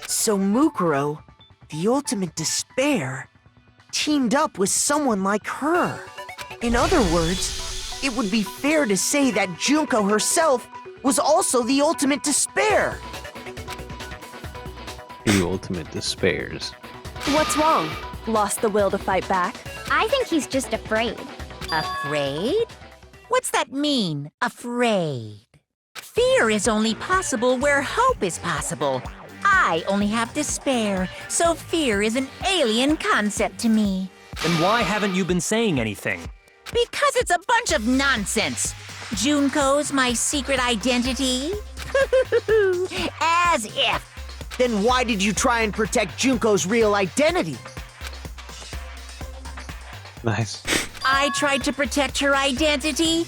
Speaker 10: So Mukuro, the ultimate despair, teamed up with someone like her. In other words, it would be fair to say that Junko herself was also the ultimate despair.
Speaker 4: The ultimate despairs.
Speaker 6: What's wrong? Lost the will to fight back?
Speaker 8: I think he's just afraid.
Speaker 5: Afraid? What's that mean, afraid? Fear is only possible where hope is possible. I only have despair, so fear is an alien concept to me.
Speaker 9: Then why haven't you been saying anything?
Speaker 5: Because it's a bunch of nonsense. Junko's my secret identity? As if.
Speaker 10: Then why did you try and protect Junko's real identity?
Speaker 4: Nice.
Speaker 5: I tried to protect her identity?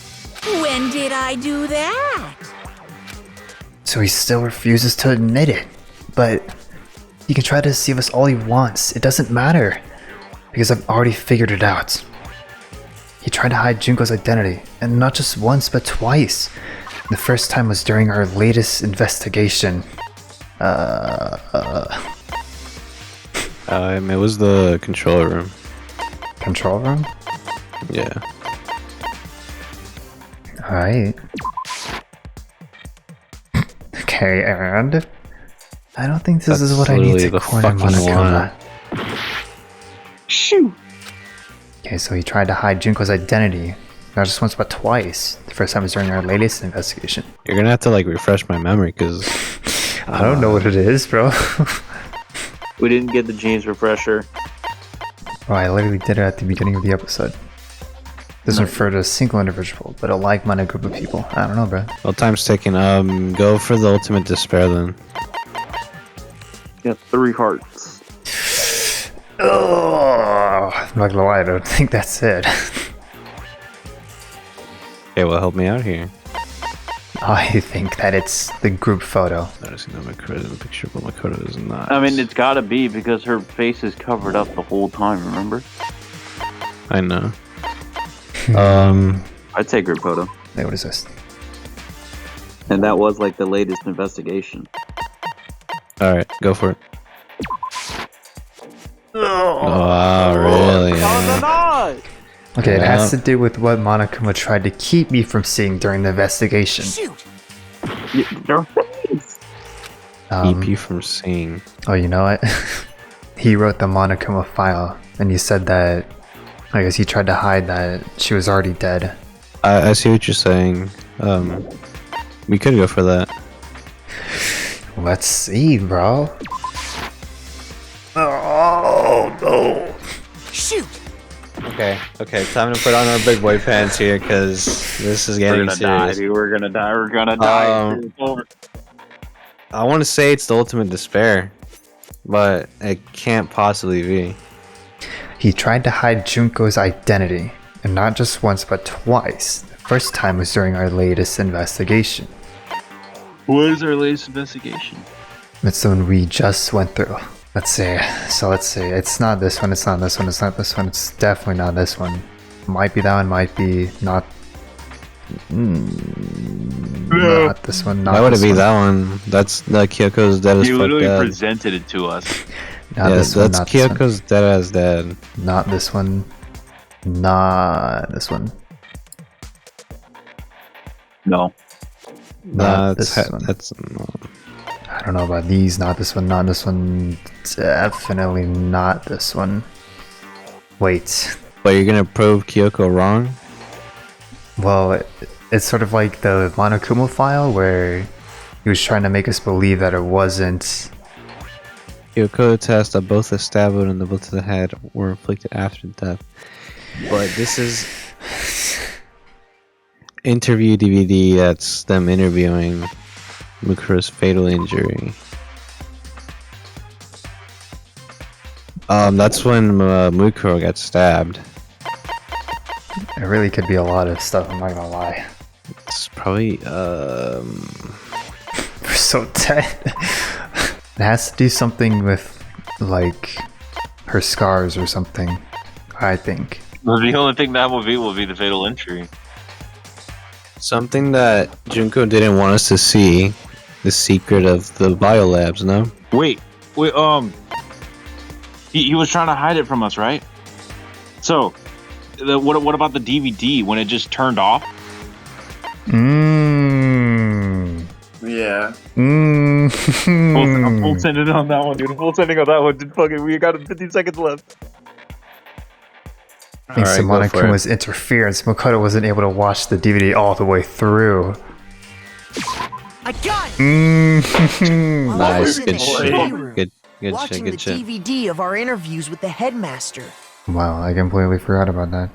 Speaker 5: When did I do that?
Speaker 3: So he still refuses to admit it. But he can try to deceive us all he wants. It doesn't matter. Because I've already figured it out. He tried to hide Junko's identity, and not just once, but twice. The first time was during our latest investigation.
Speaker 4: It was the control room.
Speaker 3: Control room?
Speaker 4: Yeah.
Speaker 3: Alright. Okay, and I don't think this is
Speaker 4: That's
Speaker 3: what I need
Speaker 4: literally
Speaker 3: to
Speaker 4: the
Speaker 3: corner
Speaker 4: fucking
Speaker 3: Monokuma. Shoo! Okay, so he tried to hide Junko's identity. Not just once, but twice. The first time was during our latest investigation.
Speaker 4: You're gonna have to like refresh my memory because
Speaker 3: I don't know what it is, bro.
Speaker 1: We didn't get the James refresher.
Speaker 3: Oh, I literally did it at the beginning of the episode. Doesn't refer to a single individual, but a like-minded group of people. I don't know, bro.
Speaker 4: well, time's ticking. Go for the ultimate despair then.
Speaker 1: Got 3 hearts.
Speaker 3: Oh, I'm not gonna lie, I don't think that's it.
Speaker 4: Okay, well, help me out here.
Speaker 3: I think that it's the group photo.
Speaker 4: Noticing that Makoto is in the picture, but Makoto is not.
Speaker 1: I mean, it's gotta be because her face is covered up the whole time, remember?
Speaker 4: I know.
Speaker 1: I'd say group photo.
Speaker 3: Hey, what is this?
Speaker 1: And that was like the latest investigation.
Speaker 4: Alright, go for it. Oh, really?
Speaker 3: Okay, it has to do with what Monokuma tried to keep me from seeing during the investigation.
Speaker 10: Shoot!
Speaker 4: Keep you from seeing.
Speaker 3: Oh, you know what? He wrote the Monokuma file, and he said that I guess he tried to hide that she was already dead.
Speaker 4: I see what you're saying. We could go for that.
Speaker 3: Let's see, bro. Oh no!
Speaker 10: Shoot!
Speaker 4: Okay, time to put on our big boy pants here, because this is getting serious.
Speaker 1: Die, dude. We're gonna die. It's over.
Speaker 4: I want to say it's the ultimate despair, but it can't possibly be.
Speaker 3: He tried to hide Junko's identity, and not just once but twice. The first time was during our latest investigation.
Speaker 1: What is our latest investigation?
Speaker 3: It's the one we just went through. Let's see. It's not this one, it's not this one, it's not this one, it's definitely not this one. Might be that one, might be not. Not this one, not
Speaker 4: Why would it
Speaker 3: this
Speaker 4: be
Speaker 3: one.
Speaker 4: that one? That's the Kyoko's dead as
Speaker 1: You
Speaker 4: fuck
Speaker 1: literally
Speaker 4: dead.
Speaker 1: presented it to us.
Speaker 3: Not
Speaker 4: Yeah,
Speaker 3: this one,
Speaker 4: that's
Speaker 3: not this one.
Speaker 4: Kyoko's dead as dead.
Speaker 3: Not this one. Not this one.
Speaker 1: No.
Speaker 3: Not this one.
Speaker 4: That's
Speaker 3: I don't know about these. Not this one. Not this one. Definitely not this one. Wait.
Speaker 4: But you're gonna prove Kyoko wrong?
Speaker 3: Well, it's sort of like the Monokuma file where he was trying to make us believe that it wasn't.
Speaker 4: Kyoko tests that both the stab wound and the bullet to the head were inflicted after death. But this is interview DVD. That's them interviewing Mukuro's fatal injury. That's when Mukuro got stabbed.
Speaker 3: It really could be a lot of stuff. I'm not gonna lie.
Speaker 4: It's probably
Speaker 3: We're so dead. It has to do something with like her scars or something. I think.
Speaker 1: Well, the only thing that will be the fatal injury.
Speaker 4: something that Junko didn't want us to see. The secret of the biolabs, no?
Speaker 1: Wait, he was trying to hide it from us, right? So, what about the DVD when it just turned off?
Speaker 2: Yeah.
Speaker 1: Full sending on that one, dude. Full sending on that one. Dude, fucking, we got 15 seconds left.
Speaker 3: Thanks to Monokuma's interference, Makoto wasn't able to watch the DVD all the way through.
Speaker 10: I got it!
Speaker 4: Nice, good shit. Good
Speaker 10: Watching
Speaker 4: shit, good shit.
Speaker 10: the DVD of our interviews with the headmaster.
Speaker 3: Wow, I completely forgot about that.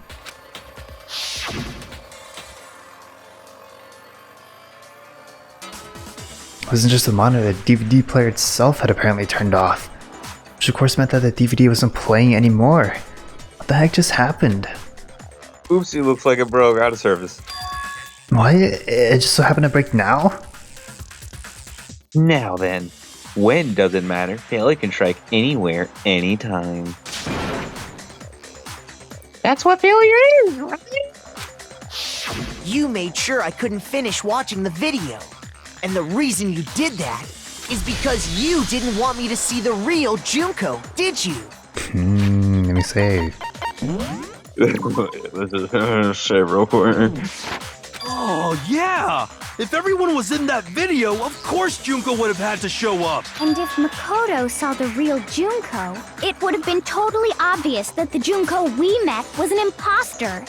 Speaker 3: It wasn't just the monitor, the DVD player itself had apparently turned off. Which of course meant that the DVD wasn't playing anymore. What the heck just happened?
Speaker 1: Oopsie, looks like it broke out of service.
Speaker 3: What? It just so happened to break now?
Speaker 1: Now then, when doesn't matter. Failure can strike anywhere, anytime.
Speaker 5: That's what failure is, right?
Speaker 10: You made sure I couldn't finish watching the video. And the reason you did that is because you didn't want me to see the real Junko, did you?
Speaker 3: Let me save.
Speaker 1: This is shit real quick.
Speaker 7: Oh, yeah! If everyone was in that video, of course Junko would have had to show up.
Speaker 8: And if Makoto saw the real Junko, it would have been totally obvious that the Junko we met was an imposter.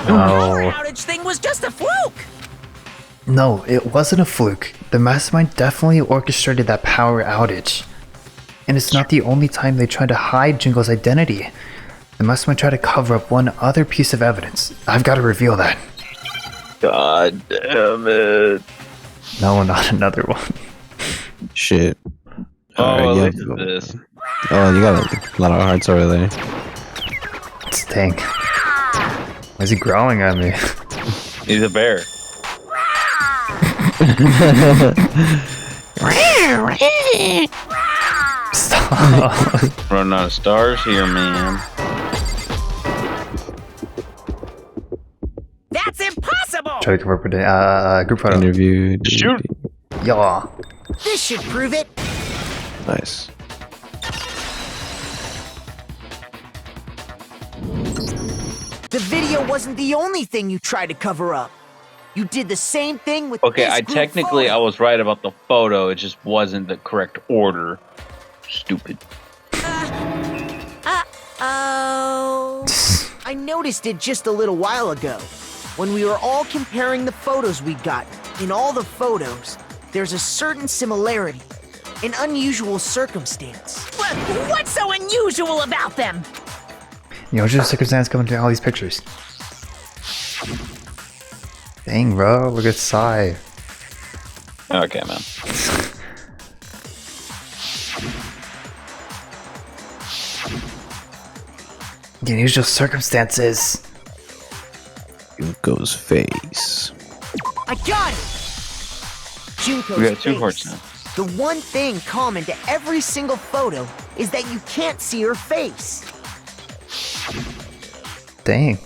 Speaker 5: Power outage thing was just a fluke.
Speaker 3: No, it wasn't a fluke. The mastermind definitely orchestrated that power outage. And it's not the only time they tried to hide Junko's identity. The mastermind tried to cover up one other piece of evidence. I've got to reveal that.
Speaker 1: God damn it.
Speaker 3: No, not another one.
Speaker 4: Shit.
Speaker 1: Oh,
Speaker 4: Alright,
Speaker 1: look at this.
Speaker 4: Oh, you got a lot of hearts over there.
Speaker 3: Dang. Why is he growling at me?
Speaker 1: He's a bear.
Speaker 3: Stop.
Speaker 1: Running out of stars here, man.
Speaker 5: That's impossible.
Speaker 3: Try to cover up a group photo.
Speaker 4: Interview.
Speaker 1: Shoot.
Speaker 3: Yeah.
Speaker 10: This should prove it.
Speaker 4: Nice.
Speaker 10: The video wasn't the only thing you tried to cover up. You did the same thing with
Speaker 1: Okay,
Speaker 10: this
Speaker 1: I
Speaker 10: group
Speaker 1: technically
Speaker 10: photo.
Speaker 1: was right about the photo. It just wasn't the correct order. Stupid.
Speaker 5: Oh.
Speaker 10: I noticed it just a little while ago. When we were all comparing the photos we'd gotten, in all the photos, there's a certain similarity, an unusual circumstance.
Speaker 5: But what's so unusual about them?
Speaker 3: What's the circumstance coming to all these pictures? Dang, bro, look at Sai.
Speaker 1: Okay, man.
Speaker 3: The unusual circumstances.
Speaker 4: Junko's face.
Speaker 10: I got it! Junko's
Speaker 1: We got 2
Speaker 10: face.
Speaker 1: hearts now.
Speaker 10: The one thing common to every single photo is that you can't see her face.
Speaker 3: Dang.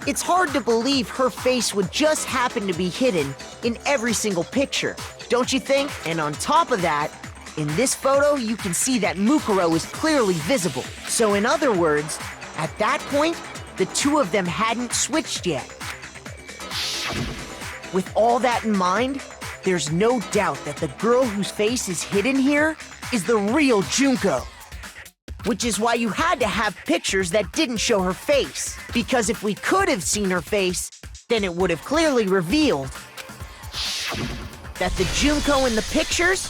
Speaker 10: It's hard to believe her face would just happen to be hidden in every single picture, don't you think? And on top of that, in this photo, you can see that Mukuro is clearly visible. So in other words, at that point, the two of them hadn't switched yet. With all that in mind, there's no doubt that the girl whose face is hidden here is the real Junko. Which is why you had to have pictures that didn't show her face. Because if we could have seen her face, then it would have clearly revealed that the Junko in the pictures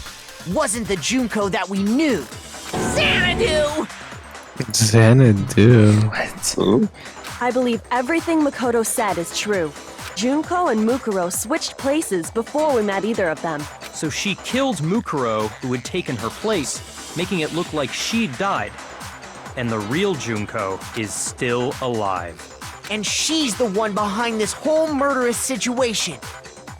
Speaker 10: wasn't the Junko that we knew.
Speaker 5: Xanadu!
Speaker 4: Xanadu.
Speaker 3: What?
Speaker 6: I believe everything Makoto said is true. Junko and Mukuro switched places before we met either of them.
Speaker 9: So she killed Mukuro, who had taken her place, making it look like she'd died. And the real Junko is still alive.
Speaker 10: And she's the one behind this whole murderous situation.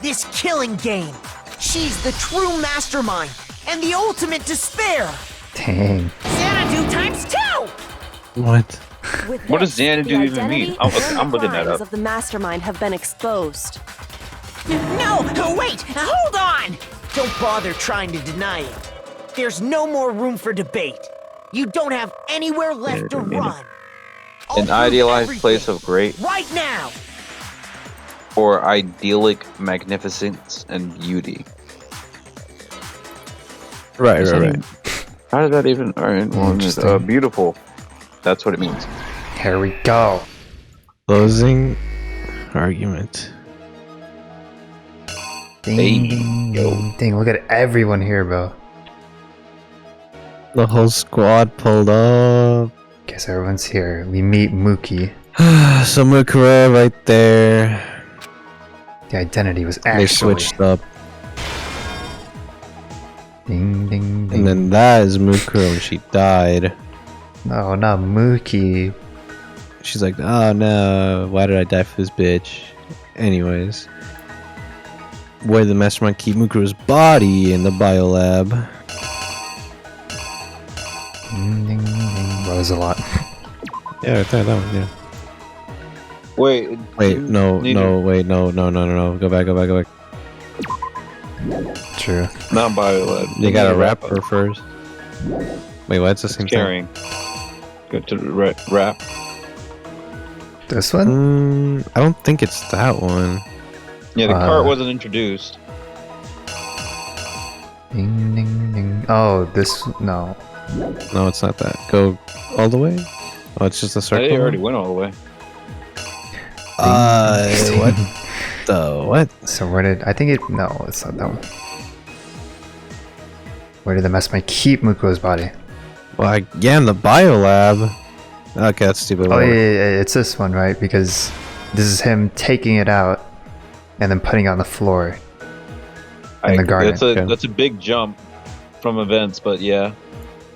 Speaker 10: This killing game. She's the true mastermind and the ultimate despair.
Speaker 3: Dang.
Speaker 5: Xanadu times 2!
Speaker 4: What?
Speaker 6: With
Speaker 1: What does
Speaker 6: this,
Speaker 1: Xanadu
Speaker 6: the
Speaker 1: even mean?
Speaker 6: identity
Speaker 1: I'm
Speaker 6: and
Speaker 1: looking that
Speaker 6: crimes
Speaker 1: up.
Speaker 6: of the mastermind have been exposed.
Speaker 5: No, wait, hold on!
Speaker 10: Don't bother trying to deny it. There's no more room for debate. You don't have anywhere left to run. I'll
Speaker 1: An
Speaker 10: prove
Speaker 1: idealized
Speaker 10: everything
Speaker 1: place of great
Speaker 10: right now.
Speaker 1: or idyllic magnificence and beauty.
Speaker 4: Right.
Speaker 1: How does that even? Alright, well, it's,
Speaker 3: Interesting.
Speaker 1: beautiful. That's what it means.
Speaker 3: Here we go.
Speaker 4: Closing argument.
Speaker 3: Ding,
Speaker 1: Hey,
Speaker 3: ding,
Speaker 1: yo.
Speaker 3: ding, ding. Look at everyone here, bro.
Speaker 4: The whole squad pulled up.
Speaker 3: Guess everyone's here. We meet Mookie.
Speaker 4: So Mukuro right there.
Speaker 3: The identity was actually.
Speaker 4: They switched up.
Speaker 3: Ding, ding, ding.
Speaker 4: And then that is Mukuro and she died.
Speaker 3: No, not Mookie.
Speaker 4: She's like, oh no, why did I die for this bitch? Anyways. Where did the mastermind keep Mukuro's body in the biolab?
Speaker 3: Ding, ding, ding. Well, there's a lot.
Speaker 4: Yeah, right there, that one, yeah.
Speaker 1: Wait,
Speaker 4: Wait, no, go back.
Speaker 3: True.
Speaker 1: not biolab.
Speaker 4: You gotta wrap her first. Wait, why it's the same thing?
Speaker 1: Carrying. Go to the wrap.
Speaker 3: This one?
Speaker 4: I don't think it's that one.
Speaker 1: Yeah, the cart wasn't introduced.
Speaker 3: Ding, ding, ding. Oh, this. No.
Speaker 4: No, it's not that. Go all the way? Oh, it's just a circle?
Speaker 1: I already went all the way.
Speaker 4: What the what?
Speaker 3: So where did I think it? No, it's not that one. Where did the mastermind keep Mukuro's body?
Speaker 4: Well, in the biolab. Okay, that's stupid.
Speaker 3: Oh yeah, it's this one, right? Because this is him taking it out and then putting it on the floor in the garden.
Speaker 1: That's a big jump from events, but yeah.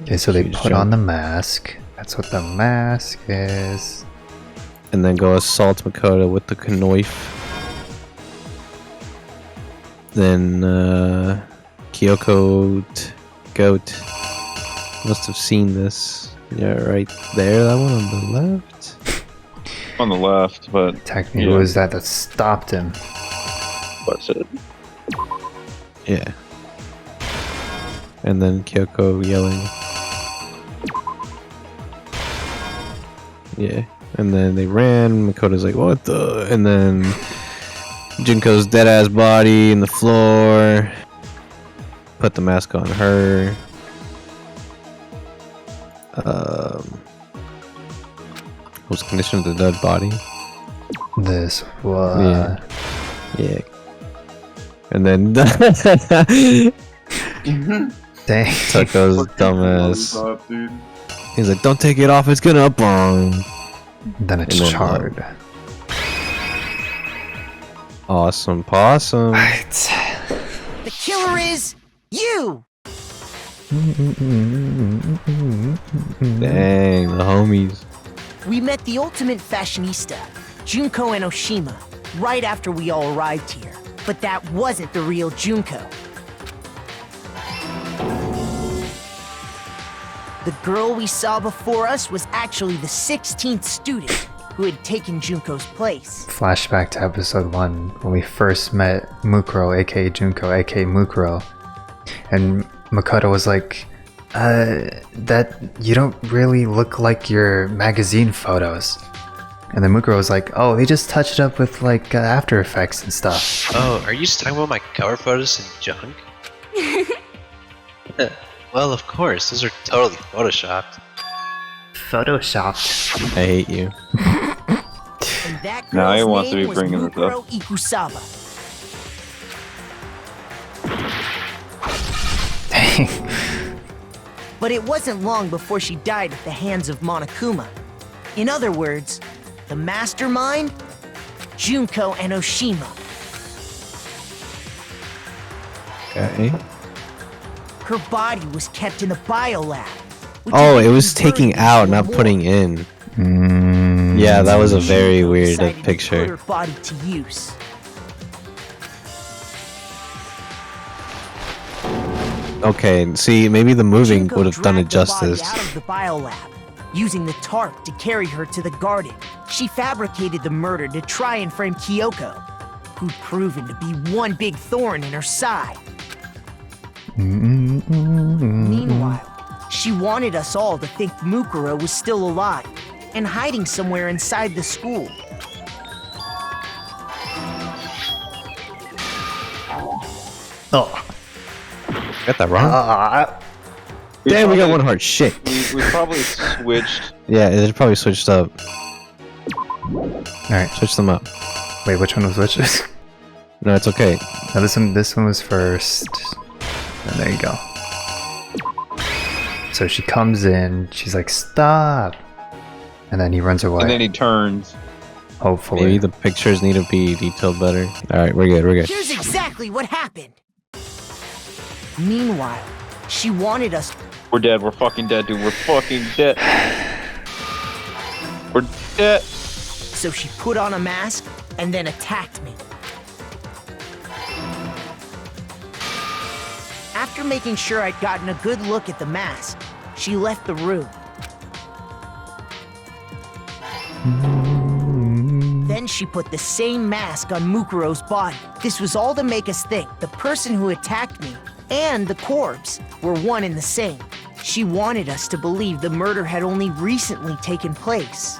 Speaker 3: Okay, so they
Speaker 4: Huge
Speaker 3: put
Speaker 4: jump.
Speaker 3: on the mask. That's what the mask is.
Speaker 4: And then go assault Makoto with the knife. Then Kyoko Goat must have seen this. Yeah, right there, that one on the left.
Speaker 1: On the left, but
Speaker 3: Technically,
Speaker 1: yeah.
Speaker 3: what was that stopped him?
Speaker 1: That's it.
Speaker 4: Yeah. And then Kyoko yelling. Yeah. And then they ran. Makoto's like, what the? And then Junko's dead ass body in the floor. Put the mask on her. What's the condition of the dead body?
Speaker 3: This was.
Speaker 4: Yeah. And then
Speaker 3: Dang.
Speaker 4: Tucko's dumbass.
Speaker 2: Lollipop, dude.
Speaker 4: He's like, don't take it off, it's gonna burn.
Speaker 3: Then it's
Speaker 4: And then,
Speaker 3: charred.
Speaker 4: Awesome possum.
Speaker 3: Right.
Speaker 10: The killer is you!
Speaker 4: Dang, the homies.
Speaker 10: We met the ultimate fashionista, Junko and Oshima, right after we all arrived here. But that wasn't the real Junko. The girl we saw before us was actually the 16th student who had taken Junko's place.
Speaker 3: Flashback to episode 1 when we first met Mukuro, aka Junko, aka Mukuro. And Makoto was like, that you don't really look like your magazine photos. And then Mukuro was like, oh, they just touched it up with like After Effects and stuff.
Speaker 13: Oh, are you just talking about my cover photos and junk? Well, of course, those are totally photoshopped.
Speaker 3: Photoshopped.
Speaker 4: I hate you.
Speaker 10: And that
Speaker 1: Now he
Speaker 10: girl's
Speaker 1: wants to
Speaker 10: name
Speaker 1: be
Speaker 10: was
Speaker 1: bringing this
Speaker 10: Mukuro
Speaker 1: up.
Speaker 10: Ikusawa.
Speaker 3: Dang.
Speaker 10: But it wasn't long before she died at the hands of Monokuma. In other words, the mastermind, Junko and Oshima.
Speaker 4: Okay.
Speaker 10: Her body was kept in the biolab. which
Speaker 4: Oh,
Speaker 10: had
Speaker 4: it was
Speaker 10: been
Speaker 4: taking
Speaker 10: converted
Speaker 4: out,
Speaker 10: into a
Speaker 4: not
Speaker 10: morgue.
Speaker 4: putting in.
Speaker 3: Mm.
Speaker 4: Yeah, that was a very
Speaker 10: Junko
Speaker 4: weird
Speaker 10: decided to put
Speaker 4: picture.
Speaker 10: her body to use.
Speaker 4: Okay, see, maybe the moving
Speaker 10: Junko
Speaker 4: would have done it
Speaker 10: dragged the body
Speaker 4: justice.
Speaker 10: out of the biolab, using the tarp to carry her to the garden. She fabricated the murder to try and frame Kyoko, who'd proven to be one big thorn in her side. Meanwhile, she wanted us all to think Mukuro was still alive and hiding somewhere inside the school.
Speaker 3: Oh.
Speaker 4: Got that wrong? Damn, we got one heart. Shit.
Speaker 1: We probably switched.
Speaker 4: Yeah, it probably switched up.
Speaker 3: Alright.
Speaker 4: Switch them up.
Speaker 3: Wait, which one was which?
Speaker 4: No, it's okay.
Speaker 3: No, this one was first. And there you go. So she comes in, she's like, stop! And then he runs away.
Speaker 1: And then he turns.
Speaker 3: Hopefully.
Speaker 4: Maybe the pictures need to be detailed better. Alright, we're good, we're good.
Speaker 10: Here's exactly what happened. Meanwhile, she wanted us.
Speaker 1: We're dead. We're fucking dead, dude. We're fucking dead. We're dead.
Speaker 10: So she put on a mask and then attacked me. After making sure I'd gotten a good look at the mask, she left the room. Then she put the same mask on Mukuro's body. This was all to make us think the person who attacked me and the corpse were one and the same. She wanted us to believe the murder had only recently taken place.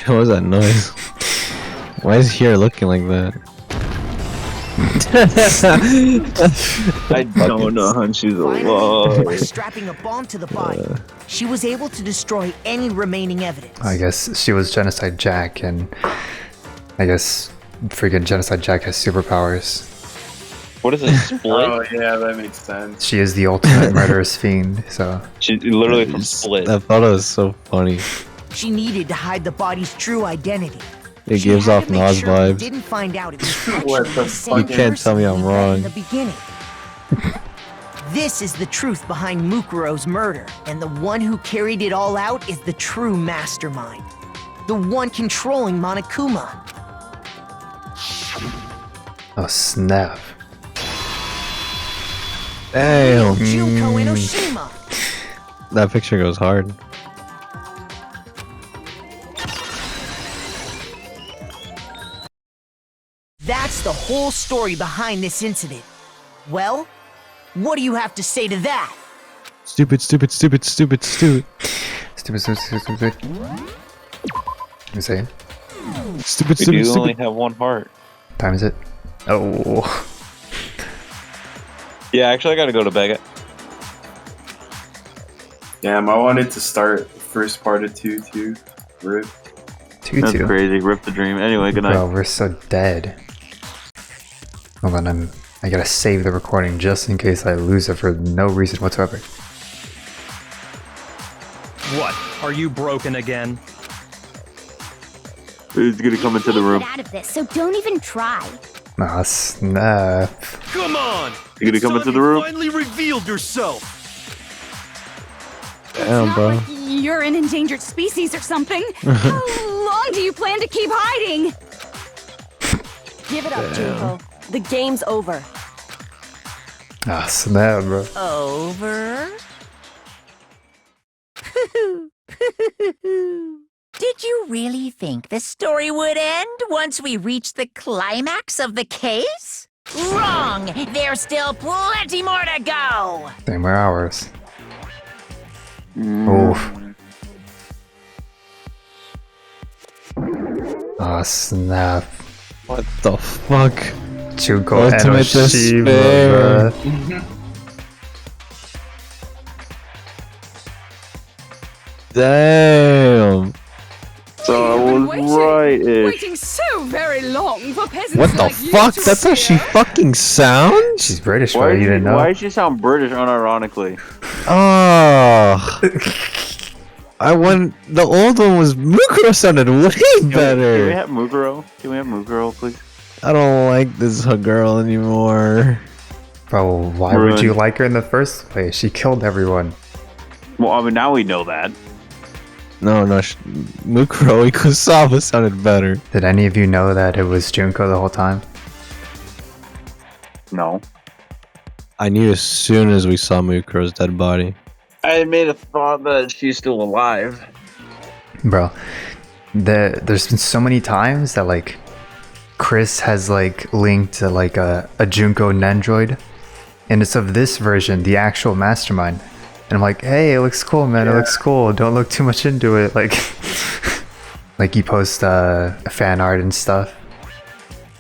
Speaker 4: What was that noise? Why is here looking like that?
Speaker 1: I don't know how she's
Speaker 10: Finally, by
Speaker 1: alive.
Speaker 10: strapping a bomb to the body, she was able to destroy any remaining evidence.
Speaker 3: I guess she was Genocide Jack, and I guess freaking Genocide Jack has superpowers.
Speaker 1: What is it? Split?
Speaker 2: Oh yeah, that makes sense.
Speaker 3: She is the ultimate murderous fiend, so.
Speaker 1: She literally from Split.
Speaker 4: That photo is so funny.
Speaker 10: She needed to hide the body's true identity.
Speaker 4: It
Speaker 10: She
Speaker 4: gives
Speaker 10: had
Speaker 4: off
Speaker 10: to make
Speaker 4: Nas
Speaker 10: sure we
Speaker 4: vibes.
Speaker 10: didn't find out it was
Speaker 2: What
Speaker 10: actually
Speaker 2: the
Speaker 10: the same
Speaker 4: You can't tell me
Speaker 10: person
Speaker 4: I'm
Speaker 10: we met
Speaker 4: wrong.
Speaker 10: in the beginning. This is the truth behind Mukuro's murder, and the one who carried it all out is the true mastermind. The one controlling Monokuma.
Speaker 3: Oh, snap.
Speaker 4: Damn.
Speaker 10: Junko and Oshima.
Speaker 4: That picture goes hard.
Speaker 10: That's the whole story behind this incident. Well, what do you have to say to that?
Speaker 4: Stupid, stupid, stupid, stupid, stupid.
Speaker 3: Stupid, stupid, stupid, stupid. You see?
Speaker 4: Stupid,
Speaker 1: We
Speaker 4: stupid,
Speaker 1: do only
Speaker 4: stupid.
Speaker 1: have one heart.
Speaker 3: What time is it? Oh.
Speaker 1: Yeah, actually, I gotta go to bed.
Speaker 2: Damn, I wanted to start first part of 2 too. Rip.
Speaker 3: 2-2.
Speaker 1: That's crazy. Rip the dream. Anyway, good night.
Speaker 3: Bro, we're so dead. Hold on, I gotta save the recording just in case I lose it for no reason whatsoever.
Speaker 9: What? Are you broken again?
Speaker 1: Who's gonna come into the room?
Speaker 8: Get out of this, so don't even try.
Speaker 3: Ah, snap.
Speaker 7: Come on!
Speaker 1: You gonna
Speaker 7: It's
Speaker 1: come
Speaker 7: time
Speaker 1: into the
Speaker 7: you
Speaker 1: room?
Speaker 7: finally revealed yourself!
Speaker 4: Damn,
Speaker 11: Not
Speaker 4: bro.
Speaker 11: like you're an endangered species or something. How long do you plan to keep hiding?
Speaker 6: Give it up, Junko. The game's over.
Speaker 3: Ah, snap, bro.
Speaker 5: Over? Did you really think the story would end once we reached the climax of the case? Wrong! There's still plenty more to go!
Speaker 3: 10 more hours. Oof. Ah, snap.
Speaker 4: What the fuck?
Speaker 3: Junko
Speaker 4: Ultimate
Speaker 3: Enoshima,
Speaker 4: despair.
Speaker 3: bruh.
Speaker 4: Damn.
Speaker 1: So I was right.
Speaker 11: Waiting so very long for peasants
Speaker 4: What the
Speaker 11: like you
Speaker 4: fuck?
Speaker 11: to
Speaker 4: That's how she
Speaker 11: appear.
Speaker 4: fucking sounds?
Speaker 3: She's British,
Speaker 1: Why
Speaker 3: bro. You
Speaker 1: does
Speaker 3: didn't know?
Speaker 1: why does she sound British unironically?
Speaker 4: Oh. I went. The old one was Mukuro sounded way
Speaker 1: Can we
Speaker 4: better.
Speaker 1: have Muguro? Can we have Muguro, please?
Speaker 4: I don't like this girl anymore.
Speaker 3: Bro, why would
Speaker 1: Ruined.
Speaker 3: you like her in the first place? She killed everyone.
Speaker 1: Well, I mean, now we know that.
Speaker 4: No, Mukuro Ikusawa sounded better.
Speaker 3: Did any of you know that it was Junko the whole time?
Speaker 1: No.
Speaker 4: I knew as soon as we saw Mukuro's dead body.
Speaker 1: I made a thought that she's still alive.
Speaker 3: Bro, there's been so many times that like Chris has like linked to like a Junko Nendroid, and it's of this version, the actual mastermind. And I'm like, hey, it looks cool, man. It looks cool. Don't look too much into it. Like, like you post fan art and stuff.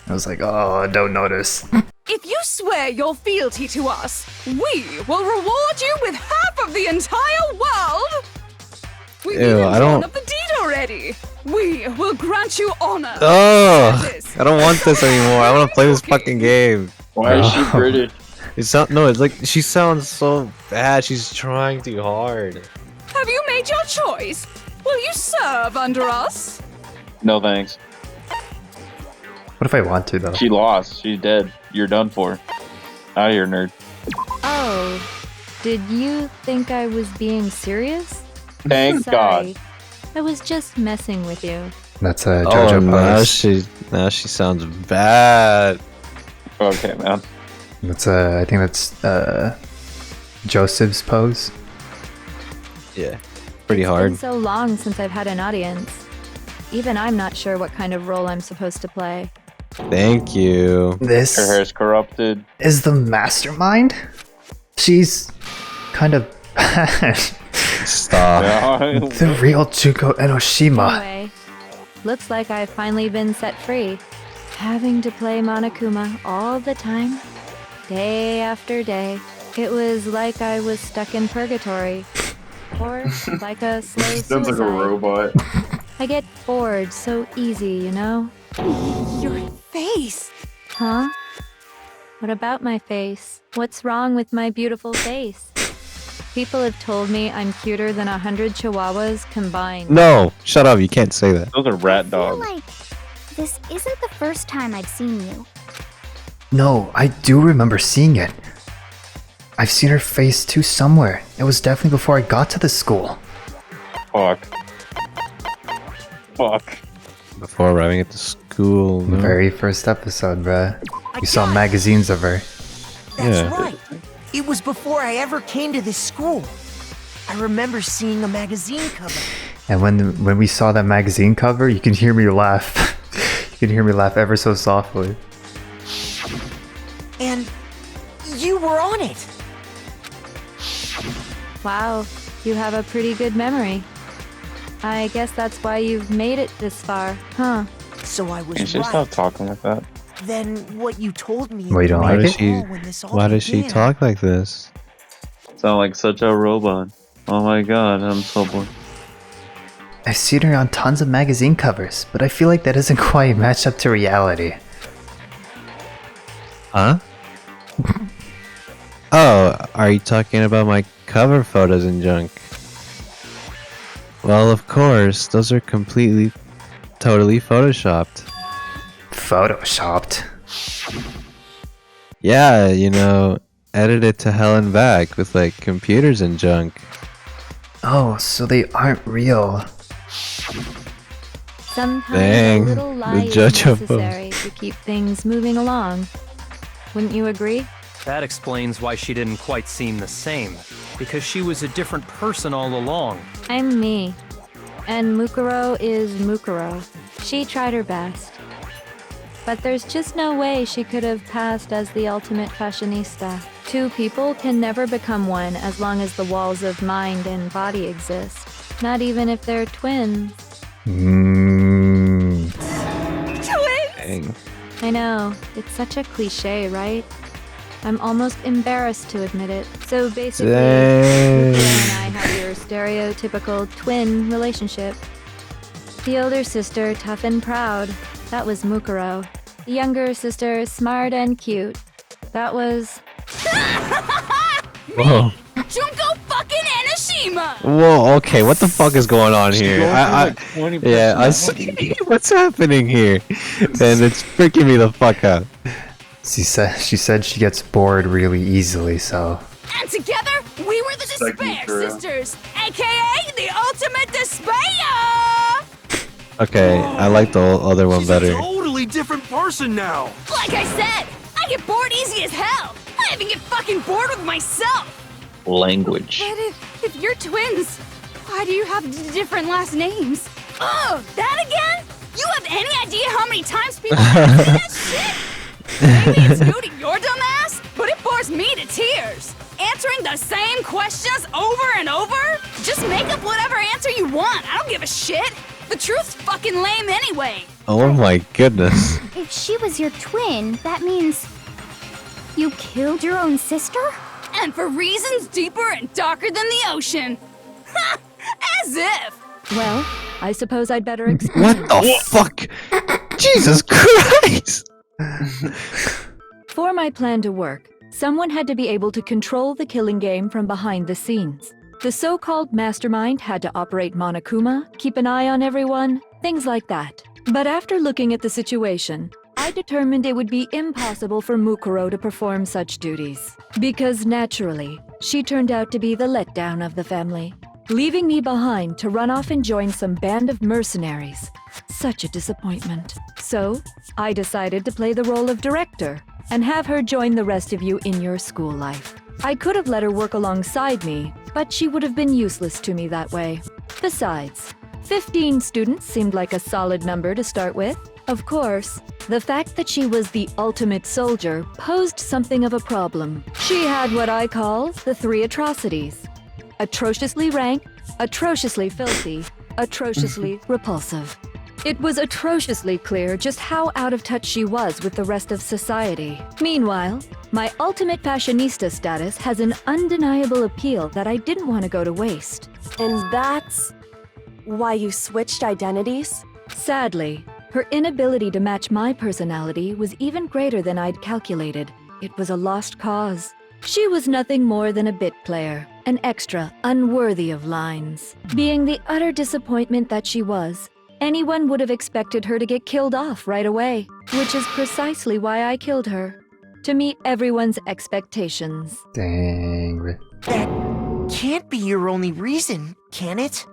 Speaker 3: I was like, oh, don't notice.
Speaker 11: If you swear your fealty to us, we will reward you with half of the entire world! We've
Speaker 4: Ew,
Speaker 11: even
Speaker 4: I
Speaker 11: drawn
Speaker 4: don't-
Speaker 11: up the deed already! We will grant you honor!
Speaker 4: Oh, I don't want this anymore. I want to play this fucking game.
Speaker 1: Why is she British?
Speaker 4: It's not. No, it's like she sounds so bad. She's trying too hard.
Speaker 11: Have you made your choice? Will you serve under us?
Speaker 1: No thanks.
Speaker 3: What if I want to though?
Speaker 1: She lost. She's dead. You're done for. Out of here, nerd.
Speaker 14: Oh, did you think I was being serious?
Speaker 1: Thank
Speaker 14: Sorry.
Speaker 1: God.
Speaker 14: I was just messing with you.
Speaker 3: That's a
Speaker 4: Oh,
Speaker 3: JoJo
Speaker 4: now
Speaker 3: pose.
Speaker 4: she sounds bad.
Speaker 1: Okay, man.
Speaker 3: That's I think that's Joseph's pose.
Speaker 4: Yeah, pretty
Speaker 14: It's
Speaker 4: hard.
Speaker 14: been so long since I've had an audience. Even I'm not sure what kind of role I'm supposed to play.
Speaker 4: Thank you.
Speaker 3: This
Speaker 1: Her hair's corrupted.
Speaker 3: is the mastermind? She's kind of bad.
Speaker 4: Stop.
Speaker 1: Yeah.
Speaker 3: The real Junko Enoshima.
Speaker 14: Anyway, looks like I've finally been set free. Having to play Monokuma all the time, day after day. It was like I was stuck in purgatory. Or like a slow
Speaker 2: Sounds like a
Speaker 14: suicide.
Speaker 2: robot.
Speaker 14: I get bored so easy, you know?
Speaker 11: Your face!
Speaker 14: Huh? What about my face? What's wrong with my beautiful face? People have told me I'm cuter than 100 chihuahuas combined.
Speaker 4: No, shut up. You can't say that.
Speaker 1: Those are rat
Speaker 8: I feel
Speaker 1: dogs.
Speaker 8: like this isn't the first time I've seen you.
Speaker 3: No, I do remember seeing it. I've seen her face too somewhere. It was definitely before I got to the school.
Speaker 1: Fuck. Fuck.
Speaker 4: Before arriving at the school.
Speaker 3: The
Speaker 4: no?
Speaker 3: very first episode, bruh.
Speaker 10: I
Speaker 3: You saw
Speaker 10: got it.
Speaker 3: magazines of her.
Speaker 10: That's
Speaker 4: Yeah.
Speaker 10: right. It was before I ever came to this school. I remember seeing a magazine cover.
Speaker 3: And when we saw that magazine cover, you can hear me laugh. You can hear me laugh ever so softly.
Speaker 10: And you were on it.
Speaker 14: Wow, you have a pretty good memory. I guess that's why you've made it this far, huh?
Speaker 10: So I was
Speaker 1: You should
Speaker 10: right.
Speaker 1: stop talking like that.
Speaker 10: Then what you told me.
Speaker 3: Well, you don't
Speaker 4: Why
Speaker 3: like
Speaker 4: does
Speaker 3: it?
Speaker 4: she?
Speaker 10: when this all
Speaker 4: Why does she
Speaker 10: began.
Speaker 4: talk like this?
Speaker 1: Sound like such a robot. Oh my god, I'm so bored.
Speaker 3: I've seen her on tons of magazine covers, but I feel like that doesn't quite match up to reality.
Speaker 4: Huh? Oh, are you talking about my cover photos and junk? Well, of course, those are completely, totally photoshopped.
Speaker 3: Photoshopped?
Speaker 4: Yeah, you know, edited to hell and back with like computers and junk.
Speaker 3: Oh, so they aren't real.
Speaker 14: Sometimes
Speaker 4: Dang,
Speaker 14: a little
Speaker 4: the
Speaker 14: lie is
Speaker 4: judge of them.
Speaker 14: necessary to keep things moving along. Wouldn't you agree?
Speaker 9: That explains why she didn't quite seem the same. Because she was a different person all along.
Speaker 14: I'm me. And Mukuro is Mukuro. She tried her best. But there's just no way she could have passed as the ultimate fashionista. Two people can never become one as long as the walls of mind and body exist. Not even if they're twins.
Speaker 3: Mmm.
Speaker 4: Dang.
Speaker 14: I know, it's such a cliche, right? I'm almost embarrassed to admit it. So basically,
Speaker 4: Dang.
Speaker 14: Mukuro and I have your stereotypical twin relationship. The older sister, tough and proud. That was Mukuro. The younger sister, smart and cute. That was...
Speaker 4: Whoa.
Speaker 11: Junko fucking Enoshima!
Speaker 4: Whoa, okay, what the fuck is going on here? What's happening here? And it's freaking me the fuck out.
Speaker 3: She said she gets bored really easily, so...
Speaker 11: And together, we were the Despair Sisters, aka the Ultimate Despair!
Speaker 4: Okay, I like the other one
Speaker 7: She's
Speaker 4: better.
Speaker 7: a totally different person now.
Speaker 11: Like I said, I get bored easy as hell. I even get fucking bored with myself.
Speaker 1: Language.
Speaker 11: But if you're twins, why do you have different last names? Oh, that again? You have any idea how many times people ask me that shit? Maybe it's new to your dumb ass, but it bores me to tears. Answering the same questions over and over? Just make up whatever answer you want. I don't give a shit. The truth's fucking lame anyway.
Speaker 4: Oh my goodness.
Speaker 8: If she was your twin, that means you killed your own sister?
Speaker 11: And for reasons deeper and darker than the ocean. Ha! As if.
Speaker 14: Well, I suppose I'd better explain.
Speaker 4: What the fuck? Jesus Christ!
Speaker 14: For my plan to work, someone had to be able to control the killing game from behind the scenes. The so-called mastermind had to operate Monokuma, keep an eye on everyone, things like that. But after looking at the situation, I determined it would be impossible for Mukuro to perform such duties. Because naturally, she turned out to be the letdown of the family, leaving me behind to run off and join some band of mercenaries. Such a disappointment. So, I decided to play the role of director and have her join the rest of you in your school life. I could have let her work alongside me, but she would have been useless to me that way. Besides, 15 students seemed like a solid number to start with. Of course, the fact that she was the ultimate soldier posed something of a problem. She had what I call the three atrocities. Atrociously rank, atrociously filthy, atrociously repulsive. It was atrociously clear just how out of touch she was with the rest of society. Meanwhile, my ultimate fashionista status has an undeniable appeal that I didn't want to go to waste.
Speaker 6: And that's why you switched identities?
Speaker 14: Sadly, her inability to match my personality was even greater than I'd calculated. It was a lost cause. She was nothing more than a bit player, an extra unworthy of lines. Being the utter disappointment that she was, anyone would have expected her to get killed off right away, which is precisely why I killed her. To meet everyone's expectations.
Speaker 3: Dang.
Speaker 10: That can't be your only reason, can it?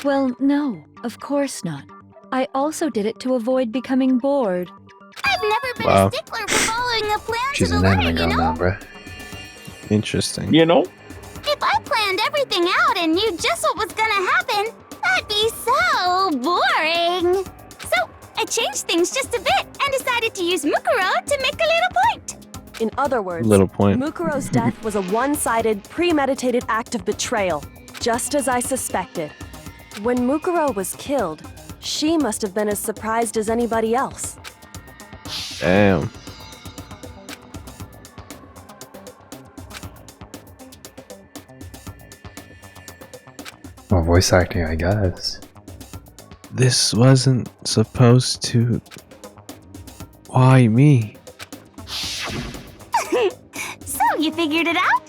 Speaker 14: Well, no, of course not. I also did it to avoid becoming bored.
Speaker 8: I've never been
Speaker 4: Wow.
Speaker 8: a stickler for following a plan
Speaker 3: She's
Speaker 8: to the
Speaker 3: an
Speaker 8: letter,
Speaker 3: anime
Speaker 8: you
Speaker 3: girl
Speaker 8: know?
Speaker 3: now, bruh.
Speaker 4: Interesting.
Speaker 1: You know?
Speaker 8: If I planned everything out and knew just what was gonna happen, that'd be so boring. So, I changed things just a bit and decided to use Mukuro to make a little point.
Speaker 6: In other words,
Speaker 4: Little point.
Speaker 6: Mukuro's death was a one-sided, premeditated act of betrayal, just as I suspected. When Mukuro was killed, she must have been as surprised as anybody else.
Speaker 4: Damn.
Speaker 3: Well, voice acting, I guess.
Speaker 4: This wasn't supposed to. Why me?
Speaker 8: So, you figured it out?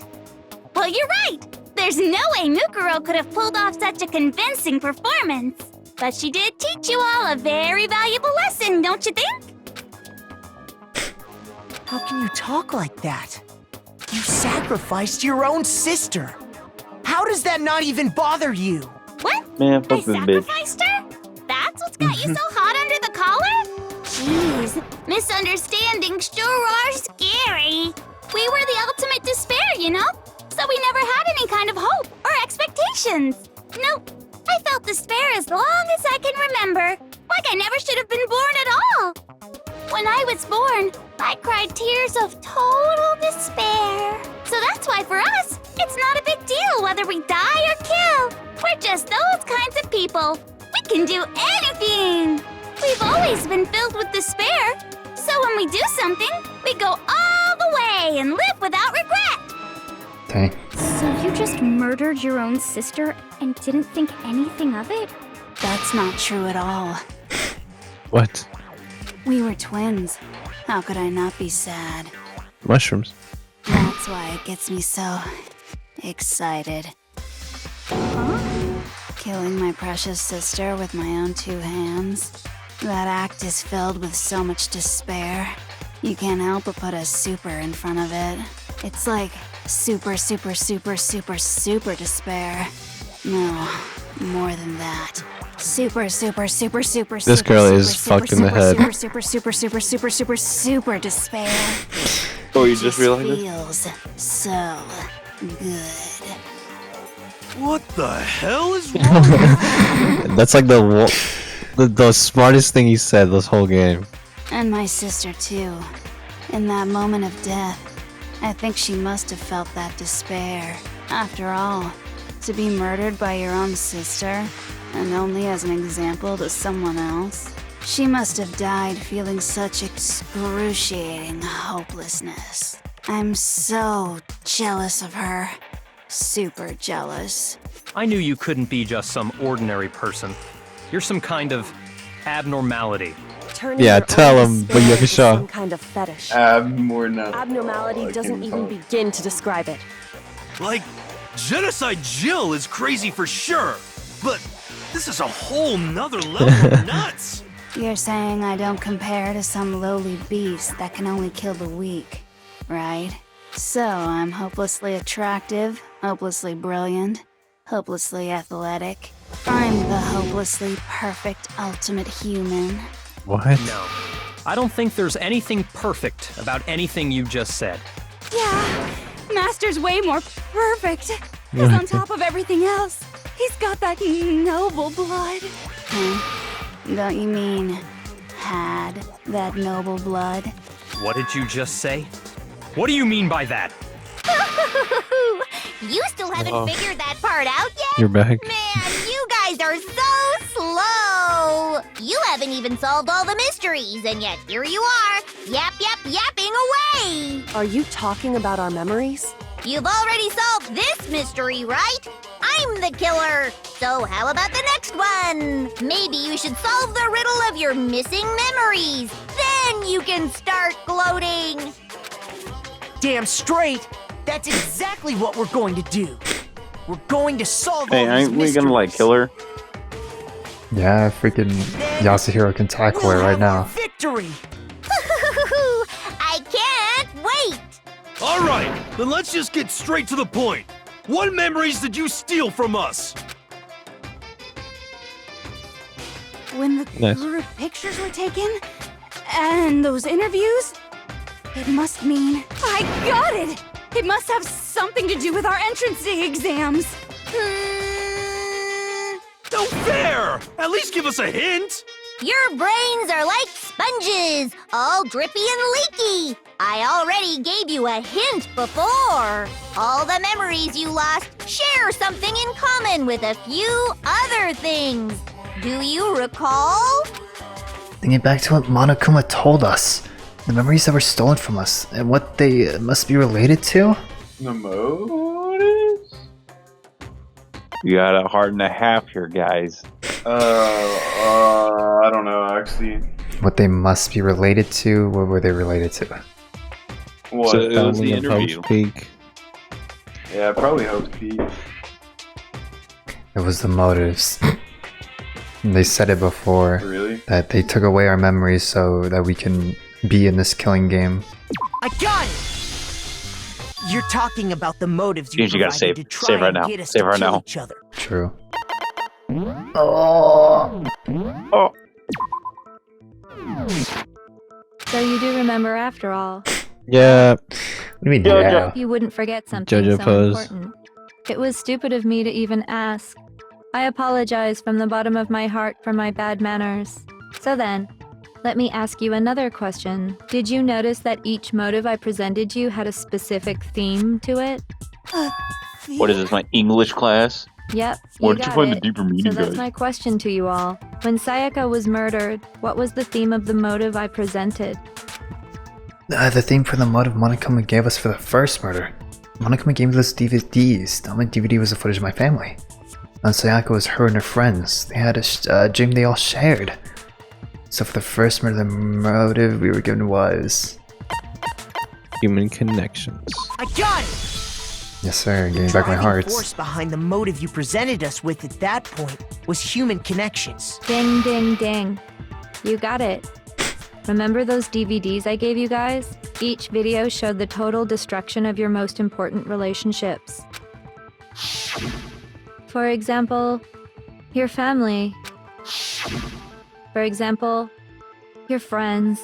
Speaker 8: Well, you're right. There's no way Mukuro could have pulled off such a convincing performance. But she did teach you all a very valuable lesson, don't you think?
Speaker 10: How can you talk like that? You sacrificed your own sister. How does that not even bother you?
Speaker 8: What?
Speaker 1: Man,
Speaker 8: I
Speaker 1: fuck this bitch.
Speaker 8: sacrificed her? That's what's got you so hot under the collar? Jeez, misunderstandings sure are scary. We were the ultimate despair, you know? So we never had any kind of hope or expectations. Nope, I felt despair as long as I can remember. Like I never should have been born at all. When I was born, I cried tears of total despair. So that's why for us, it's not a big deal whether we die or kill. We're just those kinds of people. We can do anything. We've always been filled with despair. So when we do something, we go all the way and live without regret.
Speaker 3: Dang.
Speaker 11: So you just murdered your own sister and didn't think anything of it?
Speaker 15: That's not true at all.
Speaker 4: What?
Speaker 15: We were twins. How could I not be sad?
Speaker 4: Mushrooms.
Speaker 15: That's why it gets me so excited. Killing my precious sister with my own two hands. That act is filled with so much despair. You can't help but put a super in front of it. It's like super, super, super, super, super despair. No, more than that. Super, super, super, super,
Speaker 4: This girl is fucked in the head.
Speaker 15: Super, super, super, super, super, super, super despair.
Speaker 1: Oh, you just realized it?
Speaker 15: Feels so good.
Speaker 7: What the hell is wrong?
Speaker 4: That's like the smartest thing he said this whole game.
Speaker 15: And my sister too. In that moment of death, I think she must have felt that despair. After all, to be murdered by your own sister, and only as an example to someone else, she must have died feeling such excruciating hopelessness. I'm so jealous of her. Super jealous.
Speaker 9: I knew you couldn't be just some ordinary person. You're some kind of abnormality.
Speaker 6: Turning
Speaker 4: Yeah,
Speaker 6: your
Speaker 4: tell
Speaker 6: own
Speaker 4: him,
Speaker 6: despair into
Speaker 4: Booyakasha.
Speaker 6: some kind of fetish.
Speaker 2: Abnormality.
Speaker 6: Abnormality doesn't even begin to describe it.
Speaker 7: Like, Genocide Jill is crazy for sure, but this is a whole nother level of nuts.
Speaker 15: You're saying I don't compare to some lowly beast that can only kill the weak, right? So I'm hopelessly attractive, hopelessly brilliant, hopelessly athletic. I'm the hopelessly perfect ultimate human.
Speaker 4: What?
Speaker 9: No. I don't think there's anything perfect about anything you just said.
Speaker 11: Yeah, Master's way more perfect. Because on top of everything else, he's got that noble blood.
Speaker 15: Huh? Don't you mean had that noble blood?
Speaker 9: What did you just say? What do you mean by that?
Speaker 8: You still haven't figured that part out yet?
Speaker 4: You're back.
Speaker 8: Man, you guys are so slow! You haven't even solved all the mysteries, and yet here you are, yapping away!
Speaker 6: Are you talking about our memories?
Speaker 8: You've already solved this mystery, right? I'm the killer! So how about the next one? Maybe you should solve the riddle of your missing memories. Then you can start gloating!
Speaker 10: Damn straight! That's exactly what we're going to do. We're going to solve
Speaker 1: Hey,
Speaker 10: all these
Speaker 1: ain't we gonna like kill her?
Speaker 3: Yeah, freaking Yasuhiro can tackle her right now.
Speaker 10: Victory!
Speaker 8: I can't wait!
Speaker 7: All right, then let's just get straight to the point. What memories did you steal from us?
Speaker 11: When the
Speaker 4: Nice.
Speaker 11: group pictures were taken, and those interviews, it must mean I got it! It must have something to do with our entrance exams.
Speaker 7: No fair! At least give us a hint!
Speaker 8: Your brains are like sponges, all drippy and leaky. I already gave you a hint before. All the memories you lost share something in common with a few other things. Do you recall?
Speaker 3: Thinking back to what Monokuma told us, the memories that were stolen from us, and what they must be related to?
Speaker 2: The motives?
Speaker 1: You got a heart and a half here, guys.
Speaker 2: I don't know, actually.
Speaker 3: What they must be related to? What were they related to?
Speaker 2: What?
Speaker 1: So it was the interview.
Speaker 2: Yeah, probably Hope's Peak.
Speaker 3: It was the motives. They said it before.
Speaker 2: Really?
Speaker 3: That they took away our memories so that we can be in this killing game.
Speaker 10: I got it! You're talking about the motives you
Speaker 1: You gotta
Speaker 10: provided
Speaker 1: save.
Speaker 10: to try
Speaker 1: Save right
Speaker 10: and
Speaker 1: now.
Speaker 10: get us
Speaker 1: Save
Speaker 10: to
Speaker 1: right
Speaker 10: kill
Speaker 1: now.
Speaker 10: each other.
Speaker 3: True.
Speaker 1: Oh.
Speaker 14: So you do remember after all.
Speaker 4: Yeah.
Speaker 3: What do you mean, yeah?
Speaker 14: You wouldn't forget something
Speaker 4: JoJo
Speaker 14: so
Speaker 4: pose.
Speaker 14: important. It was stupid of me to even ask. I apologize from the bottom of my heart for my bad manners. So then, let me ask you another question. Did you notice that each motive I presented you had a specific theme to it?
Speaker 1: What is this, my English class?
Speaker 14: Yep,
Speaker 1: Where
Speaker 14: you
Speaker 1: did you
Speaker 14: got
Speaker 1: find
Speaker 14: it.
Speaker 1: the deeper meaning,
Speaker 14: So that's
Speaker 1: guys?
Speaker 14: my question to you all. When Sayaka was murdered, what was the theme of the motive I presented?
Speaker 3: The theme for the motive Monokuma gave us for the first murder. Monokuma gave me those DVDs. The only DVD was the footage of my family. And Sayaka was her and her friends. They had a gym they all shared. So for the first murder, the motive we were given was...
Speaker 4: Human connections.
Speaker 10: I got it!
Speaker 3: Yes sir, give me back my
Speaker 10: Driving
Speaker 3: heart.
Speaker 10: force behind the motive you presented us with at that point was human connections.
Speaker 14: Ding, ding, ding. You got it. Remember those DVDs I gave you guys? Each video showed the total destruction of your most important relationships. For example, your family. For example, your friends.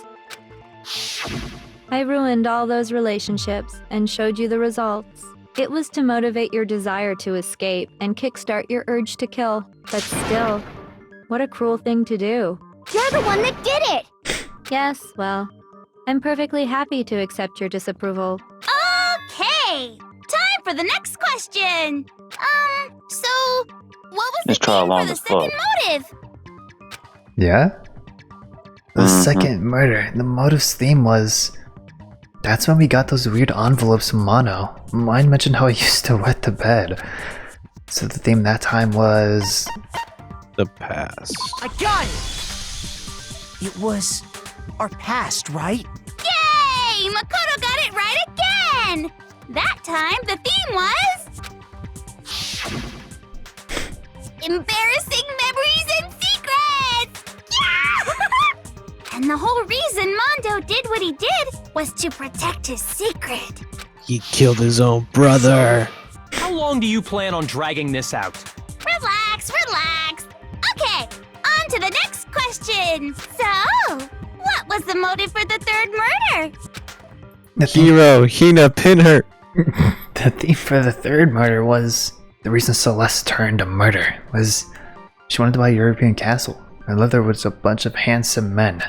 Speaker 14: I ruined all those relationships and showed you the results. It was to motivate your desire to escape and kickstart your urge to kill. But still, what a cruel thing to do.
Speaker 8: You're the one that did it!
Speaker 14: Yes, well, I'm perfectly happy to accept your disapproval.
Speaker 8: Okay! Time for the next question! So, what was
Speaker 1: Let's
Speaker 8: the
Speaker 1: try
Speaker 8: theme
Speaker 1: along
Speaker 8: for the
Speaker 1: this
Speaker 8: second
Speaker 1: club.
Speaker 8: motive?
Speaker 3: Yeah? The second murder, the motive's theme was... That's when we got those weird envelopes from Mono. Mine mentioned how I used to wet the bed. So the theme that time was...
Speaker 4: The past.
Speaker 10: I got it! It was our past, right?
Speaker 8: Yay! Makoto got it right again! That time, the theme was... embarrassing memories and secrets! Yeah! And the whole reason Mondo did what he did was to protect his secret.
Speaker 4: He killed his own brother.
Speaker 9: How long do you plan on dragging this out?
Speaker 8: Relax, relax. Okay, on to the next question. So, what was the motive for the third murder?
Speaker 4: Hero, Hina, pin her.
Speaker 3: The theme for the third murder was... The reason Celeste turned to murder was... She wanted to buy a European castle. And lived there was a bunch of handsome men.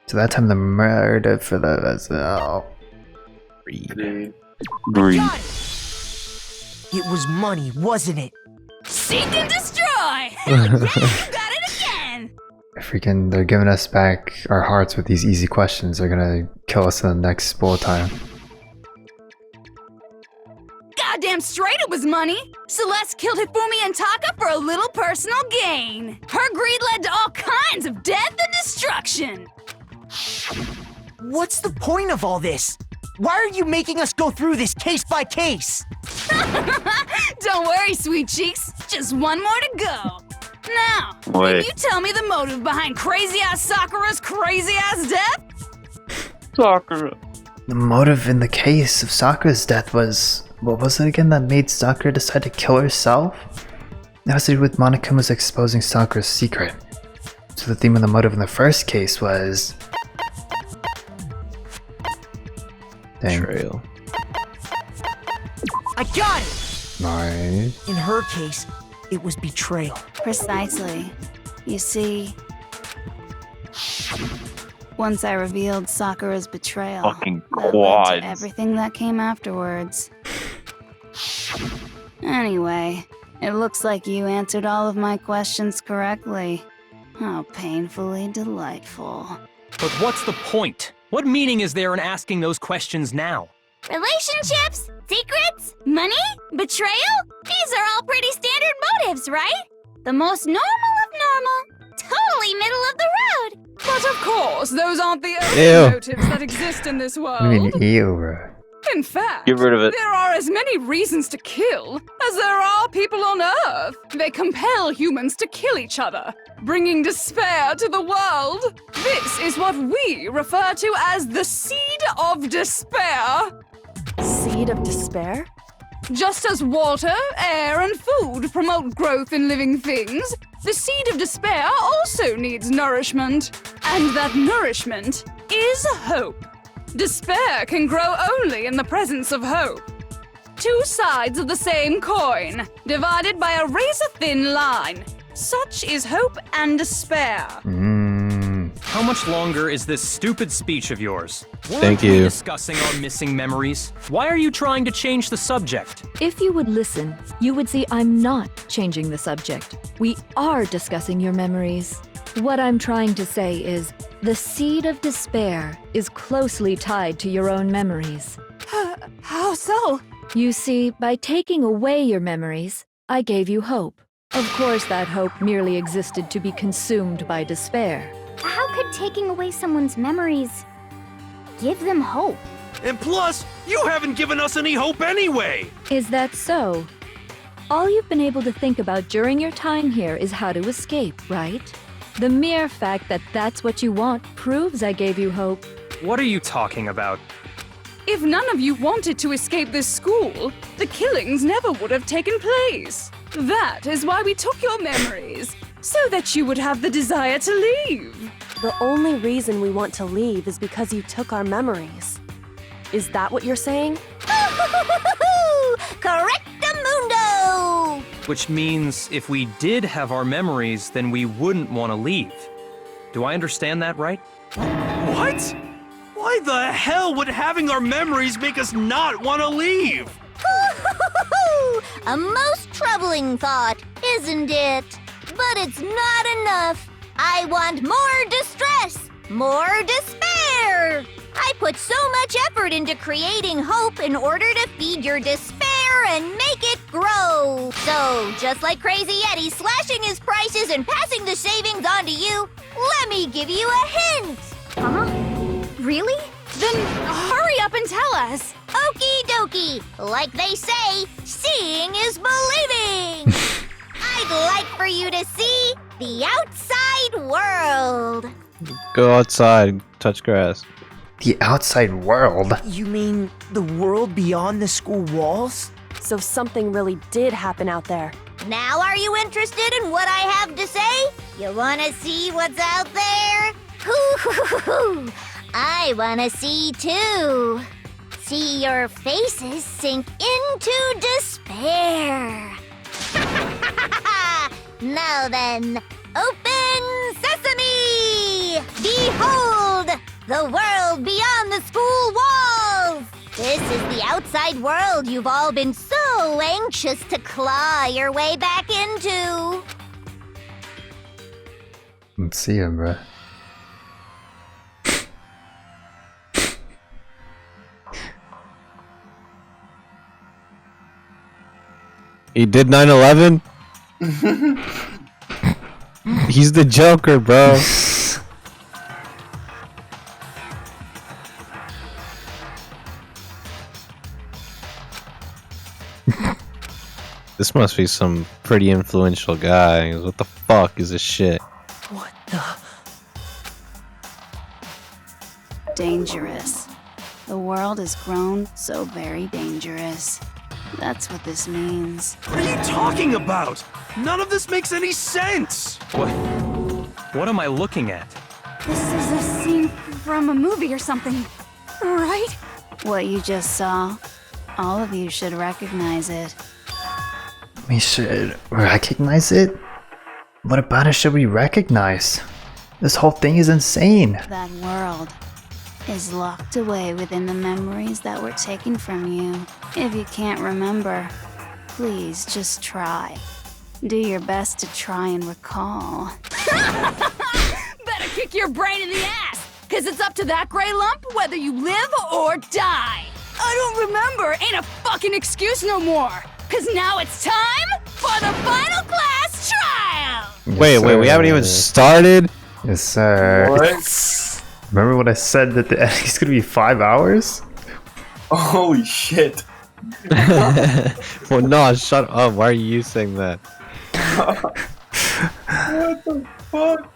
Speaker 3: So that time the murder for the...
Speaker 4: Greed.
Speaker 1: Greed.
Speaker 10: Got it! It was money, wasn't it?
Speaker 11: Seek and destroy! Yeah, you got it again!
Speaker 3: Freaking, they're giving us back our hearts with these easy questions. They're gonna kill us in the next bullet time.
Speaker 11: Goddamn straight it was money! Celeste killed Hifumi and Taka for a little personal gain. Her greed led to all kinds of death and destruction.
Speaker 10: What's the point of all this? Why are you making us go through this case by case?
Speaker 11: Don't worry, sweet cheeks. Just one more to go. Now,
Speaker 1: Wait.
Speaker 11: can you tell me the motive behind crazy-ass Sakura's crazy-ass death?
Speaker 1: Sakura.
Speaker 3: The motive in the case of Sakura's death was... What was it again that made Sakura decide to kill herself? It has to do with Monokuma's exposing Sakura's secret. So the theme of the motive in the first case was... Dang.
Speaker 4: Trail.
Speaker 10: I got it!
Speaker 3: Nice.
Speaker 10: In her case, it was betrayal.
Speaker 15: Precisely. You see, Once I revealed Sakura's betrayal,
Speaker 1: Fucking
Speaker 15: that led
Speaker 1: quads.
Speaker 15: to everything that came afterwards. Anyway, it looks like you answered all of my questions correctly. How painfully delightful.
Speaker 9: But what's the point? What meaning is there in asking those questions now?
Speaker 8: Relationships? Secrets? Money? Betrayal? These are all pretty standard motives, right? The most normal of normal. Totally middle of the road.
Speaker 11: But of course, those aren't the only
Speaker 4: Ew.
Speaker 11: motives that exist in this world.
Speaker 3: I mean, ew, bro.
Speaker 11: In fact,
Speaker 1: Get rid of it.
Speaker 11: there are as many reasons to kill as there are people on Earth. They compel humans to kill each other, bringing despair to the world. This is what we refer to as the seed of despair.
Speaker 6: Seed of despair?
Speaker 11: Just as water, air, and food promote growth in living things, the seed of despair also needs nourishment. And that nourishment is hope. Despair can grow only in the presence of hope. Two sides of the same coin, divided by a razor-thin line. Such is hope and despair.
Speaker 9: How much longer is this stupid speech of yours?
Speaker 4: Thank
Speaker 9: Weren't we
Speaker 4: you.
Speaker 9: discussing our missing memories? Why are you trying to change the subject?
Speaker 14: If you would listen, you would see I'm not changing the subject. We are discussing your memories. What I'm trying to say is, the seed of despair is closely tied to your own memories.
Speaker 11: How so?
Speaker 14: You see, by taking away your memories, I gave you hope. Of course, that hope merely existed to be consumed by despair.
Speaker 8: How could taking away someone's memories give them hope?
Speaker 7: And plus, you haven't given us any hope anyway!
Speaker 14: Is that so? All you've been able to think about during your time here is how to escape, right? The mere fact that that's what you want proves I gave you hope.
Speaker 9: What are you talking about?
Speaker 11: If none of you wanted to escape this school, the killings never would have taken place. That is why we took your memories, so that you would have the desire to leave.
Speaker 6: The only reason we want to leave is because you took our memories. Is that what you're saying?
Speaker 8: Correctamundo!
Speaker 9: Which means if we did have our memories, then we wouldn't want to leave. Do I understand that right?
Speaker 7: What? Why the hell would having our memories make us not want to leave?
Speaker 8: A most troubling thought, isn't it? But it's not enough. I want more distress, more despair. I put so much effort into creating hope in order to feed your despair and make it grow. So, just like Crazy Eddie slashing his prices and passing the savings on to you, let me give you a hint.
Speaker 11: Huh? Really? Then hurry up and tell us.
Speaker 8: Okie dokie. Like they say, seeing is believing. I'd like for you to see the outside world.
Speaker 4: Go outside, touch grass.
Speaker 3: The outside world?
Speaker 10: You mean the world beyond the school walls?
Speaker 6: So something really did happen out there.
Speaker 8: Now are you interested in what I have to say? You wanna see what's out there? Hoo-hoo-hoo-hoo. I wanna see too. See your faces sink into despair. Now then, open sesame! Behold, the world beyond the school walls! This is the outside world you've all been so anxious to claw your way back into.
Speaker 3: Let's see him, bro.
Speaker 4: He did 9/11? He's the Joker, bro. This must be some pretty influential guy. What the fuck is this shit?
Speaker 10: What the?
Speaker 15: Dangerous. The world has grown so very dangerous. That's what this means.
Speaker 7: What are you talking about? None of this makes any sense!
Speaker 9: What am I looking at?
Speaker 11: This is a scene from a movie or something, right?
Speaker 15: What you just saw, all of you should recognize it.
Speaker 3: We should recognize it? What about it should we recognize? This whole thing is insane.
Speaker 15: That world is locked away within the memories that were taken from you. If you can't remember, please just try. Do your best to try and recall.
Speaker 11: Better kick your brain in the ass, cause it's up to that gray lump whether you live or die. I don't remember ain't a fucking excuse no more, cause now it's time for the final class trial!
Speaker 4: Wait, we haven't even started?
Speaker 3: Yes, sir.
Speaker 2: What?
Speaker 3: Remember what I said that the ending's gonna be 5 hours?
Speaker 2: Holy shit.
Speaker 4: Well, no, shut up. Why are you saying that?
Speaker 2: What the fuck?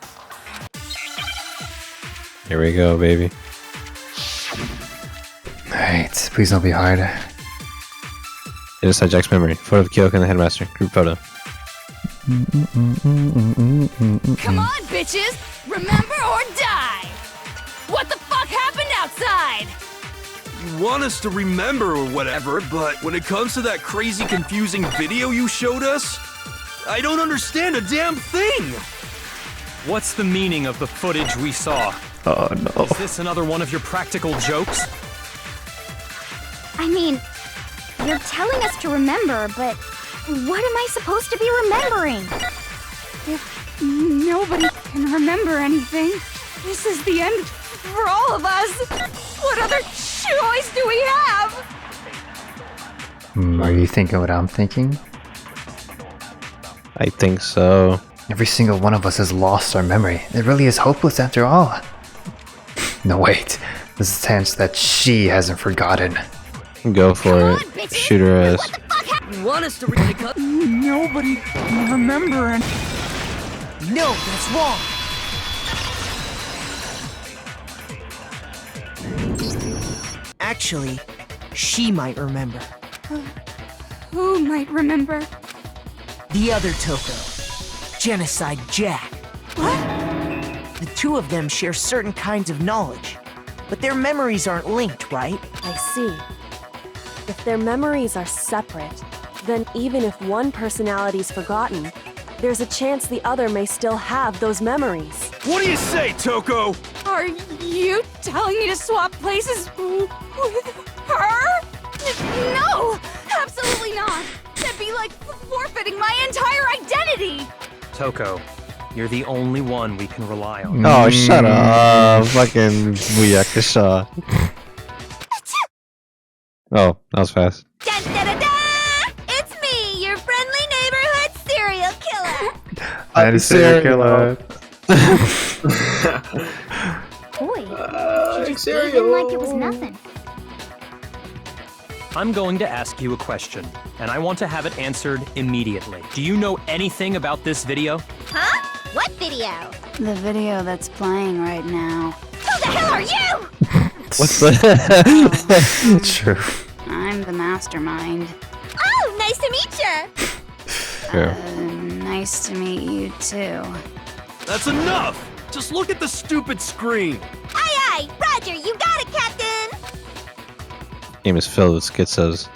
Speaker 4: Here we go, baby.
Speaker 3: Alright, please don't be hard.
Speaker 4: It is Jack's memory. Photo of Kyoko and the headmaster. Group photo.
Speaker 11: Come on, bitches! Remember or die! What the fuck happened outside?
Speaker 7: You want us to remember or whatever, but when it comes to that crazy confusing video you showed us, I don't understand a damn thing!
Speaker 9: What's the meaning of the footage we saw?
Speaker 3: Oh no.
Speaker 9: Is this another one of your practical jokes?
Speaker 8: I mean, you're telling us to remember, but what am I supposed to be remembering?
Speaker 11: If nobody can remember anything, this is the end for all of us. What other choice do we have?
Speaker 3: Are you thinking what I'm thinking?
Speaker 4: I think so.
Speaker 3: Every single one of us has lost our memory. It really is hopeless after all. No, wait. There's a chance that she hasn't forgotten.
Speaker 4: Go for it. Shoot her ass.
Speaker 11: You want us to wake up? Nobody can remember and
Speaker 10: No, that's wrong. Actually, she might remember.
Speaker 11: who might remember?
Speaker 10: The other Toko. Genocide Jack.
Speaker 11: What?
Speaker 10: The two of them share certain kinds of knowledge, but their memories aren't linked, right?
Speaker 6: I see. If their memories are separate, then even if one personality's forgotten, there's a chance the other may still have those memories.
Speaker 7: What do you say, Toko?
Speaker 11: Are you telling me to swap places with her? No! Absolutely not! That'd be like forfeiting my entire identity!
Speaker 9: Toko, you're the only one we can rely on.
Speaker 4: Oh, shut up. Fucking Booyakasha. Oh, that was fast.
Speaker 8: Dun, da, da, da! It's me, your friendly neighborhood serial killer!
Speaker 3: I'm a serial killer.
Speaker 8: Boy, she just gave in like it was nothing.
Speaker 9: I'm going to ask you a question, and I want to have it answered immediately. Do you know anything about this video?
Speaker 8: Huh? What video?
Speaker 15: The video that's playing right now.
Speaker 8: Who the hell are you?
Speaker 4: What's the...
Speaker 3: True.
Speaker 15: I'm the mastermind.
Speaker 8: Oh, nice to meet you.
Speaker 4: Yeah.
Speaker 15: Nice to meet you too.
Speaker 7: That's enough! Just look at the stupid screen!
Speaker 8: Aye, aye, Roger, you got it, Captain.
Speaker 4: Game is filled with schizos.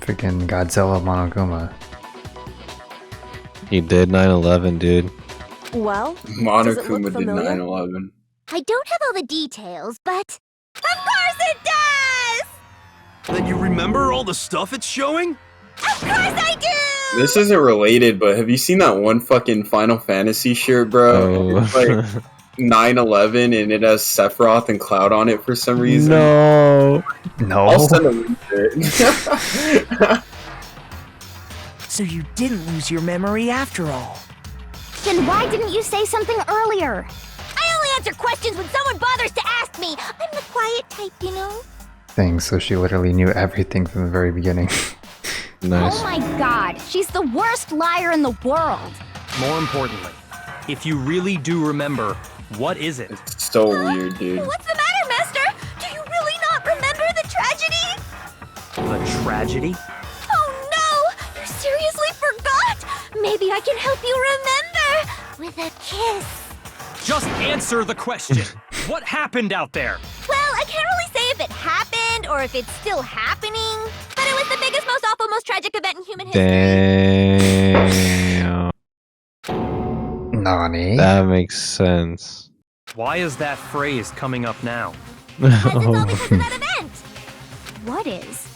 Speaker 3: Freaking Godzilla Monoguma.
Speaker 4: He did 9/11, dude.
Speaker 6: Well, does it
Speaker 2: Monokuma
Speaker 6: look
Speaker 2: did
Speaker 6: familiar?
Speaker 2: 9/11.
Speaker 8: I don't have all the details, but of course it does!
Speaker 7: Then you remember all the stuff it's showing?
Speaker 8: Of course I do!
Speaker 2: This isn't related, but have you seen that one fucking Final Fantasy shirt, bro?
Speaker 4: Oh.
Speaker 2: It's like 9/11 and it has Sephiroth and Cloud on it for some reason.
Speaker 4: No.
Speaker 3: No.
Speaker 2: I'll send a link to it.
Speaker 10: So you didn't lose your memory after all.
Speaker 8: Then why didn't you say something earlier? I only answer questions when someone bothers to ask me. I'm the quiet type, you know?
Speaker 3: Thing, so she literally knew everything from the very beginning.
Speaker 4: Nice.
Speaker 8: Oh my god, she's the worst liar in the world.
Speaker 9: More importantly, if you really do remember, what is it?
Speaker 2: It's so weird, dude.
Speaker 8: What's the matter, Master? Do you really not remember the tragedy?
Speaker 9: The tragedy?
Speaker 8: Oh no! You seriously forgot? Maybe I can help you remember with a kiss.
Speaker 9: Just answer the question. What happened out there?
Speaker 8: Well, I can't really say if it happened or if it's still happening, but it was the biggest, most awful, most tragic event in human history.
Speaker 4: Damn.
Speaker 3: Nani?
Speaker 4: That makes sense.
Speaker 9: Why is that phrase coming up now?
Speaker 8: What is?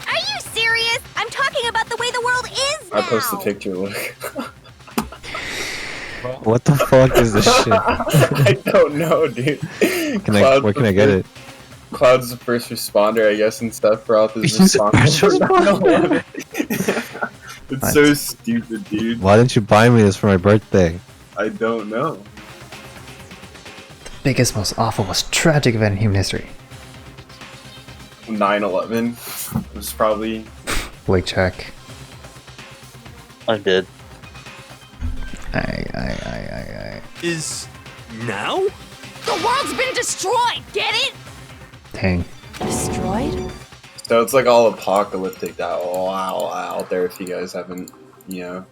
Speaker 8: Are you serious? I'm talking about the way the world is now.
Speaker 2: I post the picture, look.
Speaker 4: What the fuck is this shit?
Speaker 2: I don't know, dude.
Speaker 4: Where can I get it?
Speaker 2: Cloud's the first responder, I guess, and stuff for all his
Speaker 4: He's the
Speaker 2: response.
Speaker 4: first responder?
Speaker 2: It's so stupid, dude.
Speaker 4: Why didn't you buy me this for my birthday?
Speaker 2: I don't know.
Speaker 3: Biggest, most awful, most tragic event in human history.
Speaker 2: 9/11 was probably.
Speaker 3: Blake check.
Speaker 1: I did.
Speaker 3: I.
Speaker 7: Is now?
Speaker 11: The world's been destroyed, get it?
Speaker 3: Dang.
Speaker 6: Destroyed?
Speaker 2: So it's like all apocalyptic out there if you guys haven't, you know.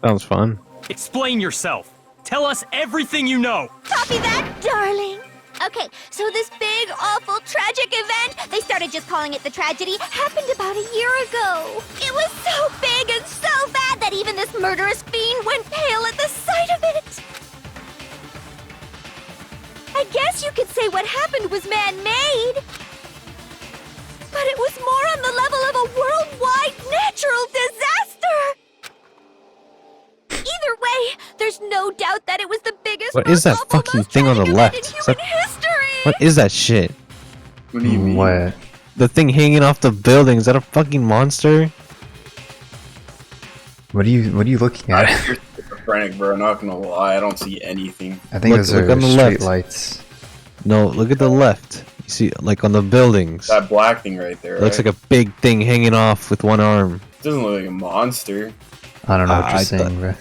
Speaker 4: Sounds fun.
Speaker 9: Explain yourself. Tell us everything you know.
Speaker 8: Copy that, darling. Okay, so this big, awful, tragic event, they started just calling it the tragedy, happened about a year ago. It was so big and so bad that even this murderous fiend went pale at the sight of it. I guess you could say what happened was man-made. But it was more on the level of a worldwide natural disaster. Either way, there's no doubt that it was the biggest.
Speaker 4: What is that fucking thing on the left? What is that shit?
Speaker 2: What do you mean?
Speaker 3: What?
Speaker 4: The thing hanging off the building, is that a fucking monster?
Speaker 3: What are you looking at?
Speaker 2: You're schizophrenic, bro. Not gonna lie, I don't see anything.
Speaker 3: I think those are
Speaker 4: on the
Speaker 3: street
Speaker 4: left.
Speaker 3: lights.
Speaker 4: No, look at the left. You see, like on the buildings.
Speaker 2: That black thing right there.
Speaker 4: It looks
Speaker 2: right?
Speaker 4: like a big thing hanging off with one arm.
Speaker 2: It doesn't look like a monster.
Speaker 3: I don't know what you're saying, bro.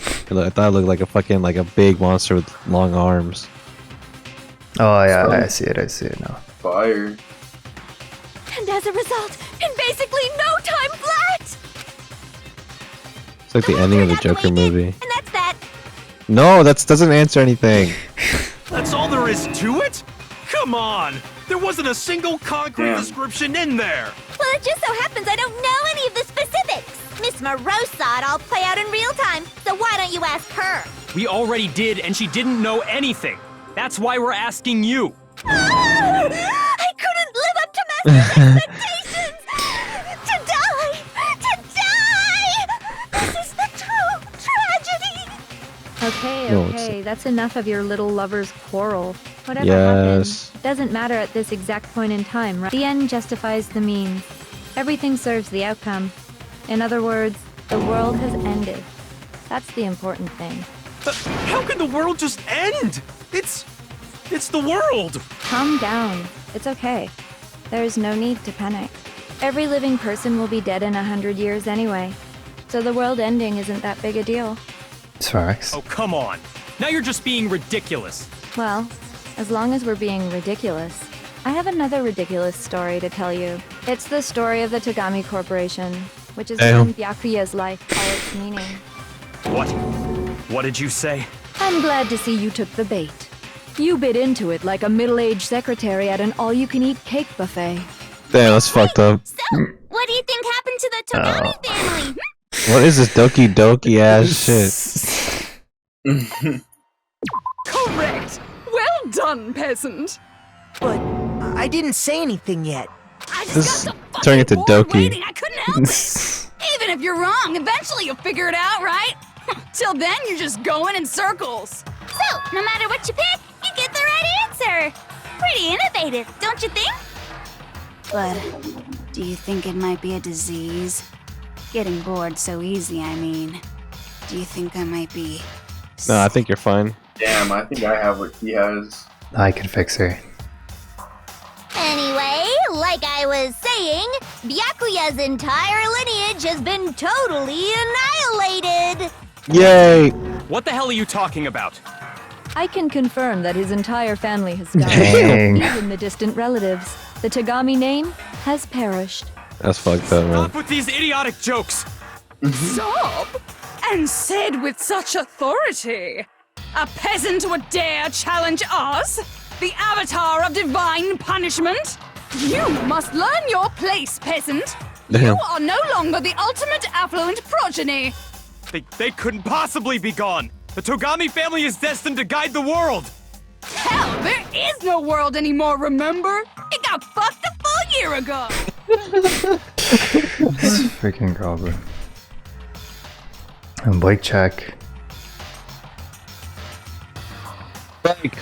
Speaker 4: I thought it looked like a fucking a big monster with long arms.
Speaker 3: Oh yeah, I see it now.
Speaker 2: Fire.
Speaker 8: And as a result, in basically no time flat.
Speaker 4: It's like the ending of the Joker movie.
Speaker 8: And that's that.
Speaker 4: No, that doesn't answer anything.
Speaker 7: That's all there is to it? Come on! There wasn't a single concrete description in there!
Speaker 8: Well, it just so happens I don't know any of the specifics. Miss Moreau saw it all play out in real time, so why don't you ask her?
Speaker 9: We already did, and she didn't know anything. That's why we're asking you.
Speaker 8: I couldn't live up to Master's expectations! To die! This is the true tragedy!
Speaker 14: Okay, that's enough of your little lover's quarrel. Whatever
Speaker 4: Yes.
Speaker 14: happened doesn't matter at this exact point in time, right? The end justifies the means. Everything serves the outcome. In other words, the world has ended. That's the important thing.
Speaker 7: How can the world just end? It's the world!
Speaker 14: Calm down. It's okay. There's no need to panic. Every living person will be dead in 100 years anyway. So the world ending isn't that big a deal.
Speaker 3: It's facts.
Speaker 9: Oh, come on. Now you're just being ridiculous.
Speaker 14: Well, as long as we're being ridiculous, I have another ridiculous story to tell you. It's the story of the Tagami Corporation, which is given Byakuya's life all its meaning.
Speaker 9: What? What did you say?
Speaker 6: I'm glad to see you took the bait. You bit into it like a middle-aged secretary at an all-you-can-eat cake buffet.
Speaker 4: Damn, that's fucked up.
Speaker 8: So, what do you think happened to the Tagami family?
Speaker 4: What is this Doki Doki ass shit?
Speaker 11: Correct! Well done, peasant!
Speaker 10: But I didn't say anything yet.
Speaker 11: I just
Speaker 4: This
Speaker 11: got so
Speaker 4: turning into
Speaker 11: fucking bored
Speaker 4: Doki.
Speaker 11: waiting, I couldn't help it! Even if you're wrong, eventually you'll figure it out, right? Till then, you're just going in circles.
Speaker 8: So, no matter what you pick, you get the right answer. Pretty innovative, don't you think?
Speaker 15: But do you think it might be a disease? Getting bored so easy, I mean. Do you think I might be...
Speaker 4: No, I think you're fine.
Speaker 2: Damn, I think I have what he has.
Speaker 3: I can fix her.
Speaker 8: Anyway, like I was saying, Byakuya's entire lineage has been totally annihilated.
Speaker 4: Yay!
Speaker 9: What the hell are you talking about?
Speaker 6: I can confirm that his entire family has died.
Speaker 3: Dang.
Speaker 6: Even the distant relatives. The Tagami name has perished.
Speaker 4: That's fucked up, man.
Speaker 9: Stop with these idiotic jokes!
Speaker 11: Stop! And said with such authority. A peasant would dare challenge us? The avatar of divine punishment? You must learn your place, peasant.
Speaker 4: Damn.
Speaker 11: You are no longer the ultimate affluent progeny.
Speaker 9: They couldn't possibly be gone! The Togami family is destined to guide the world!
Speaker 11: Hell, there is no world anymore, remember? It got fucked a full year ago!
Speaker 3: This freaking goblin. And Blake check.
Speaker 4: Blake!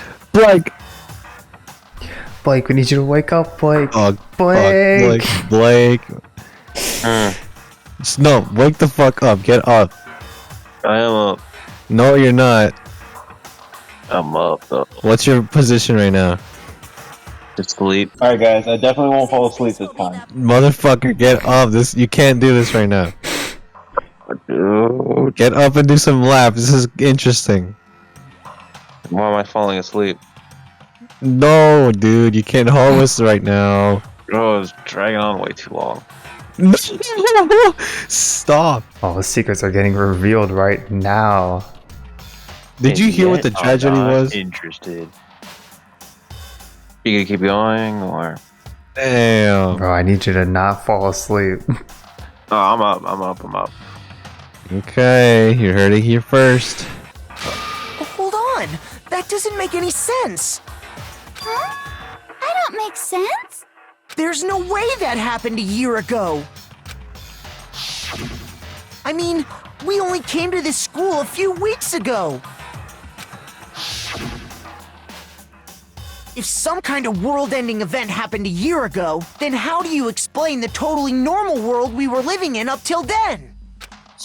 Speaker 3: Blake, we need you to wake up, Blake.
Speaker 4: Oh,
Speaker 3: Blake!
Speaker 4: Blake. No, wake the fuck up. Get up.
Speaker 1: I am up.
Speaker 4: No, you're not.
Speaker 1: I'm up though.
Speaker 4: What's your position right now?
Speaker 1: To sleep. Alright guys, I definitely won't fall asleep this time.
Speaker 4: Motherfucker, get up. You can't do this right now.
Speaker 1: Dude.
Speaker 4: Get up and do some laps. This is interesting.
Speaker 1: Why am I falling asleep?
Speaker 4: No, dude, you can't hold us right now.
Speaker 1: Oh, it's dragging on way too long.
Speaker 4: Stop.
Speaker 3: All the secrets are getting revealed right now.
Speaker 4: Did you hear what the tragedy was?
Speaker 1: Interested. You gonna keep going or?
Speaker 4: Damn.
Speaker 3: Bro, I need you to not fall asleep.
Speaker 1: Oh, I'm up.
Speaker 4: Okay, you heard it here first.
Speaker 10: Hold on! That doesn't make any sense!
Speaker 8: Huh? I don't make sense.
Speaker 10: There's no way that happened a year ago! I mean, we only came to this school a few weeks ago! If some kind of world-ending event happened a year ago, then how do you explain the totally normal world we were living in up till then?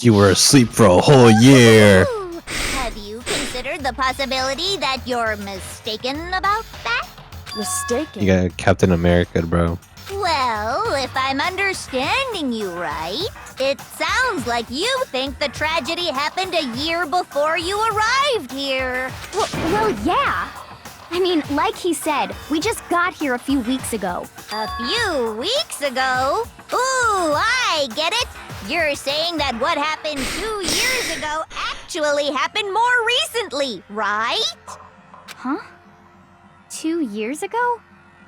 Speaker 4: You were asleep for a whole year.
Speaker 8: Ooh, have you considered the possibility that you're mistaken about that?
Speaker 6: Mistaken?
Speaker 4: You got Captain America, bro.
Speaker 8: Well, if I'm understanding you right, it sounds like you think the tragedy happened a year before you arrived here.
Speaker 16: Well, yeah. I mean, like he said, we just got here a few weeks ago.
Speaker 8: A few weeks ago? Ooh, I get it. You're saying that what happened 2 years ago actually happened more recently, right?
Speaker 16: Huh? 2 years ago?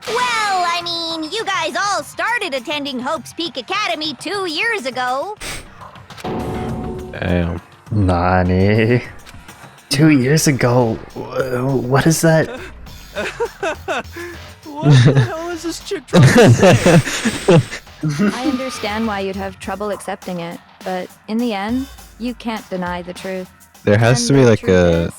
Speaker 8: Well, I mean, you guys all started attending Hope's Peak Academy 2 years ago.
Speaker 4: Damn.
Speaker 3: Nani. 2 years ago? What is that?
Speaker 7: What the hell is this chick trying to say?
Speaker 14: I understand why you'd have trouble accepting it, but in the end, you can't deny the truth.
Speaker 4: There has to be like a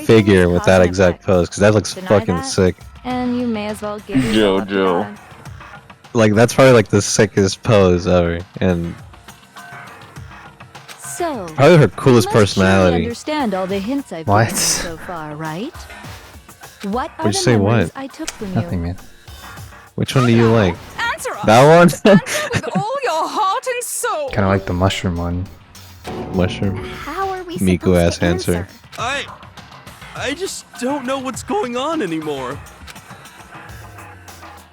Speaker 4: figure with that exact pose, because that looks fucking sick.
Speaker 14: And you may as well give yourself up to God.
Speaker 4: Like that's probably like the sickest pose ever, and
Speaker 14: So,
Speaker 4: probably her coolest
Speaker 14: you must surely
Speaker 4: personality.
Speaker 14: understand all the hints I've
Speaker 3: What?
Speaker 14: given you so far, right? What are
Speaker 4: What'd you
Speaker 14: the
Speaker 4: say,
Speaker 14: memories
Speaker 4: what?
Speaker 14: I took from
Speaker 3: Nothing,
Speaker 14: you?
Speaker 3: man.
Speaker 4: Which one do you like?
Speaker 11: Answer us!
Speaker 4: That one?
Speaker 11: Answer with all your heart and soul!
Speaker 3: Kind of like the mushroom one.
Speaker 4: Mushroom.
Speaker 16: How are we
Speaker 4: Miku
Speaker 16: supposed
Speaker 4: ass
Speaker 16: to
Speaker 4: answer.
Speaker 7: I just don't know what's going on anymore.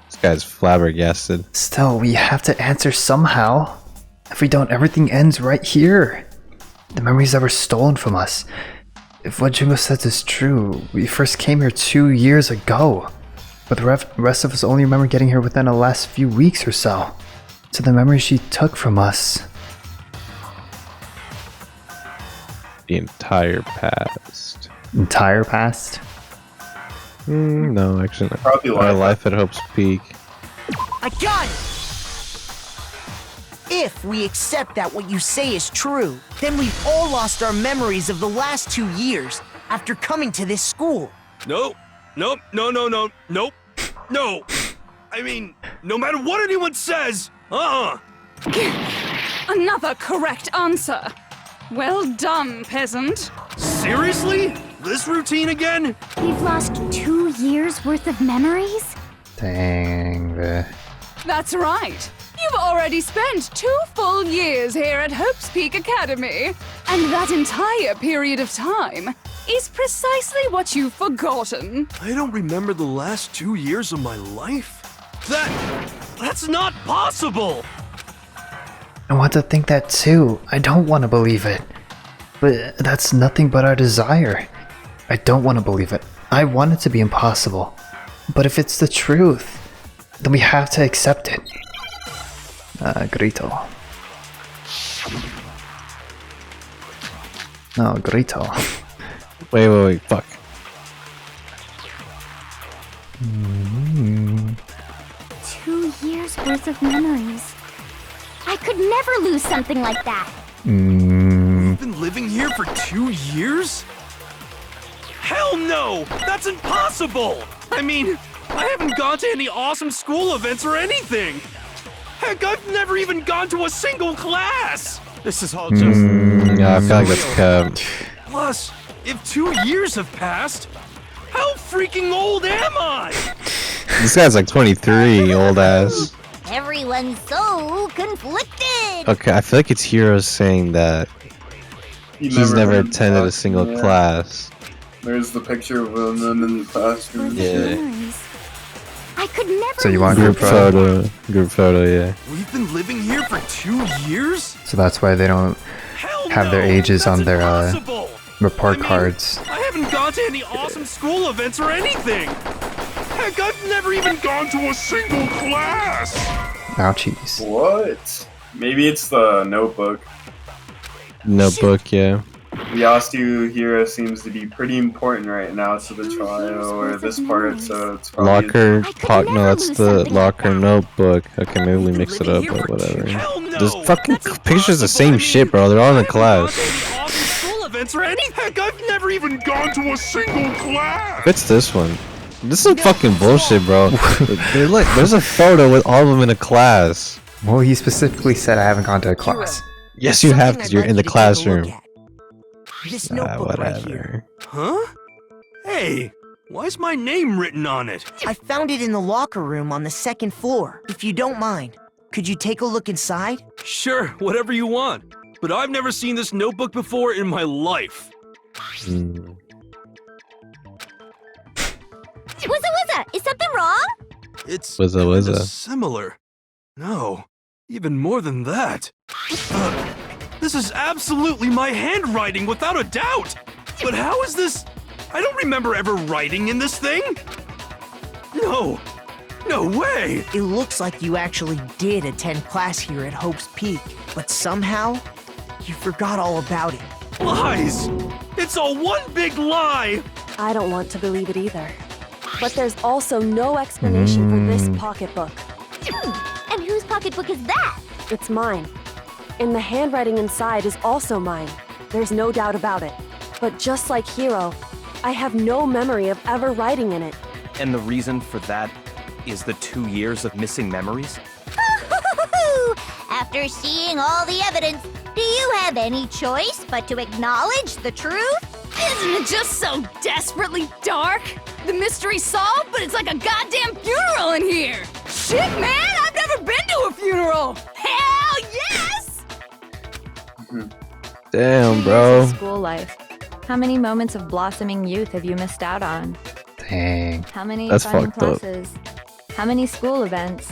Speaker 4: This guy's flabbergasted.
Speaker 3: Still, we have to answer somehow. If we don't, everything ends right here. The memories that were stolen from us. If what Jingo says is true, we first came here 2 years ago. But the rest of us only remember getting here within the last few weeks or so. So the memories she took from us.
Speaker 4: The entire past.
Speaker 3: Entire past?
Speaker 4: No, actually not.
Speaker 2: Probably
Speaker 4: Our
Speaker 2: life.
Speaker 4: life at Hope's Peak.
Speaker 10: I got it! If we accept that what you say is true, then we've all lost our memories of the last 2 years after coming to this school.
Speaker 7: Nope. No. I mean, no matter what anyone says,
Speaker 11: Another correct answer. Well done, peasant.
Speaker 7: Seriously? This routine again?
Speaker 16: We've lost 2 years worth of memories?
Speaker 3: Dang.
Speaker 11: That's right. You've already spent 2 full years here at Hope's Peak Academy. And that entire period of time is precisely what you've forgotten.
Speaker 7: I don't remember the last 2 years of my life? That's not possible!
Speaker 3: I want to think that too. I don't want to believe it. But that's nothing but our desire. I don't want to believe it. I want it to be impossible. But if it's the truth, then we have to accept it. Grito. No, Grito.
Speaker 4: Wait, fuck.
Speaker 16: 2 years worth of memories. I could never lose something like that.
Speaker 7: You've been living here for 2 years? Hell no! That's impossible! I mean, I haven't gone to any awesome school events or anything! Heck, I've never even gone to a single class! This is all just...
Speaker 4: Yeah, I feel like that's cap.
Speaker 7: Plus, if 2 years have passed, how freaking old am I?
Speaker 4: This guy's like 23, old ass.
Speaker 16: Everyone's so conflicted.
Speaker 4: Okay, I feel like it's Hiro saying that he's never attended a single class.
Speaker 2: There's the picture of them in the classroom.
Speaker 4: Yeah.
Speaker 16: I could never.
Speaker 3: So you want
Speaker 4: Group photo? Group photo, yeah.
Speaker 7: We've been living here for 2 years?
Speaker 3: So that's why they don't have their ages on their report cards.
Speaker 7: I haven't gone to any awesome school events or anything! Heck, I've never even gone to a single class!
Speaker 3: Ouchies.
Speaker 2: What? Maybe it's the notebook.
Speaker 4: Notebook, yeah.
Speaker 2: Yasu Hiro seems to be pretty important right now to the trial, or this part, so it's probably...
Speaker 4: Locker, no, that's the locker notebook. Okay, maybe we mix it up, but whatever. There's fucking pictures of the same shit, bro. They're all in the class.
Speaker 7: Events or any heck, I've never even gone to a single class.
Speaker 4: What's this one? This is fucking bullshit, bro. There's a photo with all of them in a class.
Speaker 3: Well, he specifically said I haven't gone to a class.
Speaker 4: Yes, you have, because you're in the classroom.
Speaker 10: This notebook right here.
Speaker 7: Huh? Hey, why's my name written on it?
Speaker 10: I found it in the locker room on the 2nd floor. If you don't mind, could you take a look inside?
Speaker 7: Sure, whatever you want. But I've never seen this notebook before in my life.
Speaker 16: Wizza, is something wrong?
Speaker 7: It's
Speaker 4: Wizza.
Speaker 7: similar. No, even more than that. This is absolutely my handwriting without a doubt. But how is this? I don't remember ever writing in this thing. No way.
Speaker 10: It looks like you actually did attend class here at Hope's Peak, but somehow you forgot all about it.
Speaker 7: Lies! It's all one big lie!
Speaker 6: I don't want to believe it either. But there's also no explanation for this pocketbook.
Speaker 16: And whose pocketbook is that?
Speaker 6: It's mine. And the handwriting inside is also mine. There's no doubt about it. But just like Hiro, I have no memory of ever writing in it.
Speaker 9: And the reason for that is the 2 years of missing memories?
Speaker 16: After seeing all the evidence, do you have any choice but to acknowledge the truth?
Speaker 11: Isn't it just so desperately dark? The mystery's solved, but it's like a goddamn funeral in here! Shit, man! I've never been to a funeral! Hell yes!
Speaker 4: Damn, bro.
Speaker 14: School life. How many moments of blossoming youth have you missed out on?
Speaker 3: Dang.
Speaker 14: How many
Speaker 4: That's
Speaker 14: fun
Speaker 4: fucked up.
Speaker 14: classes? How many school events?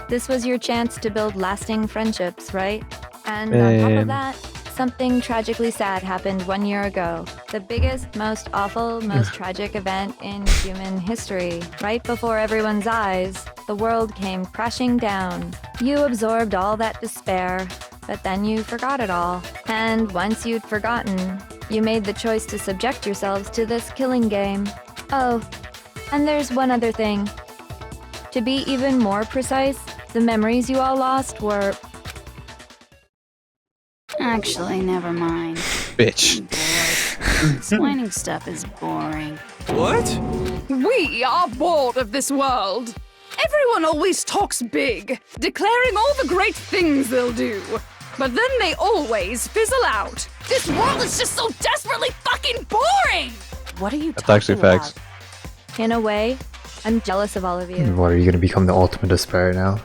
Speaker 14: This was your chance to build lasting friendships, right? And on top of that, something tragically sad happened 1 year ago. The biggest, most awful, most tragic event in human history. Right before everyone's eyes, the world came crashing down. You absorbed all that despair, but then you forgot it all. And once you'd forgotten, you made the choice to subject yourselves to this killing game. Oh, and there's one other thing. To be even more precise, the memories you all lost were...
Speaker 15: Actually, never mind.
Speaker 4: Bitch.
Speaker 15: Explaining stuff is boring.
Speaker 7: What?
Speaker 11: We are bored of this world. Everyone always talks big, declaring all the great things they'll do. But then they always fizzle out. This world is just so desperately fucking boring!
Speaker 6: What are you
Speaker 4: That's
Speaker 6: talking
Speaker 4: actually
Speaker 6: about?
Speaker 4: facts.
Speaker 14: In a way, I'm jealous of all of you.
Speaker 3: What, are you gonna become the ultimate despair now?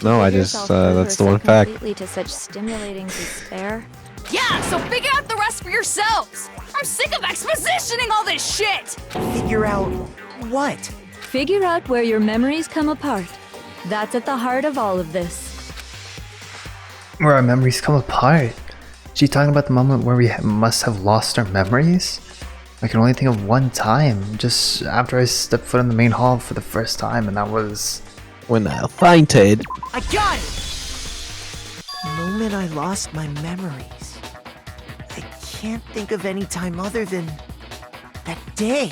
Speaker 4: No, I
Speaker 14: Give
Speaker 4: just,
Speaker 14: yourself over
Speaker 4: that's the
Speaker 14: so
Speaker 4: one fact.
Speaker 14: completely to such stimulating despair.
Speaker 11: Yeah, so figure out the rest for yourselves! I'm sick of expositioning all this shit!
Speaker 10: Figure out what?
Speaker 14: Figure out where your memories come apart. That's at the heart of all of this.
Speaker 3: Where our memories come apart? Is she talking about the moment where we must have lost our memories? I can only think of one time, just after I stepped foot in the main hall for the first time, and that was...
Speaker 4: when I fainted.
Speaker 10: I got it! The moment I lost my memories. I can't think of any time other than that day.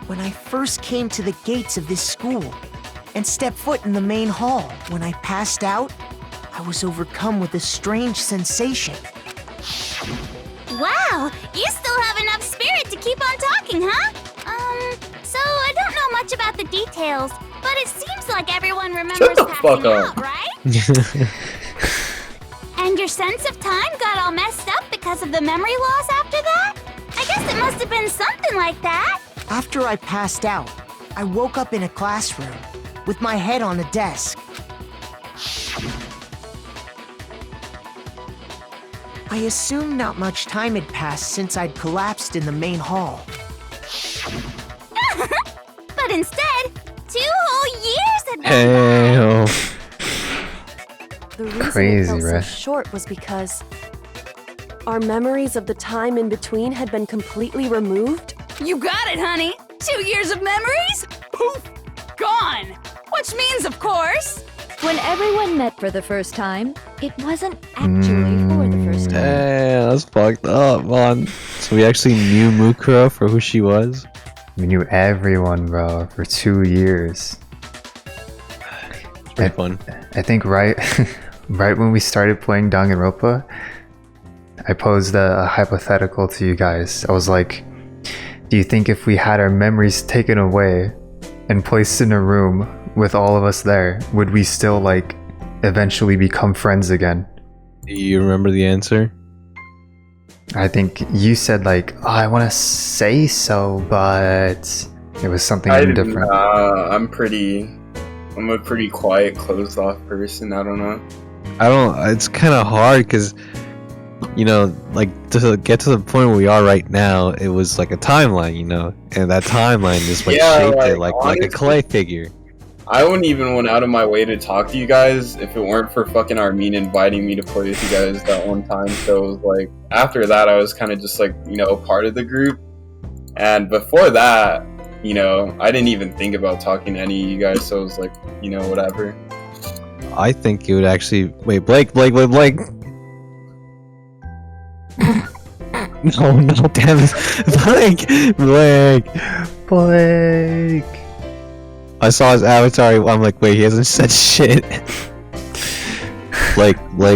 Speaker 10: When I first came to the gates of this school and stepped foot in the main hall, when I passed out, I was overcome with a strange sensation.
Speaker 8: Wow, you still have enough spirit to keep on talking, huh? So I don't know much about the details, but it seems like everyone remembers passing out, right? And your sense of time got all messed up because of the memory loss after that? I guess it must have been something like that.
Speaker 10: After I passed out, I woke up in a classroom with my head on a desk. I assumed not much time had passed since I'd collapsed in the main hall.
Speaker 8: But instead, 2 whole years had
Speaker 4: Hell.
Speaker 6: The reason
Speaker 3: Crazy,
Speaker 6: it felt so
Speaker 3: right?
Speaker 6: short was because our memories of the time in between had been completely removed.
Speaker 11: You got it, honey. 2 years of memories? Poof! Gone! Which means, of course...
Speaker 14: When everyone met for the first time, it wasn't actually for the first time.
Speaker 4: Damn, that's fucked up, man. So we actually knew Mukuro for who she was?
Speaker 3: We knew everyone, bro, for 2 years.
Speaker 4: Pretty fun.
Speaker 3: I think right when we started playing Danganronpa, I posed a hypothetical to you guys. I was like, do you think if we had our memories taken away and placed in a room with all of us there, would we still like eventually become friends again?
Speaker 4: Do you remember the answer?
Speaker 3: I think you said like, oh, I want to say so, but it was something different.
Speaker 2: I'm a pretty quiet, closed off person. I don't know.
Speaker 4: It's kind of hard because, you know, like to get to the point where we are right now, it was like a timeline, you know, and that timeline is what shaped it like a clay figure.
Speaker 2: I wouldn't even went out of my way to talk to you guys if it weren't for fucking Armin inviting me to play with you guys that one time. So it was like, after that, I was kind of just like, you know, part of the group. And before that, you know, I didn't even think about talking to any of you guys. So it was like, you know, whatever.
Speaker 4: I think it would actually... Wait, Blake! No, damn it. Blake! I saw his avatar, I'm like, wait, he hasn't said shit. Blake, bro.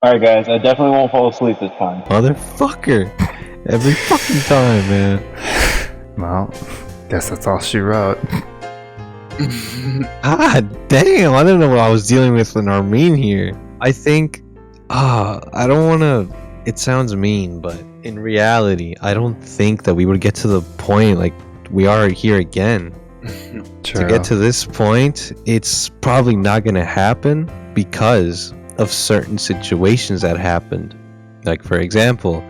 Speaker 1: Alright guys, I definitely won't fall asleep this time.
Speaker 4: Motherfucker. Every fucking time, man.
Speaker 3: Well, guess that's all she wrote.
Speaker 4: God damn, I didn't know what I was dealing with in Armin here. I think, I don't want to, it sounds mean, but in reality, I don't think that we would get to the point, like, we are here again.
Speaker 3: True.
Speaker 4: To get to this point, it's probably not going to happen because of certain situations that happened. Like, for example,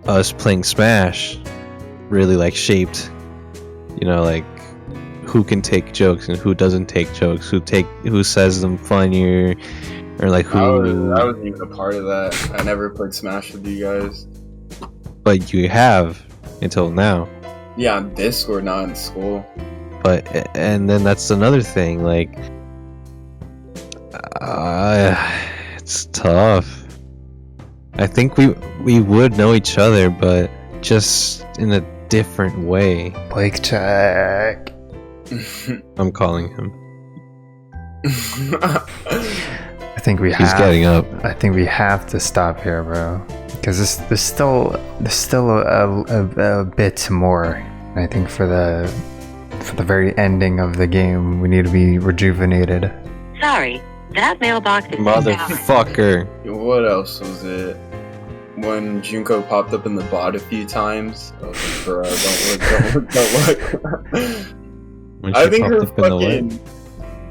Speaker 4: us playing Smash really, like, shaped, you know, like, who can take jokes and who doesn't take jokes, who says them funnier, or like who...
Speaker 2: I wasn't even a part of that. I never played Smash with you guys.
Speaker 4: But you have, until now.
Speaker 2: Yeah, on Discord, not in school.
Speaker 4: But, and then that's another thing, like, it's tough. I think we would know each other, but just in a different way.
Speaker 3: Blake check.
Speaker 4: I'm calling him.
Speaker 3: I think we
Speaker 4: He's getting up.
Speaker 3: I think we have to stop here, bro. Because there's still a bit more. I think for the very ending of the game, we need to be rejuvenated.
Speaker 17: Sorry, that mailbox is
Speaker 4: Motherfucker.
Speaker 2: What else was it? When Junko popped up in the bot a few times. I was like, bro, don't look.
Speaker 4: When
Speaker 2: I
Speaker 4: she
Speaker 2: think her
Speaker 4: popped up
Speaker 2: fucking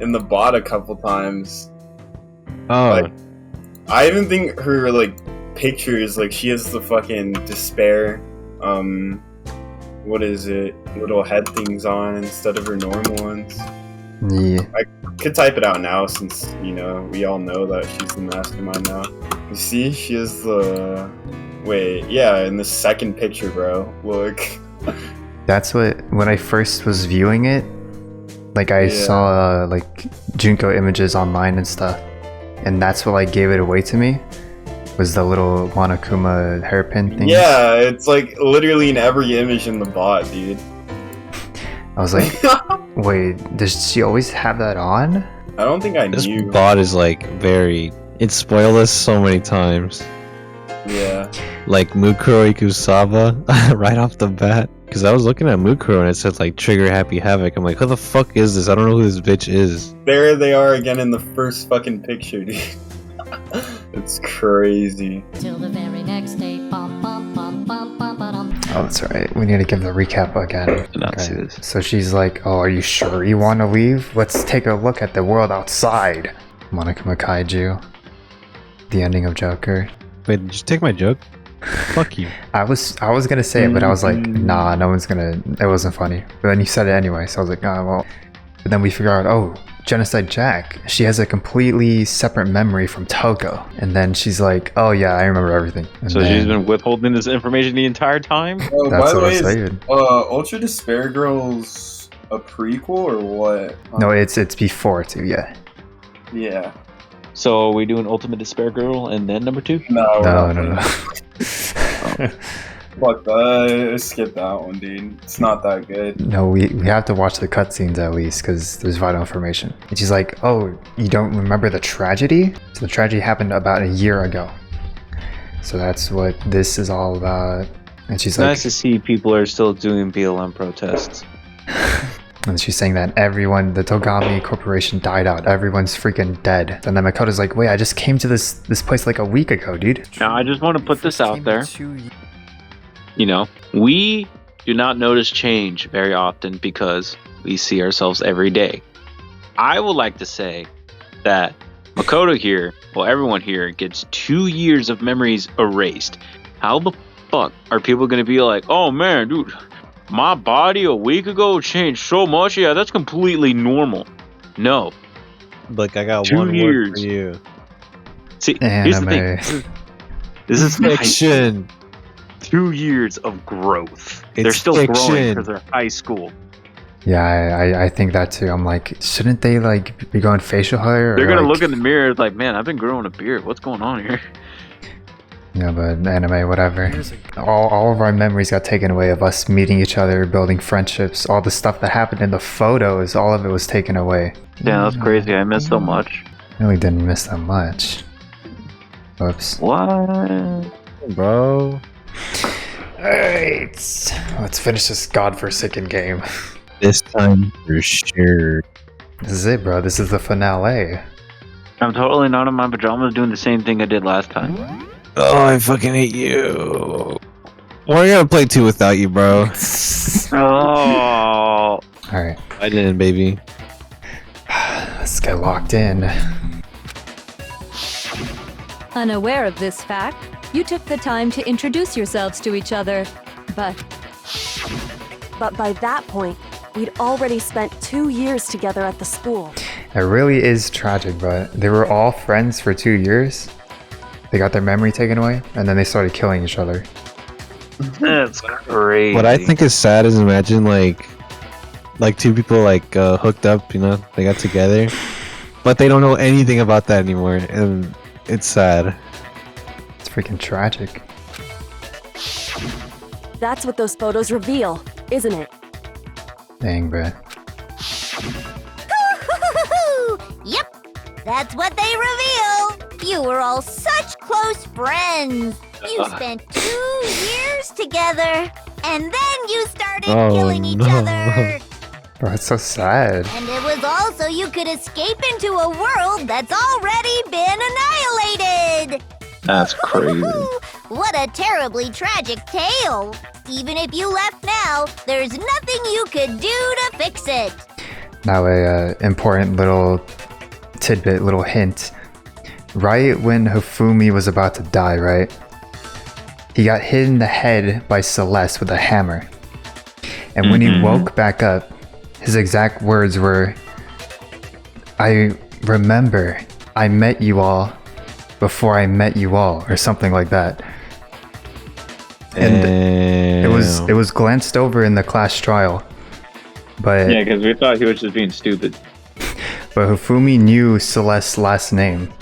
Speaker 2: in the bot a couple times.
Speaker 4: Oh.
Speaker 2: Like, I even think her like pictures, like she has the fucking despair, what is it? Little head things on instead of her normal ones.
Speaker 3: Yeah.
Speaker 2: I could type it out now since, you know, we all know that she's the mastermind now. You see, she has the... Wait, yeah, in the second picture, bro. Look.
Speaker 3: That's when I first was viewing it, Like I saw like Junko images online and stuff, and that's what like gave it away to me. Was the little Monokuma hairpin thing?
Speaker 2: Yeah, it's like literally in every image in the bot, dude.
Speaker 3: I was like, wait, does she always have that on?
Speaker 2: I don't think I
Speaker 4: This
Speaker 2: knew.
Speaker 4: bot is like very. It spoiled us so many times.
Speaker 2: Yeah.
Speaker 4: Like Mukuro Ikusawa right off the bat. Because I was looking at Mukuro and it said like Trigger Happy Havoc. I'm like, who the fuck is this? I don't know who this bitch is.
Speaker 2: There they are again in the first fucking picture, dude. It's crazy.
Speaker 18: Till the very next day.
Speaker 3: Oh, that's right. We need to give the recap again.
Speaker 1: Not see this.
Speaker 3: So she's like, "Oh, are you sure you want to leave? Let's take a look at the world outside." Monokuma Kaiju. The ending of Joker.
Speaker 4: Wait, did you take my joke? Fuck you.
Speaker 3: I was gonna say it, but I was like, nah, no one's gonna. It wasn't funny. But then you said it anyway, so I was like, ah, well. But then we figure out, oh, Genocide Jack. She has a completely separate memory from Toko, and then she's like, oh yeah, I remember everything. And
Speaker 1: So she's been withholding this information the entire time?
Speaker 2: Oh,
Speaker 3: That's
Speaker 2: by the
Speaker 3: what I
Speaker 2: way,
Speaker 3: said.
Speaker 2: Ultra Despair Girls a prequel or what?
Speaker 3: No, it's before too. Yeah.
Speaker 2: Yeah.
Speaker 1: So are we doing Ultimate Despair Girl and then number 2?
Speaker 3: No.
Speaker 2: Fuck that. Skip that one, dude. It's not that good.
Speaker 3: No, we have to watch the cutscenes at least because there's vital information. And she's like, oh, you don't remember the tragedy? So the tragedy happened about a year ago. So that's what this is all about. And she's
Speaker 1: It's
Speaker 3: like,
Speaker 1: nice to see people are still doing BLM protests.
Speaker 3: and she's saying that everyone, the Togami Corporation died out. Everyone's freaking dead. And then Makoto's like, wait, I just came to this place like a week ago, dude.
Speaker 1: Now, I just want to put this out there. You know, we do not notice change very often because we see ourselves every day. I would like to say that Makoto here, well, everyone here gets 2 years of memories erased. How the fuck are people going to be like, oh man, dude, my body a week ago changed so much? Yeah, that's completely normal. No.
Speaker 4: Look, I got
Speaker 1: 2
Speaker 4: one
Speaker 1: years.
Speaker 4: word for you.
Speaker 1: See, here's the thing. This is
Speaker 4: Fiction.
Speaker 1: 2 years of growth. They're
Speaker 4: It's
Speaker 1: still growing
Speaker 4: fiction.
Speaker 1: because they're high school.
Speaker 3: Yeah, I think that too. I'm like, shouldn't they like be going facial hair? Or,
Speaker 1: They're gonna
Speaker 3: like,
Speaker 1: look in the mirror like, man, I've been growing a beard. What's going on here?
Speaker 3: Yeah, but anime, whatever. All of our memories got taken away of us meeting each other, building friendships. All the stuff that happened in the photos, all of it was taken away.
Speaker 1: Yeah, that's crazy. I miss so much.
Speaker 3: I really didn't miss that much. Whoops.
Speaker 1: What?
Speaker 4: Bro.
Speaker 3: Alright, let's finish this godforsaken game.
Speaker 4: This time for sure.
Speaker 3: This is it, bro. This is the finale.
Speaker 1: I'm totally not in my pajamas doing the same thing I did last time.
Speaker 4: Oh, I fucking hate you. Why are you gonna play 2 without you, bro?
Speaker 1: Oh.
Speaker 3: Alright,
Speaker 4: I didn't, baby.
Speaker 3: let's get locked in.
Speaker 14: Unaware of this fact, you took the time to introduce yourselves to each other, but
Speaker 6: by that point, we'd already spent 2 years together at the school.
Speaker 3: It really is tragic, but they were all friends for 2 years. They got their memory taken away, and then they started killing each other.
Speaker 1: That's crazy.
Speaker 4: What I think is sad is imagine like 2 people like hooked up, you know, they got together, but they don't know anything about that anymore, and it's sad.
Speaker 3: It's freaking tragic.
Speaker 6: That's what those photos reveal, isn't it?
Speaker 3: Dang, bro.
Speaker 8: Yep, that's what they reveal. You were all such close friends. You spent 2 years together, and then you started killing each other.
Speaker 3: Bro, it's so sad.
Speaker 8: And it was all so you could escape into a world that's already been annihilated.
Speaker 1: That's crazy.
Speaker 8: What a terribly tragic tale. Even if you left now, there's nothing you could do to fix it.
Speaker 3: Now a important little tidbit, little hint. Right when Hifumi was about to die, right? He got hit in the head by Celeste with a hammer. And when he woke back up, his exact words were, I remember I met you all before I met you all, or something like that. And it was glanced over in the class trial. But
Speaker 1: Yeah, because we thought he was just being stupid.
Speaker 3: But Hifumi knew Celeste's last name,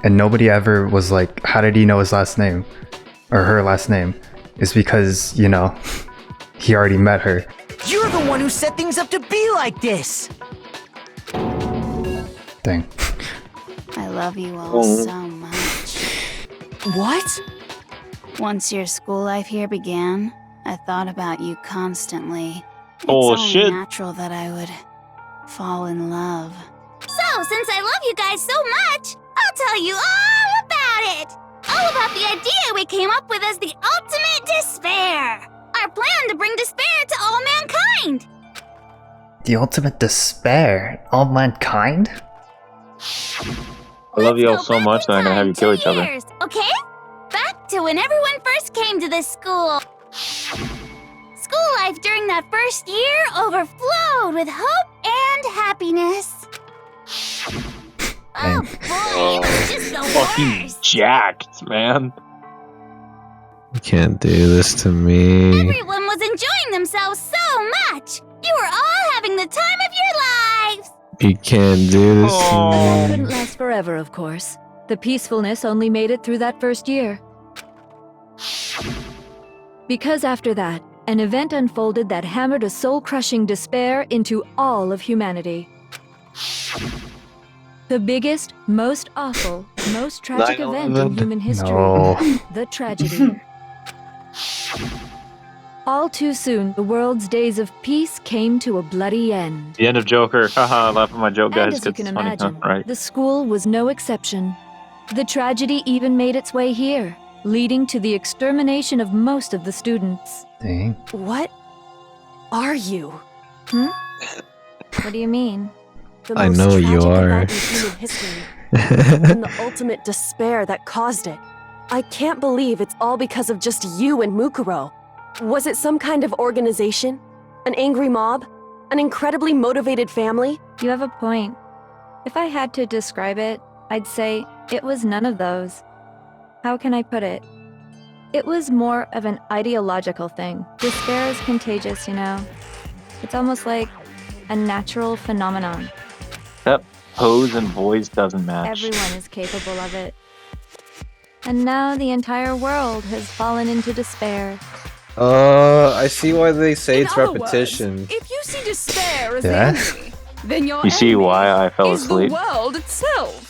Speaker 3: and nobody ever was like, how did he know his last name? Or her last name? It's because, you know, he already met her.
Speaker 10: You're the one who set things up to be like this!
Speaker 3: Dang.
Speaker 15: I love you all so much.
Speaker 10: What?
Speaker 15: Once your school life here began, I thought about you constantly.
Speaker 1: Oh,
Speaker 15: it's only
Speaker 1: shit.
Speaker 15: natural that I would fall in love.
Speaker 8: So, since I love you guys so much, I'll tell you all about it! All about the idea we came up with as the ultimate despair! Our plan to bring despair to all mankind!
Speaker 3: The ultimate despair? All mankind?
Speaker 1: I love you all so much that I'm gonna have you kill each other.
Speaker 8: Years, okay? Back to when everyone first came to this school. School life during that first year overflowed with hope and happiness. Oh boy, it was just the
Speaker 1: Fucking
Speaker 8: worst.
Speaker 1: jacked, man.
Speaker 4: You can't do this to me.
Speaker 8: Everyone was enjoying themselves so much. You were all having the time of your lives.
Speaker 4: You can't do this
Speaker 14: It
Speaker 4: to me.
Speaker 14: couldn't last forever, of course. The peacefulness only made it through that first year. Because after that, an event unfolded that hammered a soul-crushing despair into all of humanity. The biggest, most awful, most tragic event in
Speaker 4: 9/11.
Speaker 14: human history.
Speaker 3: No.
Speaker 14: The tragedy. All too soon, the world's days of peace came to a bloody end.
Speaker 1: The end of Joker. Haha, laugh at my joke,
Speaker 14: And
Speaker 1: guys.
Speaker 14: as you
Speaker 1: 'cause
Speaker 14: can
Speaker 1: it's funny, huh?
Speaker 14: imagine,
Speaker 1: Right.
Speaker 14: the school was no exception. The tragedy even made its way here, leading to the extermination of most of the students.
Speaker 3: Dang.
Speaker 6: What are you?
Speaker 14: What do you mean?
Speaker 6: The
Speaker 4: I
Speaker 6: most
Speaker 4: know you
Speaker 6: tragic
Speaker 4: are.
Speaker 6: event in human history, and the ultimate despair that caused it. I can't believe it's all because of just you and Mukuro. Was it some kind of organization? An angry mob? An incredibly motivated family?
Speaker 14: You have a point. If I had to describe it, I'd say it was none of those. How can I put it? It was more of an ideological thing. Despair is contagious, you know? It's almost like a natural phenomenon.
Speaker 1: That pose and voice doesn't match.
Speaker 14: Everyone is capable of it. And now the entire world has fallen into despair.
Speaker 4: I see why they say
Speaker 11: In
Speaker 4: it's
Speaker 11: other
Speaker 4: repetition.
Speaker 11: words, if you see despair as
Speaker 3: Yeah.
Speaker 11: the enemy, then your
Speaker 1: You see
Speaker 11: enemy
Speaker 1: why I fell
Speaker 11: is
Speaker 1: asleep?
Speaker 11: the world itself.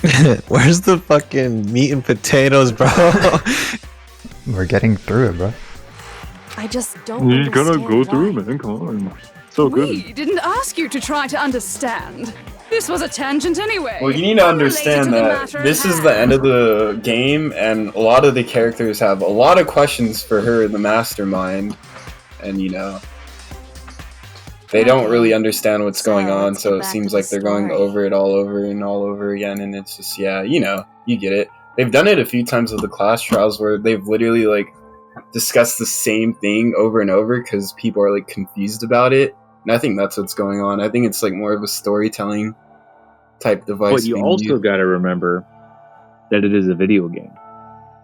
Speaker 4: Where's the fucking meat and potatoes, bro?
Speaker 3: We're getting through it, bro.
Speaker 6: I just don't understand why.
Speaker 1: man. Come on. So
Speaker 11: We didn't ask you to try to understand. This was a tangent anyway.
Speaker 2: Well, you need to understand
Speaker 11: Related to the
Speaker 2: that
Speaker 11: matter at
Speaker 2: this is
Speaker 11: hand.
Speaker 2: the end of the game, and a lot of the characters have a lot of questions for her, the mastermind, and you know, they don't really understand what's going
Speaker 15: So,
Speaker 2: on,
Speaker 15: let's
Speaker 2: so
Speaker 15: get
Speaker 2: it
Speaker 15: back
Speaker 2: seems
Speaker 15: to
Speaker 2: like
Speaker 15: the
Speaker 2: they're going
Speaker 15: story.
Speaker 2: over it all over and all over again, and it's just, yeah, you know, you get it. They've done it a few times with the class trials where they've literally, like, discussed the same thing over and over because people are, like, confused about it, and I think that's what's going on. I think it's, like, more of a storytelling type device.
Speaker 1: But you
Speaker 2: being
Speaker 1: also
Speaker 2: used.
Speaker 1: got to remember that it is a video game.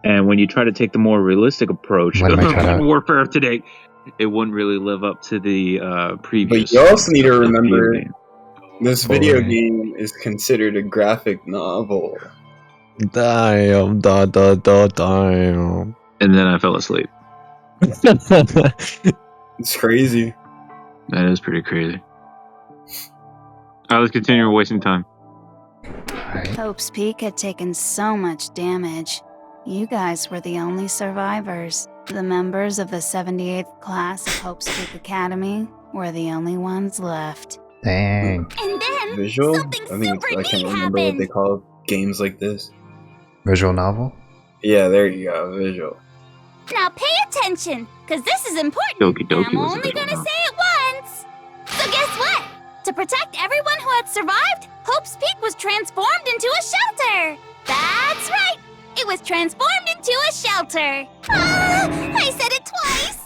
Speaker 1: And when you try to take the more realistic approach
Speaker 3: What am I trying
Speaker 1: Modern
Speaker 3: to-
Speaker 1: Warfare of today, it wouldn't really live up to the previous.
Speaker 2: But you also need to remember
Speaker 1: video game.
Speaker 2: this video
Speaker 3: Boy.
Speaker 2: game is considered a graphic novel.
Speaker 4: Damn.
Speaker 1: And then I fell asleep.
Speaker 2: It's crazy.
Speaker 1: That is pretty crazy. Alright, let's continue. We're wasting time.
Speaker 15: Hope's Peak had taken so much damage. You guys were the only survivors. The members of the 78th class of Hope's Peak Academy were the only ones left.
Speaker 3: Dang.
Speaker 8: And then
Speaker 2: Visual?
Speaker 8: something
Speaker 2: I think
Speaker 8: super
Speaker 2: I can't
Speaker 8: neat
Speaker 2: remember what they
Speaker 8: happened.
Speaker 2: call games like this.
Speaker 3: Visual novel?
Speaker 2: Yeah, there you go, visual.
Speaker 8: Now pay attention, because this is important.
Speaker 1: Doki
Speaker 8: and
Speaker 1: Doki
Speaker 8: I'm
Speaker 1: was a
Speaker 8: only
Speaker 1: visual
Speaker 8: gonna
Speaker 1: novel.
Speaker 8: say it once. So guess what? To protect everyone who had survived, Hope's Peak was transformed into a shelter. That's right. It was transformed into a shelter. Ah, I said it twice.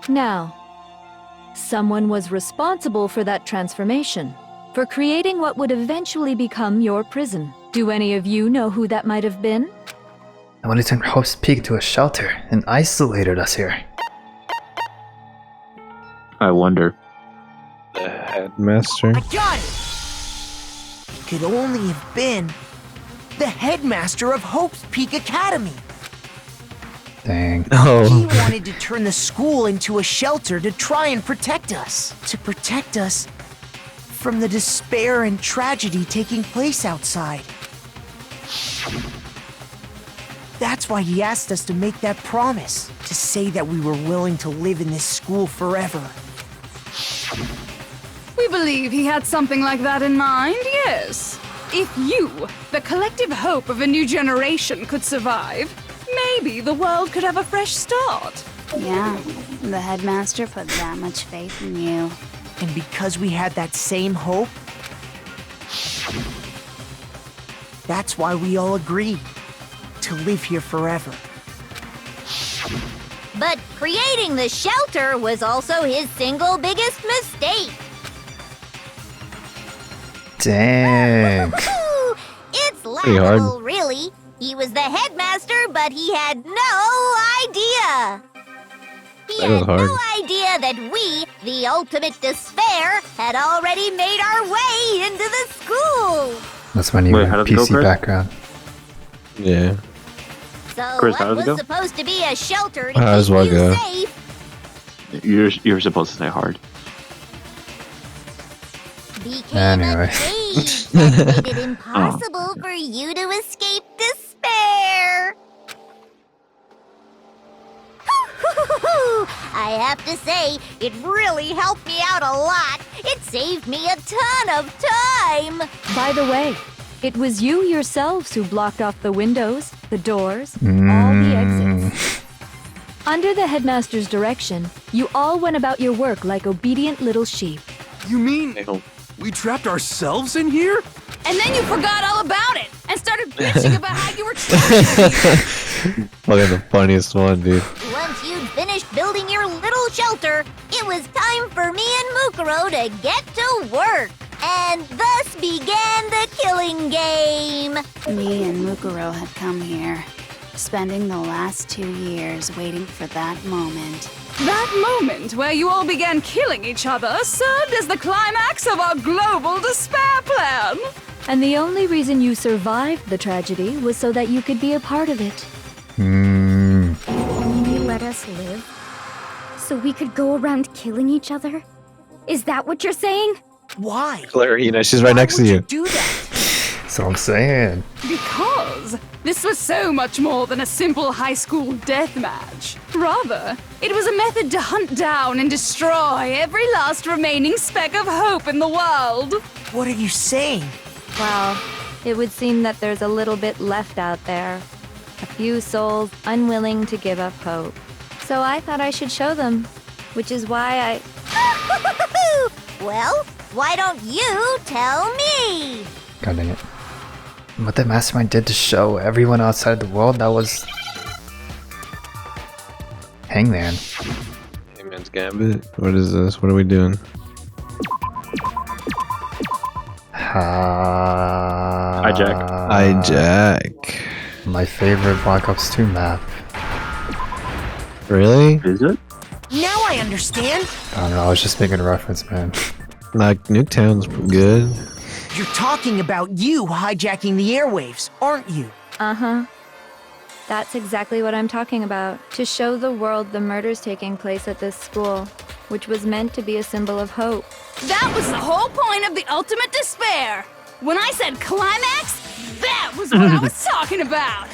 Speaker 14: Now, someone was responsible for that transformation, for creating what would eventually become your prison. Do any of you know who that might have been?
Speaker 3: I want to turn Hope's Peak to a shelter and isolated us here.
Speaker 1: I wonder.
Speaker 13: The head
Speaker 4: Headmaster.
Speaker 10: I got it! It could only have been the headmaster of Hope's Peak Academy.
Speaker 3: Dang.
Speaker 10: He wanted to turn the school into a shelter to try and protect us. To protect us from the despair and tragedy taking place outside. That's why he asked us to make that promise. To say that we were willing to live in this school forever.
Speaker 11: We believe he had something like that in mind, yes. If you, the collective hope of a new generation, could survive, maybe the world could have a fresh start.
Speaker 15: Yeah, the headmaster put that much faith in you.
Speaker 10: And because we had that same hope, that's why we all agreed to live here forever.
Speaker 8: But creating the shelter was also his single biggest mistake.
Speaker 3: Dang.
Speaker 8: It's
Speaker 4: Pretty hard.
Speaker 8: laughable, really. He was the headmaster, but he had no idea. He
Speaker 4: That was
Speaker 8: had
Speaker 4: hard.
Speaker 8: no idea that we, the ultimate despair, had already made our way into the school.
Speaker 3: That's when you
Speaker 1: Wait,
Speaker 3: were
Speaker 1: how does it go,
Speaker 3: PC
Speaker 1: Chris?
Speaker 3: background.
Speaker 4: Yeah.
Speaker 8: So
Speaker 1: Chris, how
Speaker 8: what
Speaker 1: does it
Speaker 8: was
Speaker 1: go?
Speaker 8: supposed to be a shelter to
Speaker 4: How does
Speaker 8: keep
Speaker 4: what
Speaker 8: you
Speaker 4: go?
Speaker 8: safe
Speaker 1: You're supposed to say hard.
Speaker 8: became
Speaker 3: Anyway.
Speaker 8: a cage that made it impossible for you to escape despair. I have to say, it really helped me out a lot. It saved me a ton of time.
Speaker 14: By the way, it was you yourselves who blocked off the windows, the doors, all the exits. Under the headmaster's direction, you all went about your work like obedient little sheep.
Speaker 7: You mean we trapped ourselves in here?
Speaker 11: And then you forgot all about it and started bitching about how you were trapped.
Speaker 4: Look at the funniest one, dude.
Speaker 8: Once you'd finished building your little shelter, it was time for me and Mukuro to get to work. And thus began the killing game.
Speaker 15: Me and Mukuro had come here, spending the last 2 years waiting for that moment.
Speaker 11: That moment where you all began killing each other served as the climax of our global despair plan.
Speaker 14: And the only reason you survived the tragedy was so that you could be a part of it.
Speaker 16: Only let us live? So we could go around killing each other? Is that what you're saying?
Speaker 10: Why?
Speaker 4: Claire, you know, she's right next to you.
Speaker 10: Do that.
Speaker 3: That's what I'm saying.
Speaker 11: Because this was so much more than a simple high school death match. Rather, it was a method to hunt down and destroy every last remaining speck of hope in the world.
Speaker 10: What are you saying?
Speaker 14: Well, it would seem that there's a little bit left out there. A few souls unwilling to give up hope. So I thought I should show them, which is why
Speaker 8: Well, why don't you tell me?
Speaker 3: God dang it. What that mastermind did to show everyone outside the world, that was... Hangman.
Speaker 4: Hangman's Gambit. What is this? What are we doing? Hijack.
Speaker 3: My favorite Black Ops 2 map.
Speaker 4: Really?
Speaker 1: Is it?
Speaker 10: Now I understand.
Speaker 3: I don't know, I was just making a reference, man.
Speaker 4: Like, Nuketown's good.
Speaker 10: You're talking about you hijacking the airwaves, aren't you?
Speaker 14: Uh-huh. That's exactly what I'm talking about. To show the world the murders taking place at this school, which was meant to be a symbol of hope.
Speaker 11: That was the whole point of the ultimate despair. When I said climax, that was what I was talking about.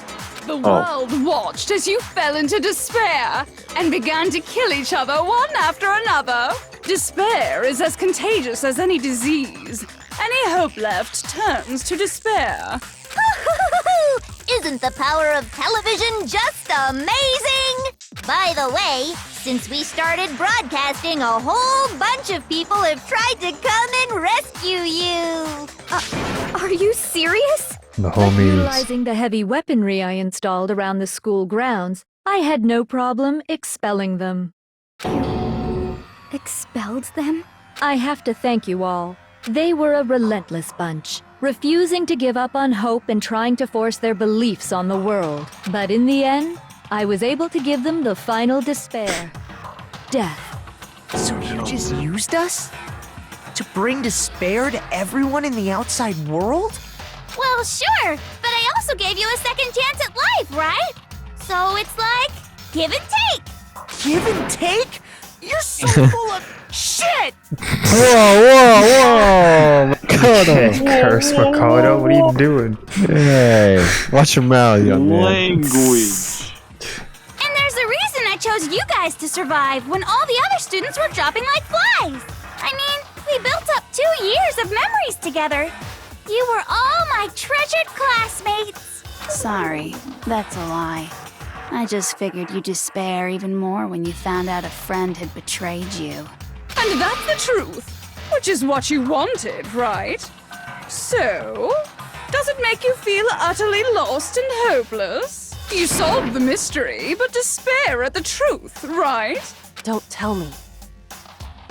Speaker 11: The world watched as you fell into despair and began to kill each other one after another. Despair is as contagious as any disease. Any hope left turns to despair.
Speaker 8: Isn't the power of television just amazing? By the way, since we started broadcasting, a whole bunch of people have tried to come and rescue you.
Speaker 16: Are you serious?
Speaker 3: The
Speaker 14: But
Speaker 3: homies.
Speaker 14: utilizing the heavy weaponry I installed around the school grounds, I had no problem expelling them.
Speaker 16: Expelled them?
Speaker 14: I have to thank you all. They were a relentless bunch, refusing to give up on hope and trying to force their beliefs on the world. But in the end, I was able to give them the final despair. Death.
Speaker 10: So you just used us? To bring despair to everyone in the outside world?
Speaker 8: Well, sure, but I also gave you a second chance at life, right? So it's like, give and take.
Speaker 10: Give and take? You're so full of shit!
Speaker 4: Whoa! Makoto!
Speaker 3: Curse Makoto, what are you doing?
Speaker 4: Hey, watch your mouth, young man.
Speaker 1: Language.
Speaker 8: And there's a reason I chose you guys to survive when all the other students were dropping like flies. I mean, we built up 2 years of memories together. You were all my treasured classmates.
Speaker 15: Sorry, that's a lie. I just figured you'd despair even more when you found out a friend had betrayed you.
Speaker 11: And that's the truth, which is what you wanted, right? So, does it make you feel utterly lost and hopeless? You solved the mystery, but despair at the truth, right?
Speaker 6: Don't tell me.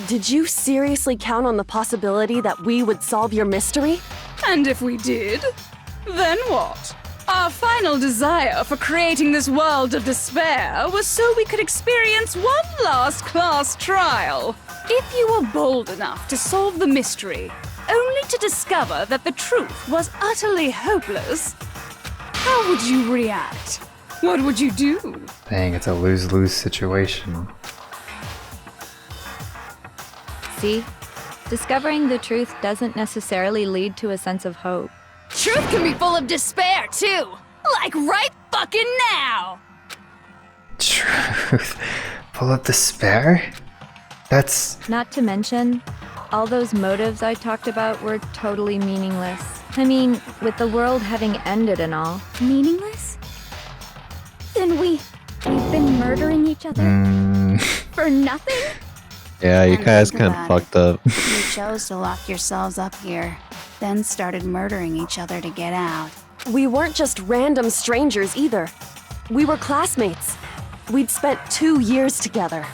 Speaker 6: Did you seriously count on the possibility that we would solve your mystery?
Speaker 11: And if we did, then what? Our final desire for creating this world of despair was so we could experience one last class trial. If you were bold enough to solve the mystery, only to discover that the truth was utterly hopeless, how would you react? What would you do?
Speaker 3: Dang, it's a lose-lose situation.
Speaker 14: See? Discovering the truth doesn't necessarily lead to a sense of hope.
Speaker 11: Truth can be full of despair, too. Like right fucking now.
Speaker 3: Truth. Full of despair? That's...
Speaker 14: Not to mention, all those motives I talked about were totally meaningless. I mean, with the world having ended and all.
Speaker 16: Meaningless? Then we've been murdering each other for nothing?
Speaker 4: Yeah, you
Speaker 15: And
Speaker 4: guys
Speaker 15: think
Speaker 4: kind of
Speaker 15: about
Speaker 4: fucked up.
Speaker 15: You chose to lock yourselves up here, then started murdering each other to get out.
Speaker 6: We weren't just random strangers either. We were classmates. We'd spent 2 years together.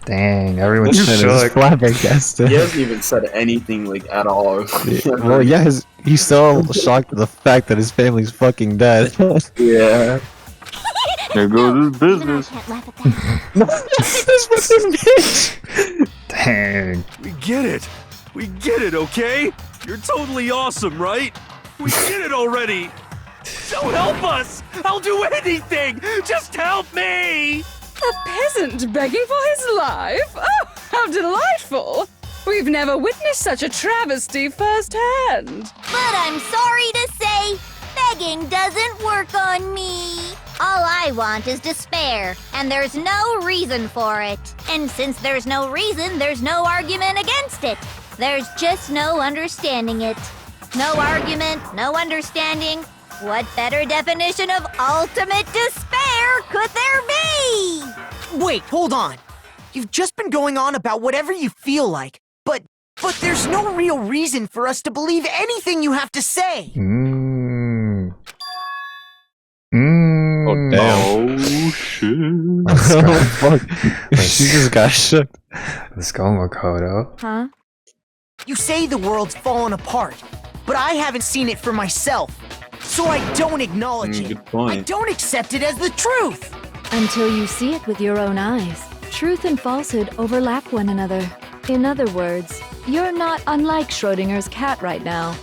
Speaker 3: Dang, everyone's
Speaker 4: This man is
Speaker 3: shook.
Speaker 4: flabbergasted.
Speaker 2: He hasn't even said anything like at all.
Speaker 4: Well, yeah, he's still shocked at the fact that his family's fucking dead.
Speaker 2: Yeah.
Speaker 1: There goes his business.
Speaker 16: I can't laugh at that.
Speaker 3: Dang.
Speaker 7: We get it. We get it, okay? You're totally awesome, right? We get it already. So help us. I'll do anything. Just help me.
Speaker 11: A peasant begging for his life? Oh, how delightful! We've never witnessed such a travesty firsthand.
Speaker 8: But I'm sorry to say, begging doesn't work on me. All I want is despair, and there's no reason for it. And since there's no reason, there's no argument against it. There's just no understanding it. No argument, no understanding. What better definition of ultimate despair could there be?
Speaker 10: Wait, hold on. You've just been going on about whatever you feel like, but there's no real reason for us to believe anything you have to say.
Speaker 4: Oh, damn.
Speaker 1: Oh shit.
Speaker 3: Let's go.
Speaker 4: Fuck. She just got shook.
Speaker 3: Let's go, Makoto.
Speaker 14: Huh?
Speaker 10: You say the world's fallen apart, but I haven't seen it for myself. So I don't acknowledge it.
Speaker 2: Good point.
Speaker 10: I don't accept it as the truth.
Speaker 14: Until you see it with your own eyes. Truth and falsehood overlap one another. In other words, you're not unlike Schrodinger's cat right now.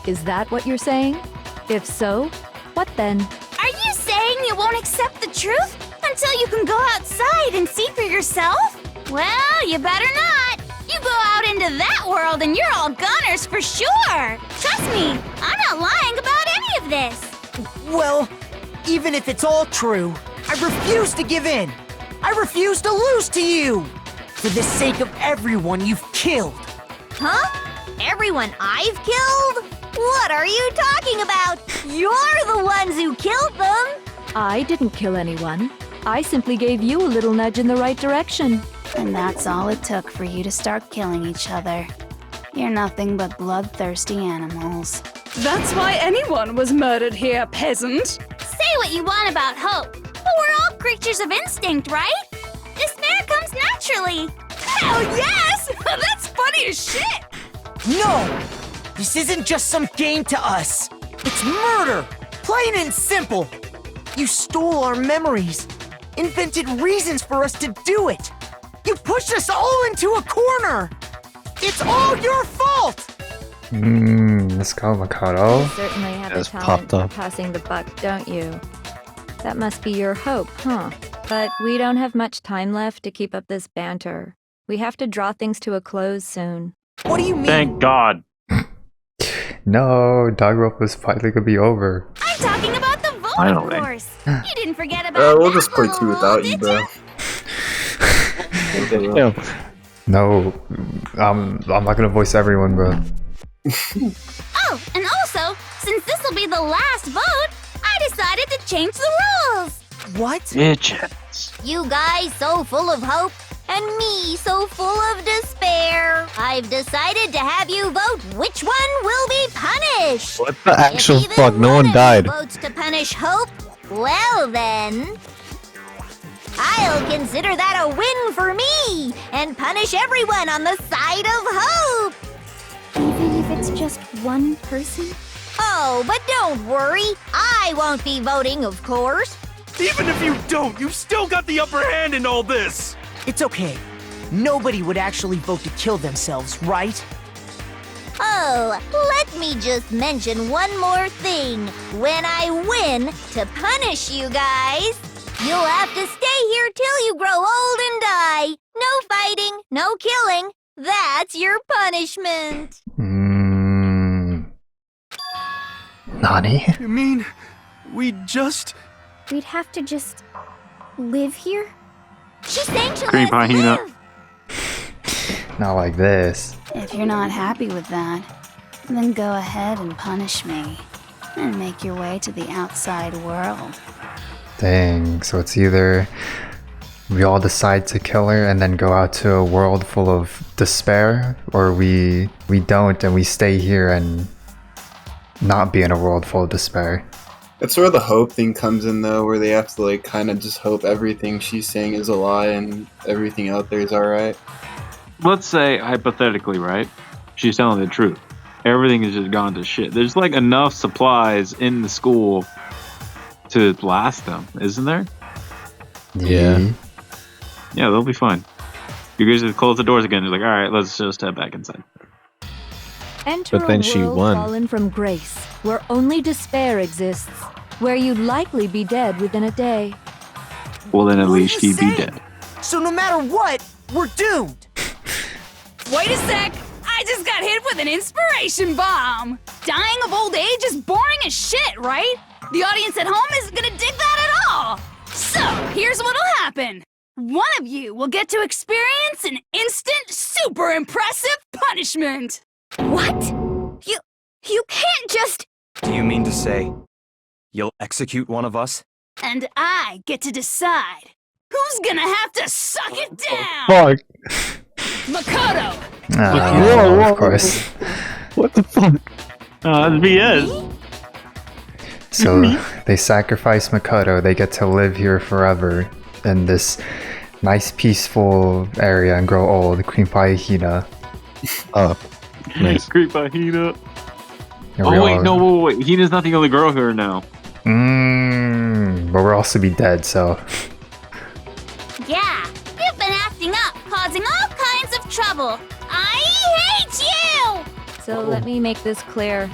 Speaker 14: Is that what you're saying? If so, what then?
Speaker 8: Are you saying you won't accept the truth until you can go outside and see for yourself? Well, you better not. You go out into that world and you're all goners for sure. Trust me, I'm not lying about any of this.
Speaker 10: Well, even if it's all true, I refuse to give in. I refuse to lose to you. For the sake of everyone you've killed.
Speaker 8: Huh? Everyone I've killed? What are you talking about? You're the ones who killed them.
Speaker 14: I didn't kill anyone. I simply gave you a little nudge in the right direction.
Speaker 15: And that's all it took for you to start killing each other. You're nothing but bloodthirsty animals.
Speaker 11: That's why anyone was murdered here, peasant.
Speaker 8: Say what you want about hope, but we're all creatures of instinct, right? Despair comes naturally.
Speaker 11: Hell yes! That's funny as shit!
Speaker 10: No! This isn't just some game to us. It's murder! Plain and simple! You stole our memories, invented reasons for us to do it. You pushed us all into a corner! It's all your fault!
Speaker 3: Let's go, Makoto.
Speaker 14: You certainly have the
Speaker 4: Just
Speaker 14: talent
Speaker 4: popped
Speaker 14: for
Speaker 4: up.
Speaker 14: passing the buck, don't you? That must be your hope, huh? But we don't have much time left to keep up this banter. We have to draw things to a close soon.
Speaker 10: What do you mean?
Speaker 1: Thank God.
Speaker 3: No, Danganronpa was finally gonna be over.
Speaker 8: I'm talking about the vote,
Speaker 1: Finally.
Speaker 8: of course. You didn't forget about
Speaker 2: We'll
Speaker 8: that
Speaker 2: just play
Speaker 8: little
Speaker 2: 2 without
Speaker 8: rule,
Speaker 2: you,
Speaker 8: did
Speaker 2: bro.
Speaker 4: Yeah.
Speaker 3: No, I'm not gonna voice everyone, bro.
Speaker 8: Oh, and also, since this will be the last vote, I decided to change the rules.
Speaker 10: What?
Speaker 1: Bitches.
Speaker 8: You guys so full of hope, and me so full of despair. I've decided to have you vote which one will be punished.
Speaker 4: What the actual
Speaker 8: If even
Speaker 4: fuck? No one
Speaker 8: of you
Speaker 4: died.
Speaker 8: votes to punish Hope, well then, I'll consider that a win for me and punish everyone on the side of Hope.
Speaker 16: Even if it's just one person?
Speaker 8: Oh, but don't worry. I won't be voting, of course.
Speaker 7: Even if you don't, you've still got the upper hand in all this!
Speaker 10: It's okay. Nobody would actually vote to kill themselves, right?
Speaker 8: Oh, let me just mention one more thing. When I win to punish you guys, you'll have to stay here till you grow old and die. No fighting, no killing. That's your punishment.
Speaker 3: Nani?
Speaker 7: You mean, we just...
Speaker 16: We'd have to just live here?
Speaker 8: She's saying she'll
Speaker 1: Creep
Speaker 8: let us
Speaker 1: hyena.
Speaker 8: live.
Speaker 3: Not like this.
Speaker 15: If you're not happy with that, then go ahead and punish me. And make your way to the outside world.
Speaker 3: Dang, so it's either we all decide to kill her and then go out to a world full of despair, or we don't and we stay here and not be in a world full of despair.
Speaker 2: That's where the hope thing comes in, though, where they have to, like, kind of just hope everything she's saying is a lie and everything out there is alright.
Speaker 1: Let's say, hypothetically, right? She's telling the truth. Everything has just gone to shit. There's like enough supplies in the school to last them, isn't there?
Speaker 4: Yeah.
Speaker 1: Yeah, they'll be fine. You guys just close the doors again. You're like, all right, let's just head back inside.
Speaker 14: Enter
Speaker 4: But then
Speaker 14: a
Speaker 4: she
Speaker 14: world
Speaker 4: won.
Speaker 14: fallen from grace, where only despair exists, where you'd likely be dead within a day.
Speaker 1: Well, then at
Speaker 10: What are
Speaker 1: least
Speaker 10: you
Speaker 1: he'd be
Speaker 10: saying?
Speaker 1: dead.
Speaker 10: So no matter what, we're doomed.
Speaker 11: Wait a sec! I just got hit with an inspiration bomb! Dying of old age is boring as shit, right? The audience at home isn't gonna dig that at all! So, here's what'll happen. One of you will get to experience an instant, super impressive punishment!
Speaker 16: What? You can't just...
Speaker 9: Do you mean to say you'll execute one of us?
Speaker 11: And I get to decide who's gonna have to suck it down!
Speaker 4: Fuck.
Speaker 11: Makoto!
Speaker 3: Oh, of course.
Speaker 4: What the fuck?
Speaker 1: That's BS.
Speaker 3: So they sacrifice Makoto. They get to live here forever in this nice, peaceful area and grow old. Queen Hina.
Speaker 4: Oh, nice.
Speaker 1: Creep hyena.
Speaker 3: And we
Speaker 1: Oh, wait,
Speaker 3: all-
Speaker 1: no, wait. Hina's not the only girl here now.
Speaker 3: But we'll also be dead, so.
Speaker 8: Yeah, you've been acting up, causing all kinds of trouble. I hate you!
Speaker 14: So let me make this clear.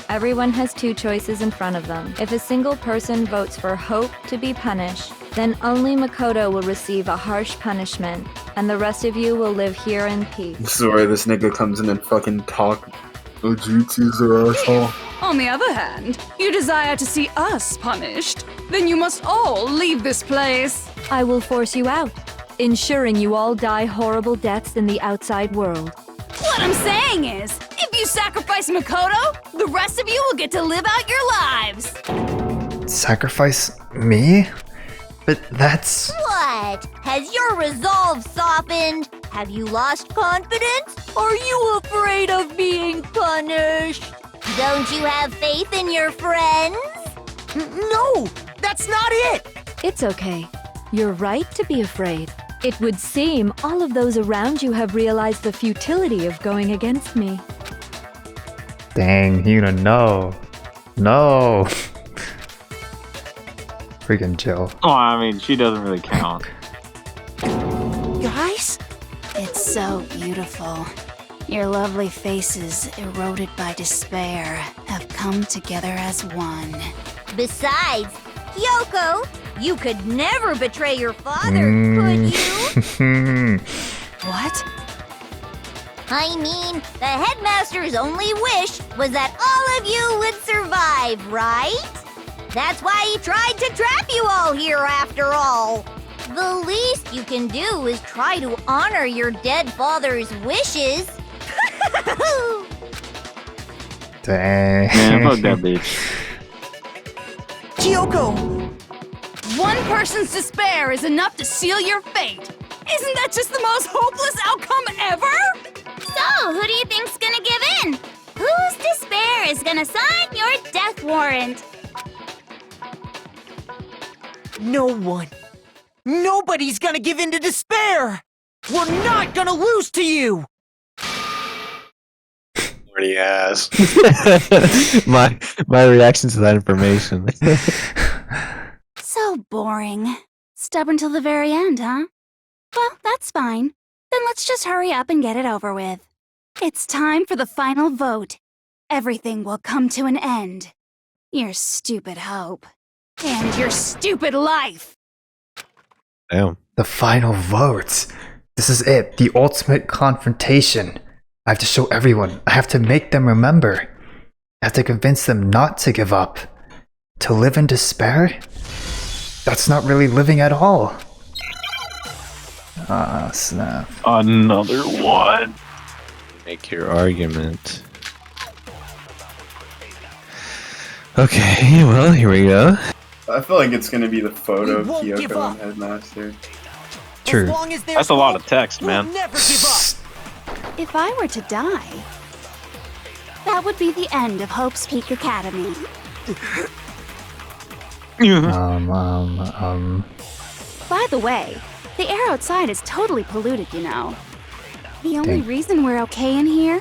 Speaker 14: Everyone has two choices in front of them. If a single person votes for Hope to be punished, then only Makoto will receive a harsh punishment, and the rest of you will live here in peace.
Speaker 2: This is where this nigga comes in and fucking talk Ojutsu's their asshole.
Speaker 11: On the other hand, you desire to see us punished, then you must all leave this place.
Speaker 14: I will force you out, ensuring you all die horrible deaths in the outside world.
Speaker 11: What I'm saying is, if you sacrifice Makoto, the rest of you will get to live out your lives.
Speaker 3: Sacrifice me? But that's.
Speaker 8: What? Has your resolve softened? Have you lost confidence? Are you afraid of being punished? Don't you have faith in your friends?
Speaker 10: No, that's not it.
Speaker 14: It's okay. You're right to be afraid. It would seem all of those around you have realized the futility of going against me.
Speaker 3: Dang, Hina, no. No. Freaking Jill.
Speaker 1: Oh, I mean, she doesn't really count.
Speaker 10: Guys?
Speaker 15: It's so beautiful. Your lovely faces, eroded by despair, have come together as one.
Speaker 5: Besides, Kyoko, you could never betray your father, could you?
Speaker 15: What?
Speaker 5: I mean, the headmaster's only wish was that all of you would survive, right? That's why he tried to trap you all here after all. The least you can do is try to honor your dead father's wishes.
Speaker 3: Dang.
Speaker 1: Man, fuck that bitch.
Speaker 11: Kyoko! One person's despair is enough to seal your fate. Isn't that just the most hopeless outcome ever?
Speaker 8: So, who do you think's gonna give in? Whose despair is gonna sign your death warrant?
Speaker 10: No one. Nobody's gonna give in to despair! We're not gonna lose to you!
Speaker 4: Horny ass. my reaction to that information.
Speaker 15: So boring. Stubborn till the very end, huh? Well, that's fine. Then let's just hurry up and get it over with. It's time for the final vote. Everything will come to an end. Your stupid hope. And your stupid life!
Speaker 4: Damn.
Speaker 3: The final vote. This is it. The ultimate confrontation. I have to show everyone. I have to make them remember. I have to convince them not to give up. To live in despair? That's not really living at all. Ah, snap.
Speaker 1: Another one.
Speaker 4: Make your argument. Okay, well, here we go.
Speaker 2: I feel like it's gonna be the photo of
Speaker 10: We won't give
Speaker 2: Kyoko
Speaker 10: up.
Speaker 2: and Headmaster.
Speaker 3: True.
Speaker 10: As long as there's
Speaker 1: That's a lot
Speaker 10: hope,
Speaker 1: of text,
Speaker 10: we'll
Speaker 1: man.
Speaker 10: never give up.
Speaker 15: If I were to die, that would be the end of Hope's Peak Academy. By the way, the air outside is totally polluted, you know. The only
Speaker 3: Dang.
Speaker 15: reason we're okay in here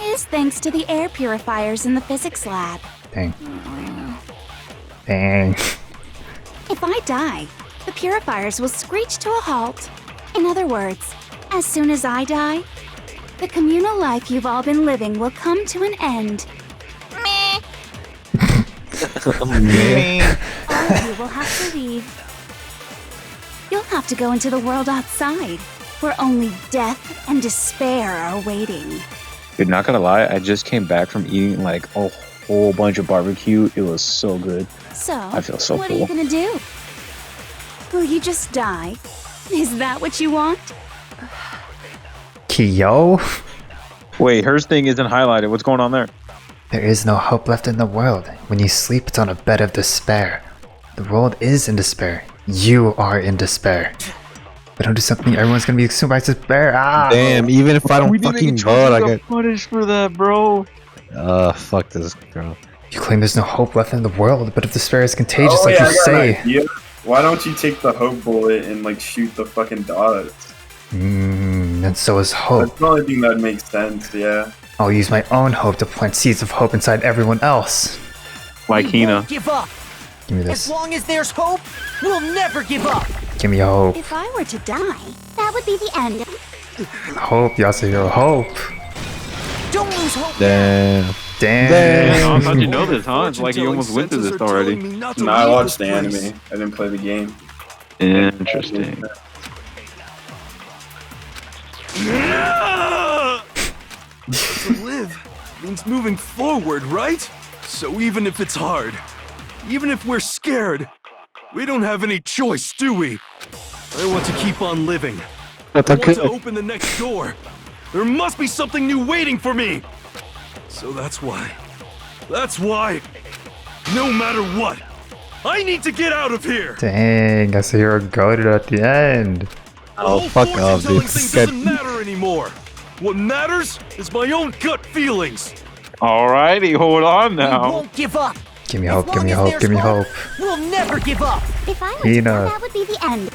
Speaker 15: is thanks to the air purifiers in the physics lab.
Speaker 3: Dang. Dang.
Speaker 15: If I die, the purifiers will screech to a halt. In other words, as soon as I die, the communal life you've all been living will come to an end.
Speaker 5: Meh.
Speaker 15: All of you will have to leave. You'll have to go into the world outside, where only death and despair are waiting.
Speaker 1: Dude, not gonna lie, I just came back from eating like a whole bunch of barbecue. It was so good.
Speaker 15: So,
Speaker 1: I feel so
Speaker 15: what are you
Speaker 1: full.
Speaker 15: gonna do? Will you just die? Is that what you want?
Speaker 3: Kyo?
Speaker 1: Wait, hers thing isn't highlighted. What's going on there?
Speaker 3: There is no hope left in the world. When you sleep, it's on a bed of despair. The world is in despair. You are in despair. If I don't do something, everyone's gonna be consumed by despair. Ah!
Speaker 4: Damn, even if I don't fucking vote, I get
Speaker 1: punished for that, bro.
Speaker 4: Fuck this girl.
Speaker 3: You claim there's no hope left in the world, but if despair is contagious, like
Speaker 2: I
Speaker 3: you
Speaker 2: got an
Speaker 3: say.
Speaker 2: idea. Why don't you take the hope bullet and like shoot the fucking dots?
Speaker 3: And so is hope.
Speaker 2: That's the only thing that makes sense, yeah.
Speaker 3: I'll use my own hope to plant seeds of hope inside everyone else.
Speaker 1: Like
Speaker 10: We
Speaker 1: Hina.
Speaker 10: won't give up.
Speaker 3: Give me
Speaker 10: As
Speaker 3: this.
Speaker 10: long as there's hope, we'll never give up.
Speaker 3: Give me hope.
Speaker 15: If I were to die,
Speaker 8: That would be the end.
Speaker 3: Hope, Yasuhiro, hope.
Speaker 10: Don't lose hope.
Speaker 4: Damn.
Speaker 1: Damn, I thought you know this, huh? It's like you almost went through this already.
Speaker 2: No, I watched the anime. I didn't play the game.
Speaker 1: Interesting.
Speaker 7: To live means moving forward, right? So even if it's hard, even if we're scared, we don't have any choice, do we? I want to keep on living. I want to open the next door. There must be something new waiting for me. So that's why, no matter what, I need to get out of here.
Speaker 3: Dang, Yasuhiro goaded at the end.
Speaker 4: Oh, fuck off, dude.
Speaker 7: Things doesn't matter anymore. What matters is my own gut feelings.
Speaker 1: Alrighty, hold on
Speaker 10: We
Speaker 1: now.
Speaker 10: won't give up.
Speaker 3: Give me
Speaker 10: As
Speaker 3: hope, give
Speaker 10: long
Speaker 3: me
Speaker 10: as
Speaker 3: hope,
Speaker 10: there's
Speaker 3: give me hope.
Speaker 10: We'll never give up.
Speaker 8: If I were
Speaker 3: Hina.
Speaker 8: to die, that would be the end.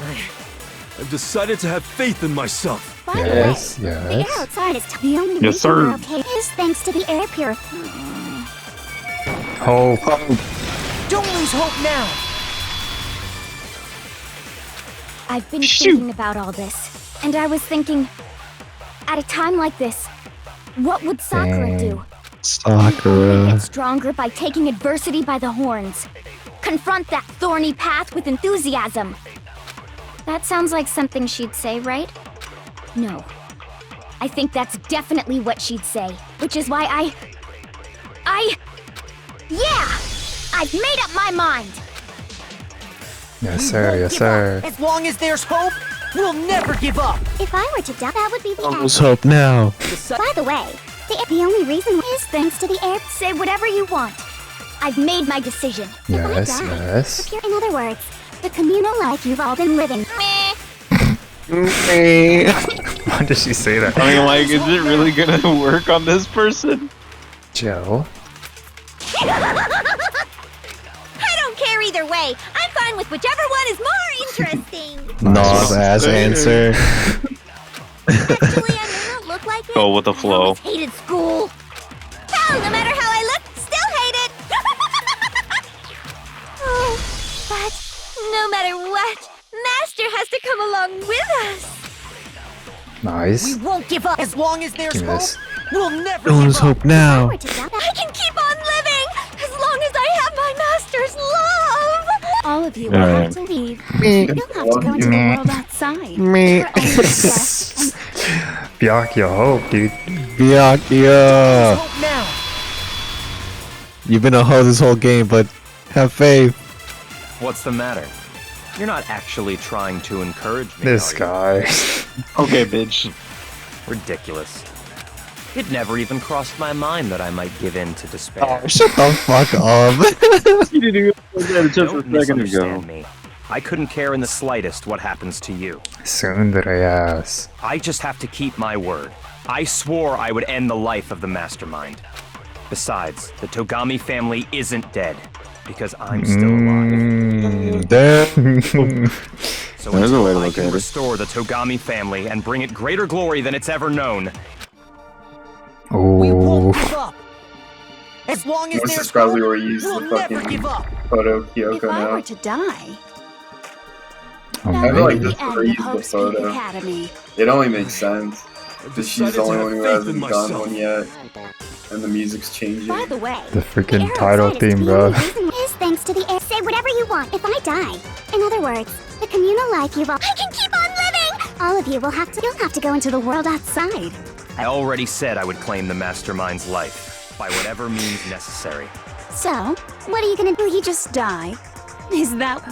Speaker 7: I've decided to have faith in myself.
Speaker 8: By the way,
Speaker 3: Yes,
Speaker 8: the air
Speaker 3: yes.
Speaker 8: outside is the only
Speaker 1: Yes,
Speaker 8: reason
Speaker 1: sir.
Speaker 8: we're okay is thanks to the air purifier.
Speaker 3: Hope.
Speaker 10: Don't lose hope now.
Speaker 16: I've been thinking about all this, and I was thinking, at a time like this, What would Sakura do?
Speaker 4: Sakura.
Speaker 16: Get stronger by taking adversity by the horns. Confront that thorny path with enthusiasm. That sounds like something she'd say, right? No. I think that's definitely what she'd say, which is why yeah! I've made up my mind!
Speaker 3: Yes, sir. Yes, sir.
Speaker 10: As long as there's hope, we'll never give up.
Speaker 16: If I were to die, that would be the end.
Speaker 4: Let's hope now.
Speaker 16: By the way, the only reason is thanks to the air. Say whatever you want. I've made my decision.
Speaker 3: Yes,
Speaker 16: if I die,
Speaker 3: yes.
Speaker 16: in other words, the communal life you've all been living.
Speaker 3: Why did she say that?
Speaker 1: I mean, like, is it really gonna work on this person?
Speaker 3: Joe?
Speaker 16: I don't care either way. I'm fine with whichever one is more interesting.
Speaker 4: Nos ass answer.
Speaker 16: Actually, I may not look like it.
Speaker 1: Go with the flow.
Speaker 16: I hated school. Hell, no matter how I look, still hate it. Oh, but no matter what, Master has to come along with us.
Speaker 3: Nice.
Speaker 10: We won't give up as long as there's
Speaker 3: Give me
Speaker 10: hope.
Speaker 3: this.
Speaker 10: We'll never
Speaker 4: Let's
Speaker 10: give up.
Speaker 4: hope now.
Speaker 16: I can keep on living as long as I have my Master's love. All of you will
Speaker 4: All
Speaker 16: have
Speaker 4: right.
Speaker 16: to leave.
Speaker 4: Me.
Speaker 16: You'll have to go into the world outside.
Speaker 4: Me.
Speaker 16: Where only death
Speaker 3: Byakuya hope, dude.
Speaker 4: Byakuya.
Speaker 10: Hope now.
Speaker 4: You've been a hoe this whole game, but have faith.
Speaker 9: What's the matter? You're not actually trying to encourage me,
Speaker 3: This
Speaker 9: are you?
Speaker 3: guy.
Speaker 1: Okay, bitch.
Speaker 9: Ridiculous. It never even crossed my mind that I might give in to despair.
Speaker 4: Oh, shut the fuck up.
Speaker 1: You didn't even say that just
Speaker 9: Don't
Speaker 1: a second ago.
Speaker 9: misunderstand me. I couldn't care in the slightest what happens to you.
Speaker 3: Sundarias.
Speaker 9: I just have to keep my word. I swore I would end the life of the mastermind. Besides, the Togami family isn't dead, because I'm still alive.
Speaker 4: Damn.
Speaker 9: So
Speaker 1: There's a way to
Speaker 9: until I
Speaker 1: look
Speaker 9: can
Speaker 1: at it.
Speaker 9: restore the Togami family and bring it greater glory than it's ever known,
Speaker 10: We
Speaker 3: Oh.
Speaker 10: won't give up. As long as
Speaker 2: This
Speaker 10: there's
Speaker 2: is probably
Speaker 10: hope,
Speaker 2: where you use
Speaker 10: we'll
Speaker 2: the
Speaker 10: never
Speaker 2: fucking
Speaker 10: give up.
Speaker 2: photo of
Speaker 8: If
Speaker 2: Kyoko
Speaker 8: I
Speaker 2: now.
Speaker 8: were to die,
Speaker 3: Oh,
Speaker 2: I feel like
Speaker 3: maybe.
Speaker 2: this is where you use the
Speaker 8: Hope's Peak
Speaker 2: photo.
Speaker 8: Academy.
Speaker 2: It only makes sense.
Speaker 7: I've
Speaker 2: Because she's
Speaker 7: decided
Speaker 2: the only
Speaker 7: to
Speaker 2: one
Speaker 7: have
Speaker 2: who
Speaker 7: faith in
Speaker 2: hasn't done
Speaker 7: myself.
Speaker 2: one yet. And the music's changing.
Speaker 16: By the way,
Speaker 3: The freaking
Speaker 16: arrow
Speaker 3: title
Speaker 16: side is
Speaker 3: theme,
Speaker 16: the
Speaker 3: bro.
Speaker 16: only reason is thanks to the air. Say whatever you want if I die. In other words, the communal life you've all. I can keep on living. All of you will have to. You'll have to go into the world outside.
Speaker 9: I already said I would claim the mastermind's life, by whatever means necessary.
Speaker 8: So, what are you gonna do? You just die? Is that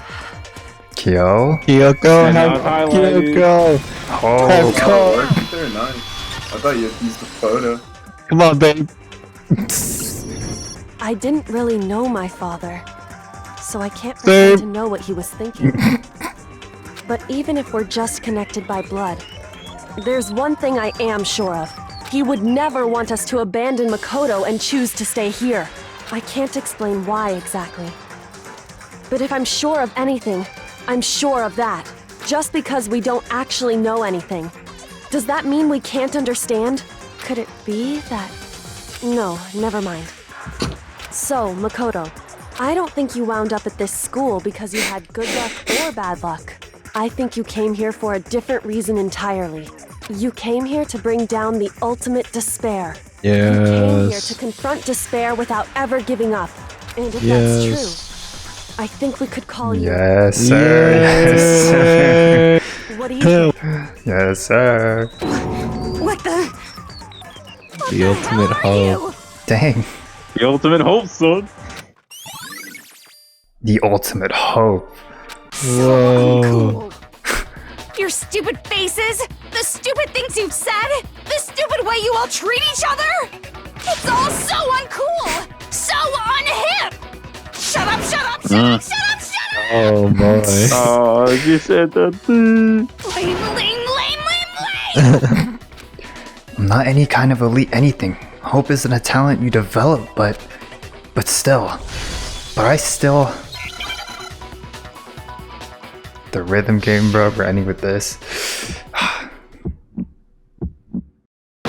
Speaker 3: Kyo?
Speaker 4: Kyoko,
Speaker 1: And
Speaker 4: have
Speaker 1: now highlighted.
Speaker 4: Kyoko.
Speaker 3: Oh.
Speaker 4: Have
Speaker 2: Oh,
Speaker 4: Kyoko.
Speaker 2: right there, nice. I thought you had used the photo.
Speaker 4: Come on, babe.
Speaker 6: I didn't really know my father, so I can't
Speaker 4: Same.
Speaker 6: pretend to know what he was thinking. But even if we're just connected by blood, there's one thing I am sure of. He would never want us to abandon Makoto and choose to stay here. I can't explain why exactly. But if I'm sure of anything, I'm sure of that. Just because we don't actually know anything. Does that mean we can't understand? Could it be that... No, never mind. So, Makoto, I don't think you wound up at this school because you had good luck or bad luck. I think you came here for a different reason entirely. You came here to bring down the ultimate despair. You came here to confront despair without ever giving up. And if that's true, I think we could call you...
Speaker 3: Yes, sir. Yes, sir.
Speaker 6: What do you think?
Speaker 3: Yes, sir.
Speaker 8: what the?
Speaker 4: The ultimate hope.
Speaker 3: Dang.
Speaker 1: The ultimate hope, son.
Speaker 3: The ultimate hope.
Speaker 4: Whoa.
Speaker 11: Your stupid faces, the stupid things you've said, the stupid way you all treat each other. It's all so uncool, so unhip. Shut up, shut up, shut up, shut up, shut up.
Speaker 4: Oh boy.
Speaker 1: Oh, you said that thing.
Speaker 11: Lame, lame, lame, lame, lame.
Speaker 3: I'm not any kind of elite anything. Hope isn't a talent you develop, but still. But I still... The rhythm game, bro. We're ending with this.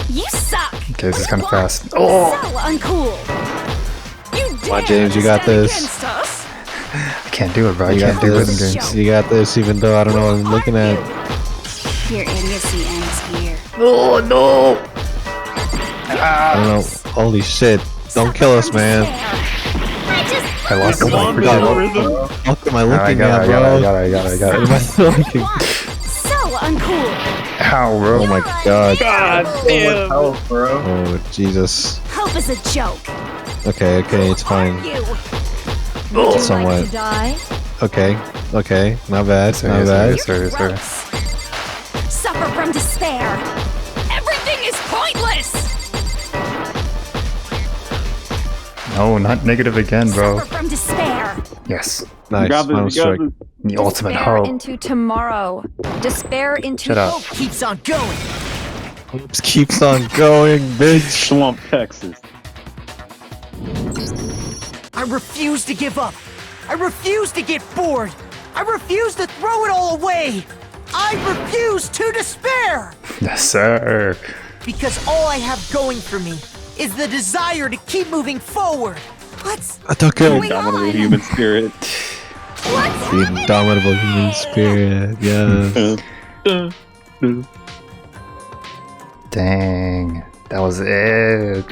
Speaker 11: You suck.
Speaker 3: Okay, this is kind of fast. Oh!
Speaker 11: So uncool. You
Speaker 4: Come on,
Speaker 11: dare
Speaker 4: James, you got
Speaker 11: stand
Speaker 4: this.
Speaker 11: against us?
Speaker 3: I can't do it, bro. I
Speaker 4: You
Speaker 3: can't
Speaker 4: got
Speaker 3: do rhythm
Speaker 4: this.
Speaker 3: games.
Speaker 4: You got this, even though I don't know what I'm looking at.
Speaker 8: Your idiocy ends here.
Speaker 3: Oh no!
Speaker 4: I don't know. Holy shit. Don't kill us, man.
Speaker 3: I lost the
Speaker 4: How am I looking
Speaker 3: I got it.
Speaker 4: What am I looking?
Speaker 6: So uncool.
Speaker 3: Ow, bro.
Speaker 4: Oh my god.
Speaker 2: God damn. Help, bro.
Speaker 4: Oh, Jesus.
Speaker 6: Hope is a joke.
Speaker 4: Okay, it's fine.
Speaker 14: Would you
Speaker 4: Somewhat.
Speaker 14: like to die?
Speaker 4: Okay. Not bad, not bad.
Speaker 3: Sorry.
Speaker 6: Suffer from despair.
Speaker 11: Everything is pointless!
Speaker 3: No, not negative again, bro.
Speaker 6: Suffer from despair.
Speaker 3: Yes.
Speaker 4: Nice. Final strike.
Speaker 3: The ultimate
Speaker 14: Despair
Speaker 3: hope.
Speaker 14: into tomorrow. Despair into
Speaker 3: Shut up.
Speaker 14: hope.
Speaker 10: Keeps on going.
Speaker 4: Hopes keeps on going, bitch.
Speaker 1: Swamp, Texas.
Speaker 10: I refuse to give up. I refuse to get bored. I refuse to throw it all away. I refuse to despair.
Speaker 3: Yes, sir.
Speaker 10: Because all I have going for me is the desire to keep moving forward. What's
Speaker 4: Atake.
Speaker 1: Indomitable human spirit.
Speaker 4: The indomitable human spirit, yes.
Speaker 3: Dang. That was it.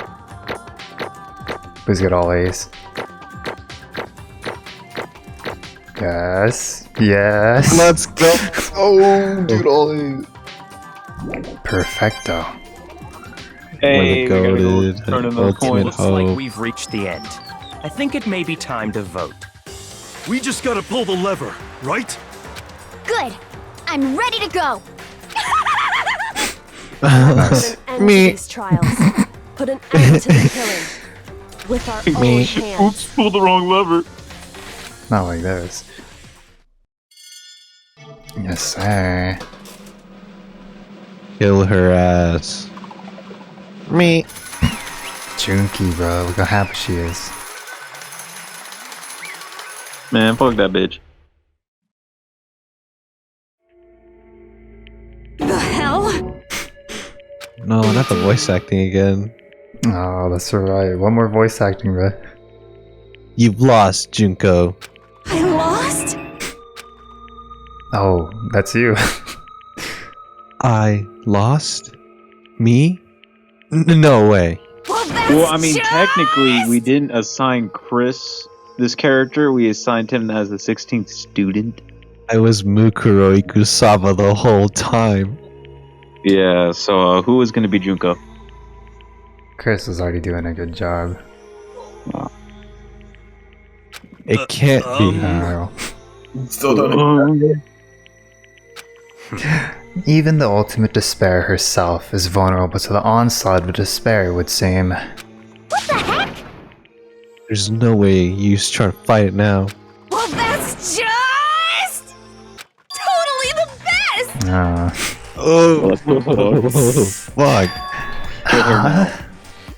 Speaker 3: Please get all A's. Yes.
Speaker 4: Let's go. Oh, dude, all A's.
Speaker 3: Perfecto.
Speaker 1: Hey, we gotta go
Speaker 4: goated,
Speaker 1: turn in those
Speaker 4: ultimate
Speaker 1: coins.
Speaker 9: Looks like
Speaker 4: hope.
Speaker 9: we've reached the end. I think it may be time to vote.
Speaker 7: We just gotta pull the lever, right?
Speaker 16: Good. I'm ready to go.
Speaker 6: Put an end to these trials. Put an end to the killing. With our own hands.
Speaker 1: Oops, pulled the wrong lever.
Speaker 3: Not like this. Yes, sir.
Speaker 4: Kill her ass. Me.
Speaker 3: Junkie, bro. Look how happy she is.
Speaker 1: Man, fuck that bitch.
Speaker 11: The hell?
Speaker 4: No, not the voice acting again.
Speaker 3: Oh, that's alright. One more voice acting, bro.
Speaker 4: You've lost, Junko.
Speaker 11: I lost?
Speaker 3: Oh, that's you.
Speaker 4: I lost? Me? No way.
Speaker 1: Well, I mean, technically, we didn't assign Chris this character. We assigned him as the 16th student.
Speaker 4: I was Mukuro Ikusawa the whole time.
Speaker 1: Yeah, so who is going to be Junko?
Speaker 3: Chris was already doing a good job.
Speaker 4: It can't be.
Speaker 3: Oh.
Speaker 2: Still don't.
Speaker 3: Even the ultimate despair herself is vulnerable to the onslaught of despair, it would seem.
Speaker 16: What the heck?
Speaker 4: There's no way you trying to fight it now.
Speaker 11: Well, that's just totally the best!
Speaker 4: Oh, fuck.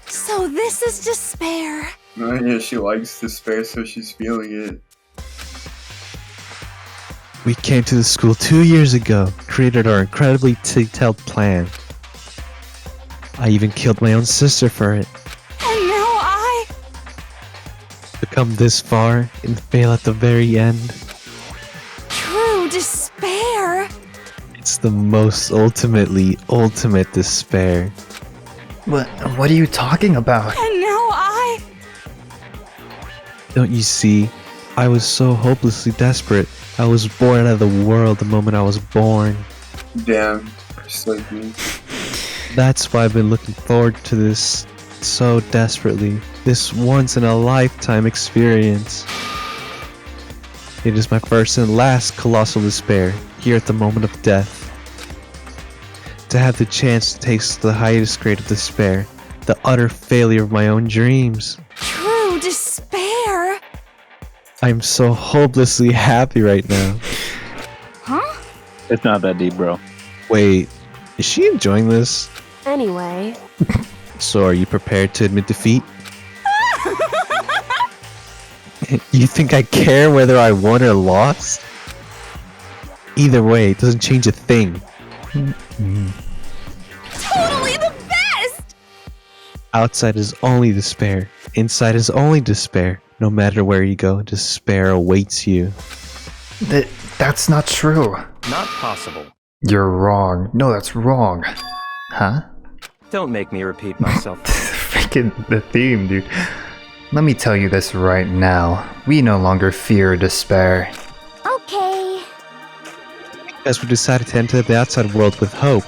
Speaker 11: So this is despair.
Speaker 2: Yeah, she likes despair, so she's feeling it.
Speaker 4: We came to the school 2 years ago, created our incredibly detailed plan. I even killed my own sister for it.
Speaker 11: And now I...
Speaker 4: To come this far and fail at the very end.
Speaker 11: True despair.
Speaker 4: It's the most ultimate despair.
Speaker 3: What are you talking about?
Speaker 11: And now I...
Speaker 4: Don't you see? I was so hopelessly desperate. I was born out of the world the moment I was born.
Speaker 2: Damn, just like me.
Speaker 4: That's why I've been looking forward to this so desperately. This once in a lifetime experience. It is my first and last colossal despair, here at the moment of death. To have the chance to taste the highest grade of despair, the utter failure of my own dreams.
Speaker 11: True despair.
Speaker 4: I'm so hopelessly happy right now.
Speaker 11: Huh?
Speaker 1: It's not that deep, bro.
Speaker 4: Wait, is she enjoying this?
Speaker 6: Anyway,
Speaker 4: So are you prepared to admit defeat? You think I care whether I won or lost? Either way, it doesn't change a thing.
Speaker 11: Totally the best!
Speaker 4: Outside is only despair. Inside is only despair. No matter where you go, despair awaits you.
Speaker 3: That's not true.
Speaker 9: Not possible.
Speaker 3: You're wrong. No, that's wrong. Huh?
Speaker 9: Don't make me repeat myself.
Speaker 3: Freaking the theme, dude. Let me tell you this right now. We no longer fear or despair.
Speaker 16: Okay.
Speaker 4: As we decided to enter the outside world with hope.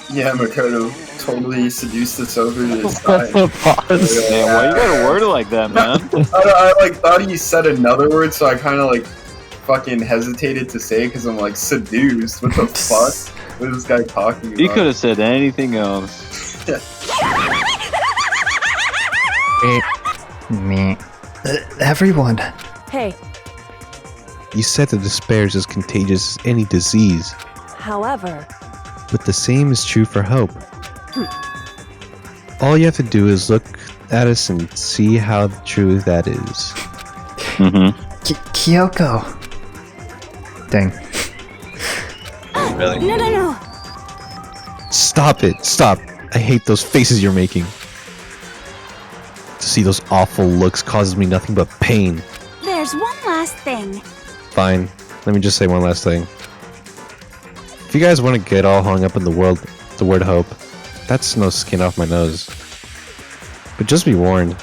Speaker 2: Yeah, Makoto totally seduced us over to his side.
Speaker 1: Yeah, why you gotta word it like that, man?
Speaker 2: I like thought he said another word, so I kind of like fucking hesitated to say it because I'm like seduced. What the fuck? What is this guy talking about?
Speaker 1: He could have said anything else.
Speaker 3: Me. Everyone.
Speaker 6: Hey,
Speaker 4: You said that despair is as contagious as any disease,
Speaker 6: however,
Speaker 4: but the same is true for hope. All you have to do is look at us and see how true that is.
Speaker 3: Kyoko. Dang.
Speaker 13: Really?
Speaker 11: No.
Speaker 4: Stop it! Stop! I hate those faces you're making. To see those awful looks causes me nothing but pain.
Speaker 8: There's one last thing.
Speaker 4: Fine. Let me just say one last thing. If you guys want to get all hung up in the word hope, that's no skin off my nose. But just be warned.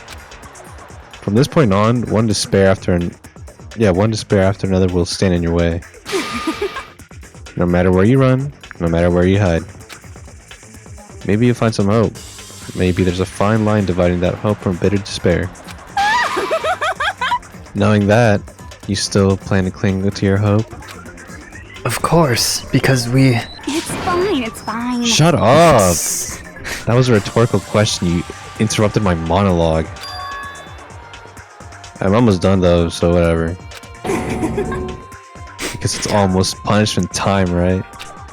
Speaker 4: From this point on, one despair after another will stand in your way. No matter where you run, no matter where you hide. Maybe you'll find some hope. Maybe there's a fine line dividing that hope from bitter despair. Knowing that, you still plan to cling to your hope?
Speaker 3: Of course, because we...
Speaker 8: It's fine.
Speaker 4: Shut up! That was a rhetorical question. You interrupted my monologue. I'm almost done though, so whatever. Because it's almost punishment time, right?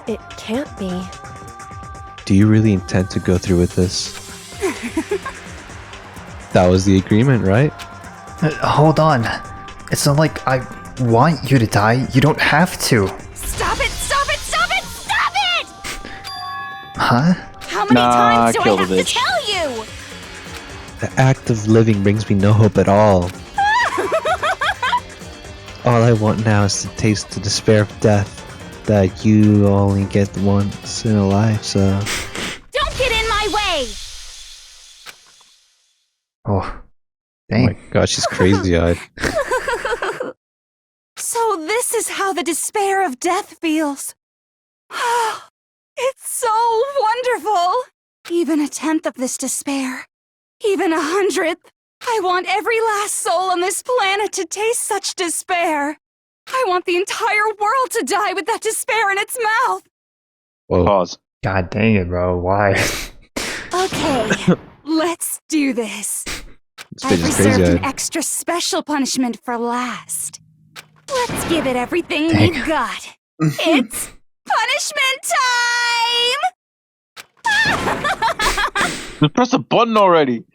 Speaker 6: it can't be.
Speaker 4: Do you really intend to go through with this? That was the agreement, right?
Speaker 3: Hold on. It's not like I want you to die. You don't have to.
Speaker 11: Stop it! Stop it! Stop it! Stop it!
Speaker 3: Huh?
Speaker 11: How many times do I have to tell you?
Speaker 4: The act of living brings me no hope at all. All I want now is to taste the despair of death that you only get once in a life, so...
Speaker 11: Don't get in my way!
Speaker 3: Oh,
Speaker 4: dang. Oh my god, she's crazy-eyed.
Speaker 11: So this is how the despair of death feels. It's so wonderful! Even a tenth of this despair, even 100th. I want every last soul on this planet to taste such despair. I want the entire world to die with that despair in its mouth.
Speaker 3: Whoa. Pause. God dang it, bro. Why?
Speaker 11: Okay, let's do this. I've reserved an extra special punishment for last. Let's give it everything we've got. It's punishment time!
Speaker 1: Just press a button already.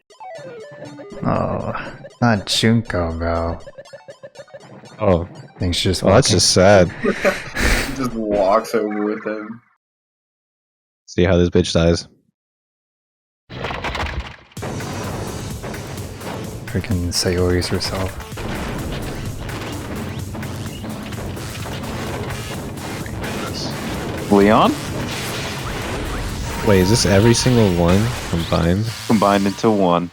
Speaker 3: Oh, not Junko, bro.
Speaker 4: Oh.
Speaker 3: I think she's just
Speaker 4: that's just sad.
Speaker 2: He just walks over with him.
Speaker 4: See how this bitch dies.
Speaker 3: Freaking Sayori's herself.
Speaker 1: Leon?
Speaker 4: Wait, is this every single one combined?
Speaker 1: Combined into one.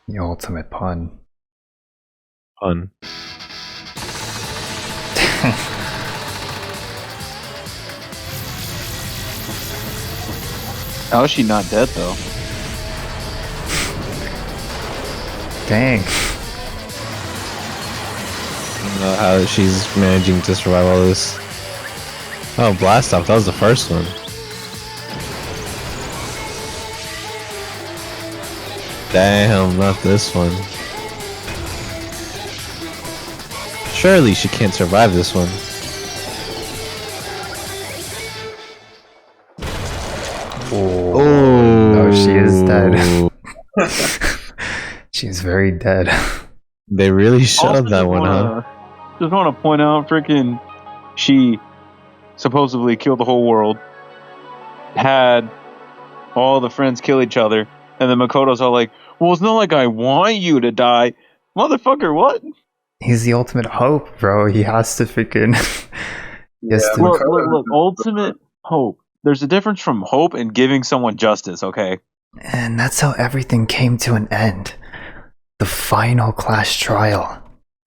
Speaker 3: The ultimate pun.
Speaker 4: Pun.
Speaker 1: How is she not dead though?
Speaker 3: Dang.
Speaker 4: I don't know how she's managing to survive all this. Oh, Blast Off, that was the first one. Damn, not this one. Surely she can't survive this one.
Speaker 3: Oh, no, she is dead. She's very dead.
Speaker 4: They really showed that one, huh?
Speaker 1: Just want to point out, freaking, she supposedly killed the whole world, had all the friends kill each other, and then Makoto's all like, well, it's not like I want you to die. Motherfucker, what?
Speaker 3: He's the ultimate hope, bro. He has to freaking...
Speaker 1: Look, ultimate hope. There's a difference from hope and giving someone justice, okay?
Speaker 3: And that's how everything came to an end. The final class trial.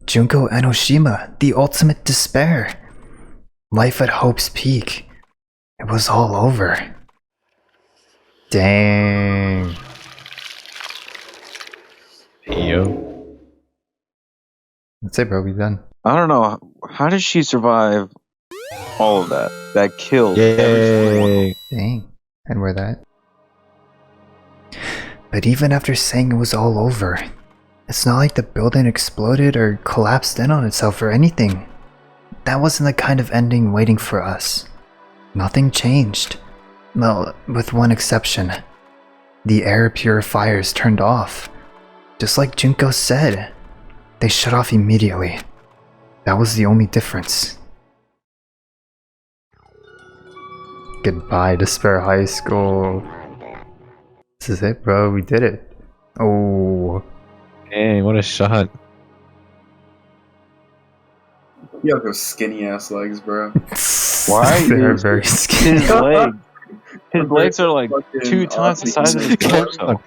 Speaker 3: Junko Enoshima, the ultimate despair. Life at Hope's Peak. It was all over. Dang.
Speaker 4: Yo.
Speaker 3: That's it, bro. We done.
Speaker 1: I don't know. How did she survive all of that? That killed every
Speaker 4: Yay.
Speaker 3: Dang. And we're that. But even after saying it was all over, it's not like the building exploded or collapsed in on itself or anything. That wasn't the kind of ending waiting for us. Nothing changed. Well, with one exception. The air purifiers turned off. Just like Junko said. They shut off immediately. That was the only difference. Goodbye, Despair High School. This is it, bro. We did it. Oh.
Speaker 4: Hey, what a shot.
Speaker 2: You have those skinny ass legs, bro.
Speaker 1: Why?
Speaker 3: They're very skinny.
Speaker 1: His legs are like 2 times the size of his torso.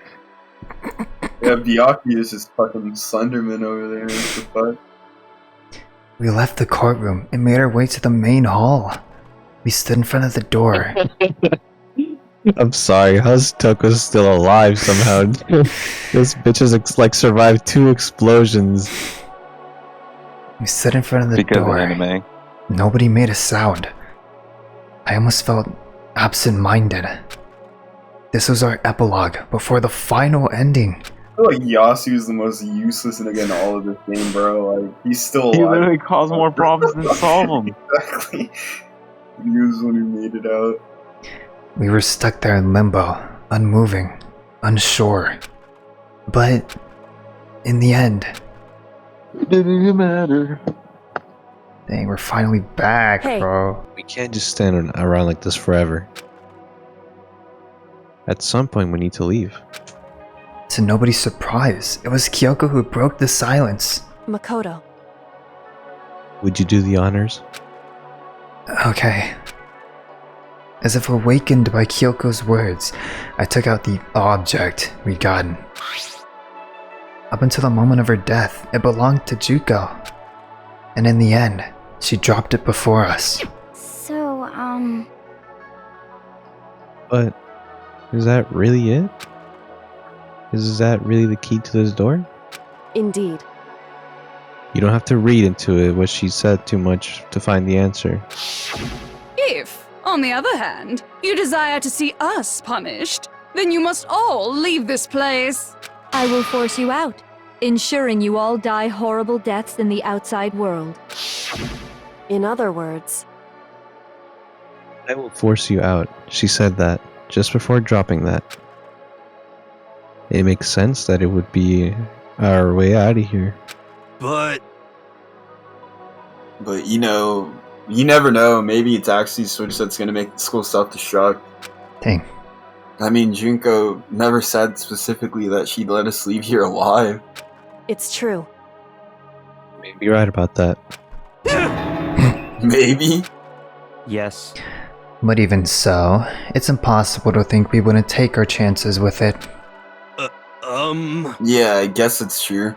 Speaker 2: Yeah, Byakuya is just fucking Slenderman over there. What the fuck?
Speaker 3: We left the courtroom and made our way to the main hall. We stood in front of the door.
Speaker 4: I'm sorry, how's Toko still alive somehow? This bitch has like survived 2 explosions.
Speaker 3: We stood in front of the
Speaker 1: Because
Speaker 3: door.
Speaker 1: of anime.
Speaker 3: Nobody made a sound. I almost felt absent-minded. This was our epilogue before the final ending.
Speaker 2: I feel like Yasu is the most useless nigga in all of this game, bro. Like, he's still
Speaker 1: He
Speaker 2: alive.
Speaker 1: literally caused more problems than solve them.
Speaker 2: Exactly. He was the one who made it out.
Speaker 3: We were stuck there in limbo, unmoving, unsure. But in the end,
Speaker 1: it didn't matter.
Speaker 3: Dang, we're finally back,
Speaker 6: Hey.
Speaker 3: bro.
Speaker 4: We can't just stand around like this forever. At some point, we need to leave.
Speaker 3: To nobody's surprise, it was Kyoko who broke the silence.
Speaker 6: Makoto.
Speaker 4: Would you do the honors?
Speaker 3: Okay. As if awakened by Kyoko's words, I took out the object we'd gotten. Up until the moment of her death, it belonged to Juko. And in the end, she dropped it before us.
Speaker 16: So,
Speaker 4: But is that really it? Is that really the key to this door?
Speaker 6: Indeed.
Speaker 4: You don't have to read into it what she said too much to find the answer.
Speaker 11: If, on the other hand, you desire to see us punished, then you must all leave this place.
Speaker 14: I will force you out, ensuring you all die horrible deaths in the outside world.
Speaker 6: In other words,
Speaker 4: I will force you out. She said that just before dropping that. It makes sense that it would be our way out of here.
Speaker 7: But
Speaker 2: you know, you never know. Maybe it's actually switch that's gonna make the school self-destruct.
Speaker 3: Dang.
Speaker 2: I mean, Junko never said specifically that she'd let us leave here alive.
Speaker 6: it's true.
Speaker 4: Maybe you're right about that.
Speaker 2: Maybe.
Speaker 9: Yes.
Speaker 3: But even so, it's impossible to think we wouldn't take our chances with it.
Speaker 2: Yeah, I guess it's true.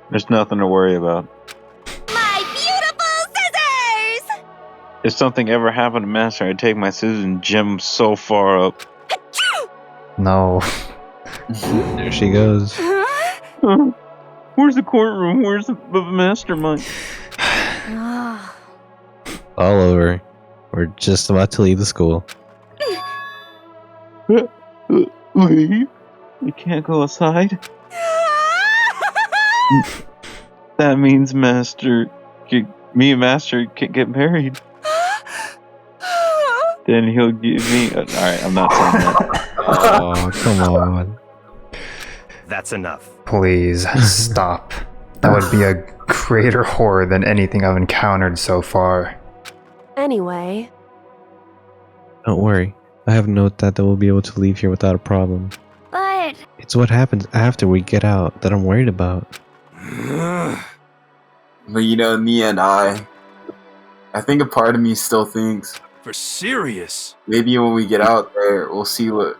Speaker 1: There's nothing to worry about.
Speaker 8: My beautiful scissors!
Speaker 1: If something ever happened to Master, I'd take my scissors and jam him so far up.
Speaker 3: No.
Speaker 4: There she goes.
Speaker 1: Where's the courtroom? Where's the mastermind?
Speaker 4: All over. We're just about to leave the school.
Speaker 1: Leave? You can't go outside? That means me and Master can get married. Then he'll give me... Alright, I'm not saying that.
Speaker 4: Oh, come on.
Speaker 9: That's enough.
Speaker 3: Please, stop. That would be a greater horror than anything I've encountered so far.
Speaker 6: Anyway,
Speaker 4: Don't worry. I have note that they will be able to leave here without a problem.
Speaker 8: But
Speaker 4: It's what happens after we get out that I'm worried about.
Speaker 2: But you know, me and I, I think a part of me still thinks
Speaker 7: For serious?
Speaker 2: maybe when we get out there, we'll see that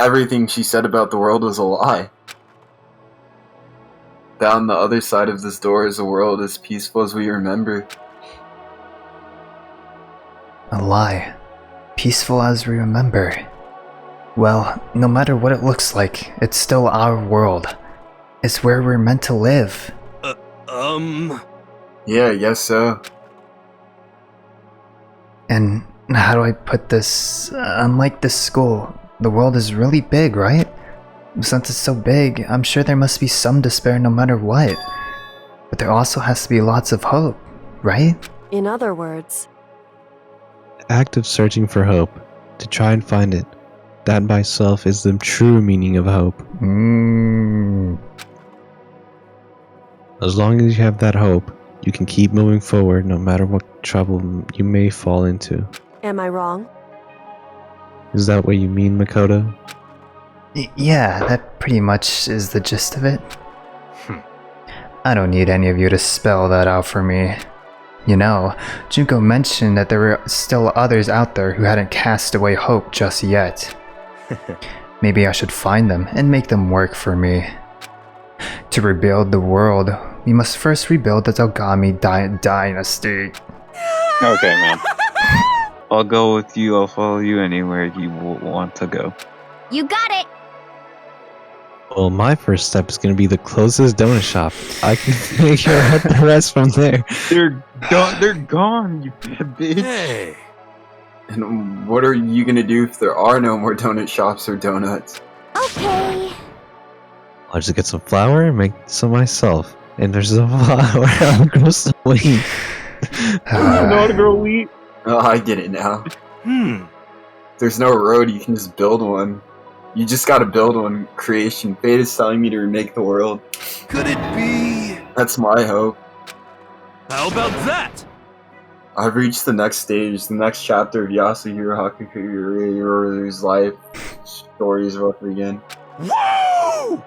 Speaker 2: everything she said about the world was a lie. Down the other side of this door is a world as peaceful as we remember.
Speaker 3: A lie. Peaceful as we remember. Well, no matter what it looks like, it's still our world. It's where we're meant to live.
Speaker 2: Yeah, I guess so.
Speaker 3: And how do I put this? Unlike this school, the world is really big, right? Since it's so big, I'm sure there must be some despair no matter what. But there also has to be lots of hope, right?
Speaker 6: In other words,
Speaker 4: The act of searching for hope, to try and find it, that by itself is the true meaning of hope. As long as you have that hope, you can keep moving forward no matter what trouble you may fall into.
Speaker 6: am I wrong?
Speaker 4: Is that what you mean, Makoto?
Speaker 3: Yeah, that pretty much is the gist of it. I don't need any of you to spell that out for me. You know, Junko mentioned that there were still others out there who hadn't cast away hope just yet. Maybe I should find them and make them work for me. To rebuild the world, we must first rebuild the Togami dynasty.
Speaker 1: Okay, man. I'll go with you. I'll follow you anywhere you want to go.
Speaker 16: You got it!
Speaker 4: Well, my first step is going to be the closest donut shop. I can figure out the rest from there.
Speaker 1: They're gone, you bitch.
Speaker 7: Hey.
Speaker 2: And what are you gonna do if there are no more donut shops or donuts?
Speaker 16: Okay.
Speaker 4: I'll just get some flour and make some myself. And there's some flour. I'll grow some wheat.
Speaker 1: You know how to grow wheat?
Speaker 2: Oh, I get it now. There's no road, you can just build one. You just gotta build one. Creation. Fate is telling me to remake the world.
Speaker 7: Could it be?
Speaker 2: That's my hope.
Speaker 7: How about that?
Speaker 2: I've reached the next stage, the next chapter of Yasuhiro Hakuryu's life. Stories about to begin.
Speaker 7: Woo!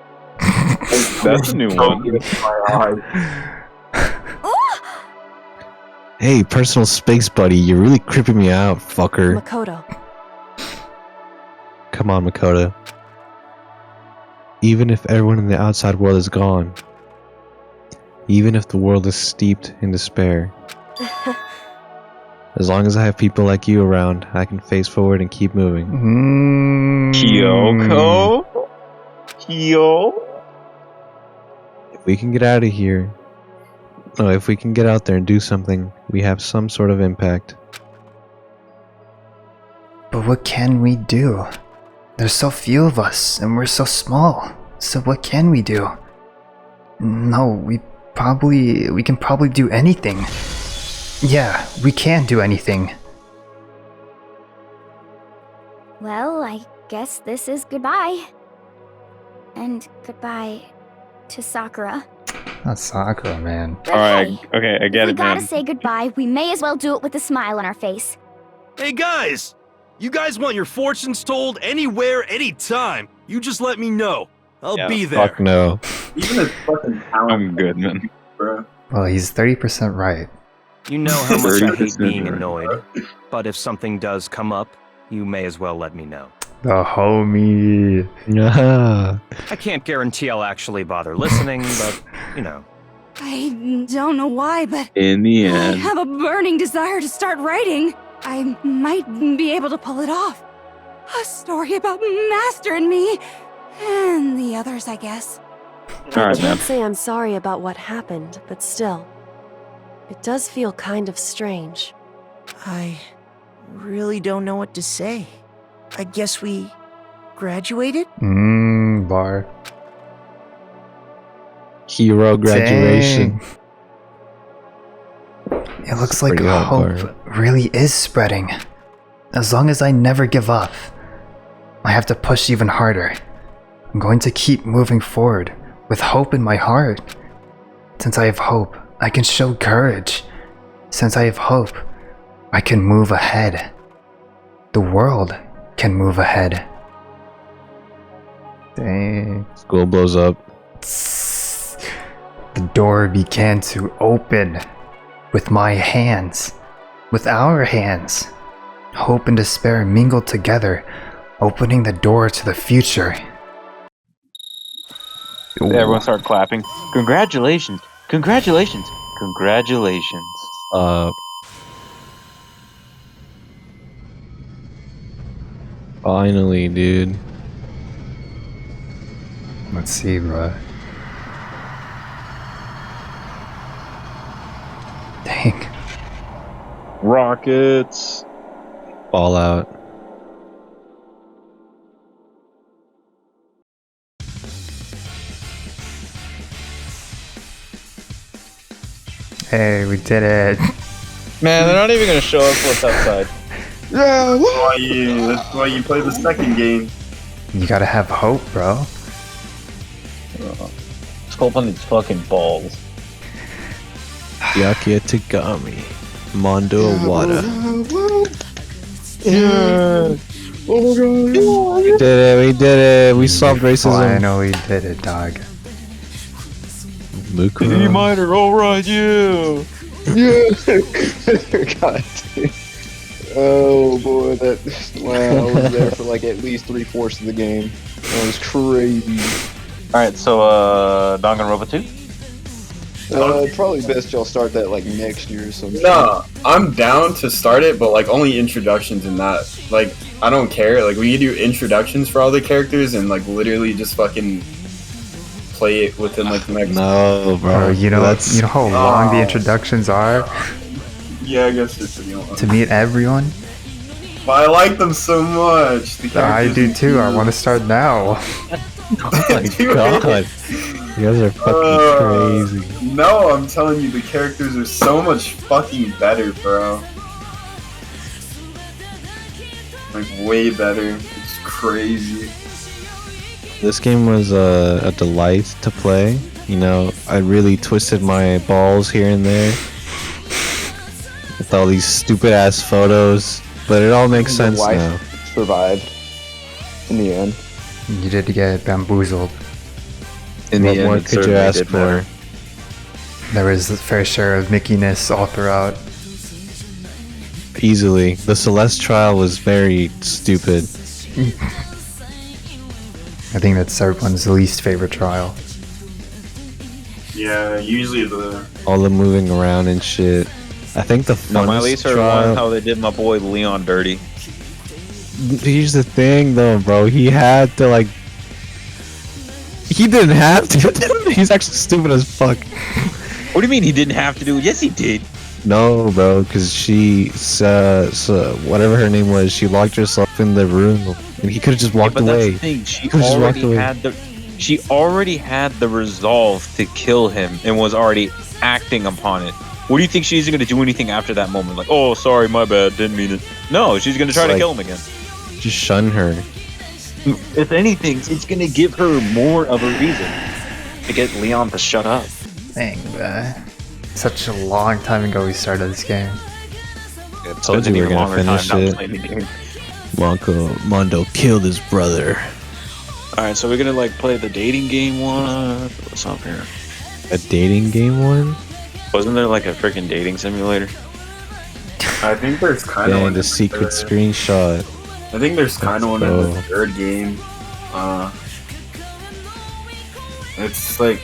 Speaker 1: That's a new one.
Speaker 4: Hey, personal space buddy, you're really creeping me out, fucker.
Speaker 6: Makoto.
Speaker 4: Come on, Makoto. Even if everyone in the outside world is gone, even if the world is steeped in despair, as long as I have people like you around, I can face forward and keep moving.
Speaker 1: Kyoko? Kyo?
Speaker 4: If we can get out of here, if we can get out there and do something, we have some sort of impact.
Speaker 3: But what can we do? There's so few of us, and we're so small. So what can we do? No, we can probably do anything. Yeah, we can do anything.
Speaker 16: Well, I guess this is goodbye. And goodbye to Sakura.
Speaker 3: That's Sakura, man.
Speaker 1: Alright, okay, I get
Speaker 16: We
Speaker 1: it,
Speaker 16: gotta
Speaker 1: man.
Speaker 16: say goodbye. We may as well do it with a smile on our face.
Speaker 7: Hey guys! You guys want your fortunes told anywhere, anytime. You just let me know. I'll be there.
Speaker 4: Fuck no.
Speaker 2: Even a fucking talent.
Speaker 1: I'm good, man.
Speaker 2: Bro.
Speaker 3: Well, he's 30% right.
Speaker 9: You know how much I hate
Speaker 1: 30%
Speaker 9: being
Speaker 1: right.
Speaker 9: annoyed, but if something does come up, you may as well let me know.
Speaker 3: The homie.
Speaker 4: Yeah.
Speaker 9: I can't guarantee I'll actually bother listening, but, you know.
Speaker 11: I don't know why, but
Speaker 1: In the
Speaker 11: I
Speaker 1: end.
Speaker 11: have a burning desire to start writing. I might be able to pull it off. A story about Master and me, and the others, I guess.
Speaker 6: I
Speaker 1: Alright, man.
Speaker 6: can't say I'm sorry about what happened, but still, it does feel kind of strange.
Speaker 10: I really don't know what to say. I guess we graduated?
Speaker 3: Bar.
Speaker 4: Hero graduation.
Speaker 3: Dang. It looks like
Speaker 4: Pretty hard
Speaker 3: hope really is spreading. As long as I never give up, I have to push even harder. I'm going to keep moving forward with hope in my heart. Since I have hope, I can show courage. Since I have hope, I can move ahead. The world can move ahead. Dang.
Speaker 4: School blows up.
Speaker 3: The door began to open with my hands. With our hands, hope and despair mingled together, opening the door to the future.
Speaker 1: Everyone start clapping. Congratulations! Congratulations! Congratulations!
Speaker 4: Finally, dude.
Speaker 3: Let's see, bro. Dang.
Speaker 1: Rockets.
Speaker 4: Fallout.
Speaker 3: Hey, we did it.
Speaker 1: Man, they're not even gonna show us what's outside.
Speaker 2: Yeah, that's why you play the second game.
Speaker 3: You gotta have hope, bro.
Speaker 1: Let's hope on these fucking balls.
Speaker 4: Yakia Tagami. Mondo Awada.
Speaker 2: Yeah. Oh my god.
Speaker 4: We did it, we did it. We solved racism.
Speaker 3: Finally did it, dog.
Speaker 4: Mukuro.
Speaker 1: E minor, alright, you!
Speaker 12: Yeah. God. Oh boy, wow, I was there for like at least 3/4 of the game. That was crazy.
Speaker 1: Alright, so Danganronpa 2?
Speaker 12: Probably best y'all start that like next year or something.
Speaker 2: No, I'm down to start it, but like only introductions and that. Like, I don't care. Like, we can do introductions for all the characters and like literally just fucking play it within like the next.
Speaker 4: No, bro.
Speaker 3: You know how long the introductions are
Speaker 2: Yeah, I guess it's you know.
Speaker 3: to meet everyone?
Speaker 2: But I like them so much. The
Speaker 3: I
Speaker 2: characters
Speaker 3: do
Speaker 2: are
Speaker 3: too. I
Speaker 2: cute.
Speaker 3: want to start now.
Speaker 4: Oh my god. You guys are fucking crazy.
Speaker 2: No, I'm telling you, the characters are so much fucking better, bro. Like, way better. It's crazy.
Speaker 4: This game was a delight to play. You know, I really twisted my balls here and there with all these stupid ass photos, but it all makes sense now.
Speaker 12: Survived in the end.
Speaker 3: You did get bamboozled.
Speaker 1: In the
Speaker 4: What
Speaker 1: end,
Speaker 4: more
Speaker 1: it
Speaker 4: could you
Speaker 1: certainly
Speaker 4: ask
Speaker 1: did
Speaker 4: for?
Speaker 1: matter.
Speaker 3: There was a fair share of Mickey-ness all throughout.
Speaker 4: Easily. The Celeste trial was very stupid.
Speaker 3: I think that's everyone's least favorite trial.
Speaker 2: Yeah, usually
Speaker 4: All the moving around and shit. I think the
Speaker 1: No, my
Speaker 4: funnest
Speaker 1: least favorite
Speaker 4: trial.
Speaker 1: one is how they did my boy Leon dirty.
Speaker 4: Here's the thing, though, bro. He had to like. He didn't have to. He's actually stupid as fuck.
Speaker 1: What do you mean he didn't have to do it? Yes, he did.
Speaker 4: No, bro, because she, whatever her name was, she locked herself in the room, and he could have just walked
Speaker 1: But
Speaker 4: away.
Speaker 1: that's the thing. She
Speaker 4: could've just walked
Speaker 1: already
Speaker 4: away.
Speaker 1: had the resolve to kill him and was already acting upon it. What do you think she's gonna do anything after that moment? Like, oh, sorry, my bad, didn't mean it. No, she's gonna try to
Speaker 4: Like-
Speaker 1: kill him again.
Speaker 4: Just shun her.
Speaker 1: If anything, it's gonna give her more of a reason to get Leon to shut up.
Speaker 3: Dang, such a long time ago we started this game.
Speaker 1: It's
Speaker 4: Told
Speaker 1: been
Speaker 4: you we
Speaker 1: an
Speaker 4: were
Speaker 1: even
Speaker 4: gonna
Speaker 1: longer
Speaker 4: finish
Speaker 1: time not
Speaker 4: it.
Speaker 1: playing the game.
Speaker 4: Mondo killed his brother.
Speaker 1: Alright, so we're gonna like play the dating game one. What's up here?
Speaker 4: A dating game one?
Speaker 1: Wasn't there like a freaking dating simulator?
Speaker 2: I think there's kind of
Speaker 4: Dang,
Speaker 2: one.
Speaker 4: the secret screenshot.
Speaker 2: I think there's kind of one in
Speaker 4: go.
Speaker 2: the third game. It's like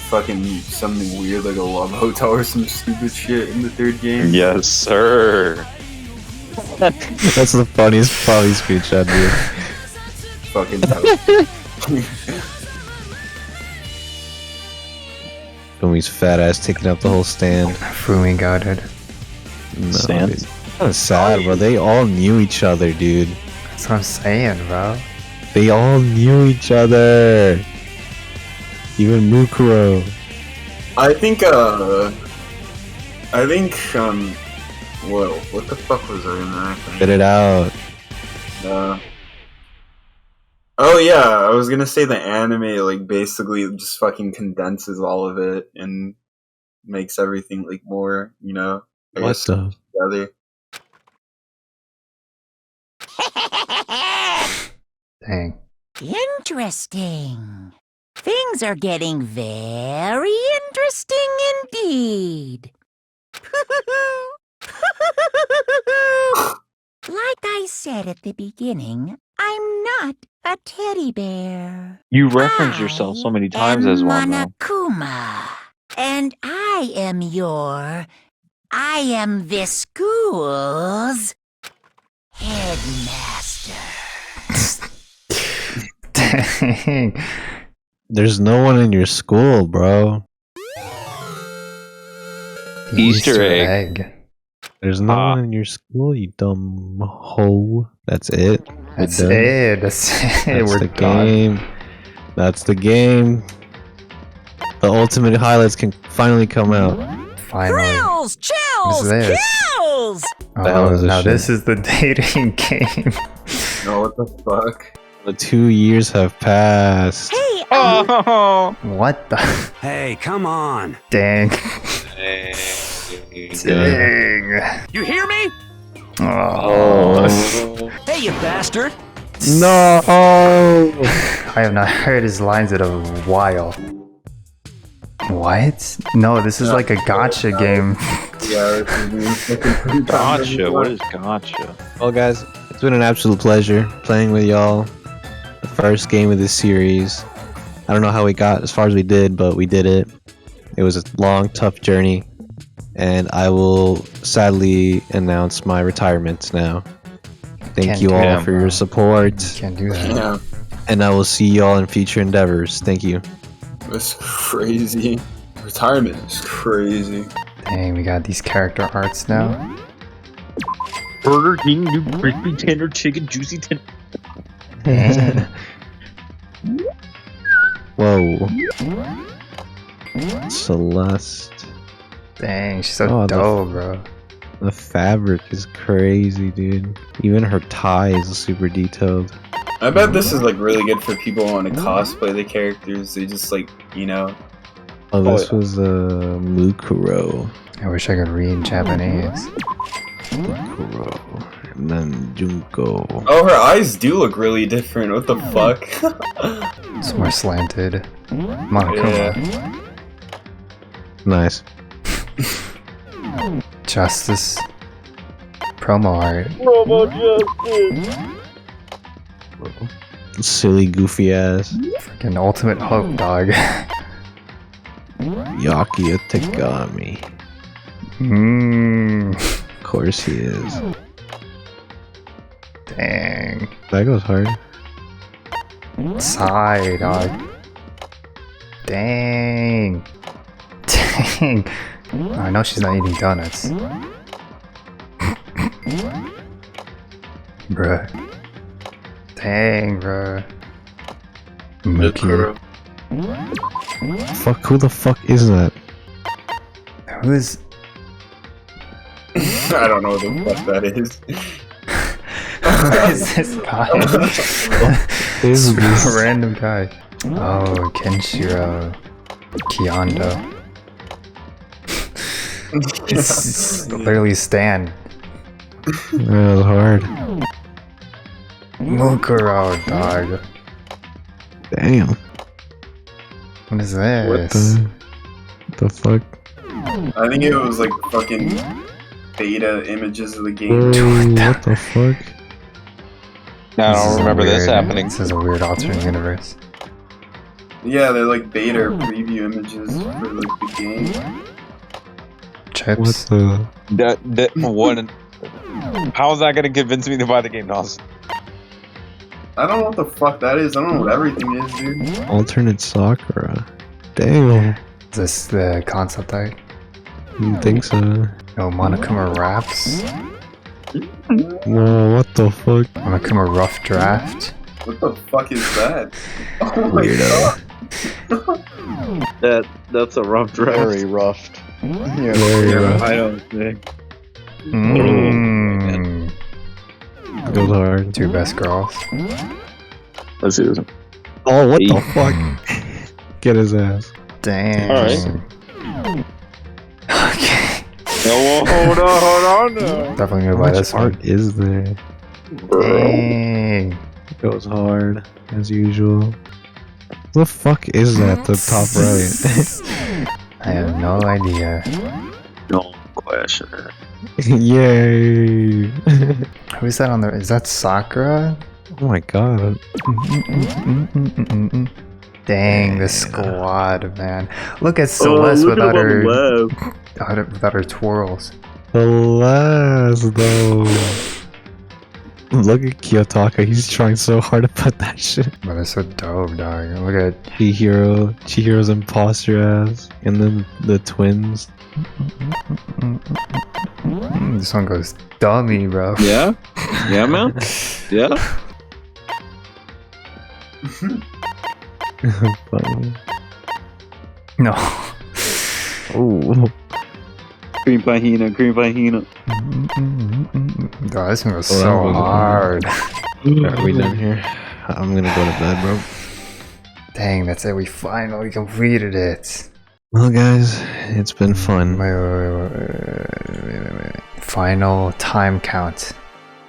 Speaker 2: fucking something weird, like a love hotel or some stupid shit in the third game.
Speaker 1: Yes, sir.
Speaker 4: That's the funniest probably screenshot, dude.
Speaker 2: Fucking dope.
Speaker 4: Tommy's fat ass taking up the whole stand.
Speaker 3: Fumi got it.
Speaker 4: No,
Speaker 1: Stand?
Speaker 4: dude. Kind of sad, bro. They all knew each other, dude.
Speaker 3: That's what I'm saying, bro.
Speaker 4: They all knew each other. Even Mukuro.
Speaker 2: I think, whoa, what the fuck was I in there?
Speaker 4: Get it out.
Speaker 2: Oh yeah, I was gonna say the anime, like, basically just fucking condenses all of it and makes everything, like, more, you know, I
Speaker 4: What
Speaker 2: guess,
Speaker 4: the?
Speaker 2: together.
Speaker 3: Dang.
Speaker 5: Interesting. Things are getting very interesting indeed. Like I said at the beginning, I'm not a teddy bear.
Speaker 1: You reference yourself so many times as one, though.
Speaker 5: Monokuma. And I am this school's headmaster.
Speaker 3: Dang.
Speaker 4: There's no one in your school, bro.
Speaker 1: Easter egg.
Speaker 4: There's no one in your school, you dumb hoe. That's it.
Speaker 3: That's
Speaker 4: We're done.
Speaker 3: it. That's it.
Speaker 4: That's
Speaker 3: We're
Speaker 4: the
Speaker 3: done.
Speaker 4: game. That's the game. The ultimate highlights can finally come out.
Speaker 3: Finally.
Speaker 5: Thrills,
Speaker 3: What's
Speaker 5: chills,
Speaker 3: this?
Speaker 5: kills!
Speaker 4: The hell
Speaker 3: Oh,
Speaker 4: is this
Speaker 3: now
Speaker 4: shit?
Speaker 3: this is the dating game.
Speaker 2: No, what the fuck?
Speaker 4: The 2 years have passed.
Speaker 5: Hey,
Speaker 1: Oh,
Speaker 3: What the?
Speaker 7: Hey, come on.
Speaker 3: Dang.
Speaker 1: dang.
Speaker 3: Dang.
Speaker 7: You hear me?
Speaker 3: Oh.
Speaker 7: Hey, you bastard.
Speaker 4: No!
Speaker 3: I have not heard his lines in a while. What? No, this is like a gotcha game.
Speaker 2: Yeah,
Speaker 1: Gotcha. What is gotcha?
Speaker 4: Well, guys, it's been an absolute pleasure playing with y'all. The first game of this series. I don't know how we got as far as we did, but we did it. It was a long, tough journey. And I will sadly announce my retirement now. Thank
Speaker 3: Can't
Speaker 4: you
Speaker 3: do
Speaker 4: all
Speaker 3: that,
Speaker 4: for
Speaker 3: bro.
Speaker 4: your support.
Speaker 3: Can't do that.
Speaker 2: Yeah,
Speaker 4: And I will see y'all in future endeavors. Thank you.
Speaker 2: that's crazy. Retirement is crazy.
Speaker 3: Dang, we got these character arts now.
Speaker 1: Burger King, new crispy tender chicken, juicy tender.
Speaker 3: Dang.
Speaker 4: Whoa. Celeste.
Speaker 3: Dang, she's so
Speaker 4: Oh,
Speaker 3: dope, bro.
Speaker 4: The fabric is crazy, dude. Even her tie is super detailed.
Speaker 2: I bet this is like really good for people who want to cosplay the characters. They just like, you know.
Speaker 4: Oh, this was Mukuro.
Speaker 3: I wish I could read Japanese.
Speaker 4: Mukuro. And then Junko.
Speaker 2: Oh, her eyes do look really different. What the fuck?
Speaker 3: It's more slanted. Monokuma.
Speaker 2: Yeah.
Speaker 4: Nice.
Speaker 3: Justice. Promo art.
Speaker 4: Silly, goofy ass.
Speaker 3: Freaking ultimate hook, dog.
Speaker 4: Yaki Tegami. Of course he is.
Speaker 3: Dang.
Speaker 4: That goes hard.
Speaker 3: Sigh, dog. Dang. Dang. I know she's not eating donuts. Bruh. Dang, bruh. Mookie.
Speaker 4: Fuck, who the fuck is that?
Speaker 3: Who is...
Speaker 2: I don't know what the fuck that is.
Speaker 3: Who is this guy?
Speaker 4: Is
Speaker 3: This random guy. Oh, Kenshiro. Kyondo. It's literally Stan.
Speaker 4: That was hard.
Speaker 3: Mukuro, dog.
Speaker 4: Damn.
Speaker 3: What is
Speaker 4: What
Speaker 3: this?
Speaker 4: the fuck?
Speaker 2: I think it was like fucking beta images of the game.
Speaker 4: Bro, what the fuck?
Speaker 1: I don't remember this happening.
Speaker 3: This is a weird alternate universe.
Speaker 2: Yeah, they're like beta preview images for like the game.
Speaker 3: Chips.
Speaker 4: What the?
Speaker 1: That one. How is that gonna convince me to buy the game, Nos?
Speaker 2: I don't know what the fuck that is. I don't know what everything is, dude.
Speaker 4: Alternate Sakura. Damn.
Speaker 3: Is this the concept art?
Speaker 4: You think so?
Speaker 3: No, Monokuma raps.
Speaker 4: No, what the fuck?
Speaker 3: Monokuma rough draft.
Speaker 2: What the fuck is that? Oh my
Speaker 4: Weirdo.
Speaker 2: god.
Speaker 1: That's a rough draft.
Speaker 12: Very roughed. Yeah.
Speaker 4: Very rough.
Speaker 1: I don't think.
Speaker 3: Mm.
Speaker 4: Goes hard.
Speaker 3: Two best girls.
Speaker 1: Let's see this.
Speaker 4: Oh, what the fuck? Get his ass.
Speaker 3: Dang.
Speaker 1: Alright.
Speaker 3: Okay.
Speaker 1: No, hold on.
Speaker 3: Definitely gonna
Speaker 4: How
Speaker 3: buy
Speaker 4: much
Speaker 3: this one.
Speaker 4: art is there?
Speaker 3: Dang.
Speaker 4: Goes hard, as usual. The fuck is that? The top right.
Speaker 3: I have no idea.
Speaker 1: No play that shit.
Speaker 4: Yay!
Speaker 3: Who's that on there? Is that Sakura?
Speaker 4: Oh my god.
Speaker 3: Dang, the squad, man. Look at Celeste without her twirls.
Speaker 4: Celeste, though. Look at Kiyotaka, he's trying so hard to put that shit.
Speaker 3: But they're so dope, dog. Look at
Speaker 4: Chihiro's imposter ass, and then the twins.
Speaker 3: This one goes dummy, bro.
Speaker 1: Yeah? Yeah, man? Yeah?
Speaker 4: Funny.
Speaker 3: No.
Speaker 4: Ooh.
Speaker 1: Cream pahina, cream pahina.
Speaker 3: Dog, this one goes so hard.
Speaker 4: Are we done here? I'm gonna go to bed, bro.
Speaker 3: Dang, that's it. We finally completed it.
Speaker 4: Well, guys, it's been fun.
Speaker 3: Wait. Final time count.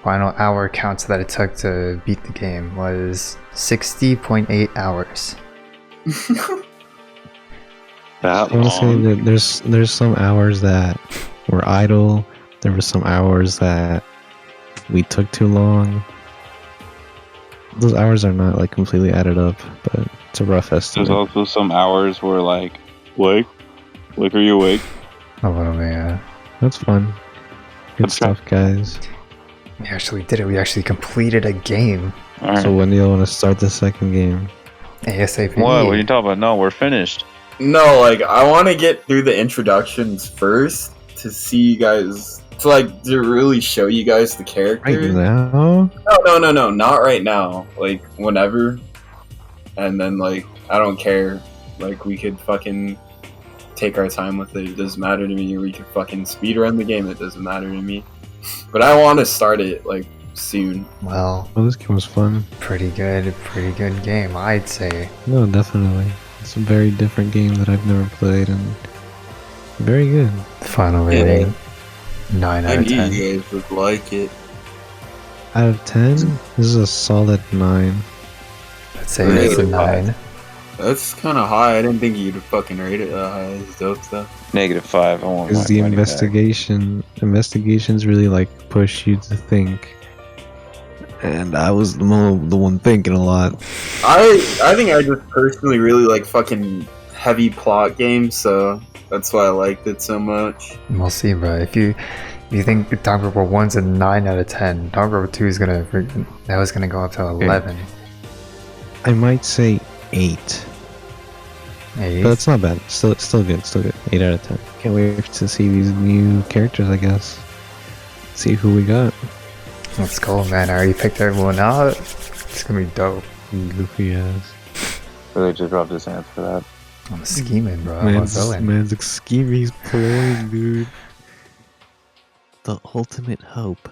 Speaker 3: Final hour count that it took to beat the game was 60.8 hours.
Speaker 4: I want to say that there's some hours that were idle. There were some hours that we took too long. Those hours are not like completely added up, but it's a rough estimate.
Speaker 1: There's also some hours where like, wake, are you awake?
Speaker 3: A little bit, yeah.
Speaker 4: That's fun. Good stuff, guys.
Speaker 3: We actually did it. We actually completed a game.
Speaker 1: Right.
Speaker 4: So when do you want to start the second game?
Speaker 3: ASAP.
Speaker 1: What are you talking about? No, we're finished.
Speaker 2: No, like, I want to get through the introductions first to see you guys, to really show you guys the character.
Speaker 4: Right now?
Speaker 2: No, not right now. Like, whenever. And then, like, I don't care. Like, we could fucking take our time with it. It doesn't matter to me. We could fucking speedrun the game. It doesn't matter to me. But I want to start it, like, soon.
Speaker 3: Well,
Speaker 4: this game was fun.
Speaker 3: Pretty good game, I'd say.
Speaker 4: No, definitely. It's a very different game that I've never played, and very good.
Speaker 3: Final rating, 9 out of 10.
Speaker 2: You guys would like it.
Speaker 4: Out of 10, this is a solid 9.
Speaker 3: Let's say it's a 9.
Speaker 2: That's kind of high. I didn't think you'd fucking rate it that high. It's dope stuff.
Speaker 1: -5. I want
Speaker 4: Because the investigations really like push you to think. And I was the one thinking a lot.
Speaker 2: I think I just personally really like fucking heavy plot games, so that's why I liked it so much.
Speaker 3: We'll see, bro. If you think Danganronpa 1's a 9 out of 10, Danganronpa 2 is gonna go up to 11.
Speaker 4: I might say 8.
Speaker 3: 8?
Speaker 4: But it's not bad. Still good. 8 out of 10. Can't wait to see these new characters, I guess. See who we got.
Speaker 3: Let's go, man. I already picked everyone out. It's gonna be dope.
Speaker 4: Goofy ass.
Speaker 1: Really just dropped his hands for that.
Speaker 3: I'm scheming, bro.
Speaker 4: Man's scheming. He's playing, dude. The ultimate hope.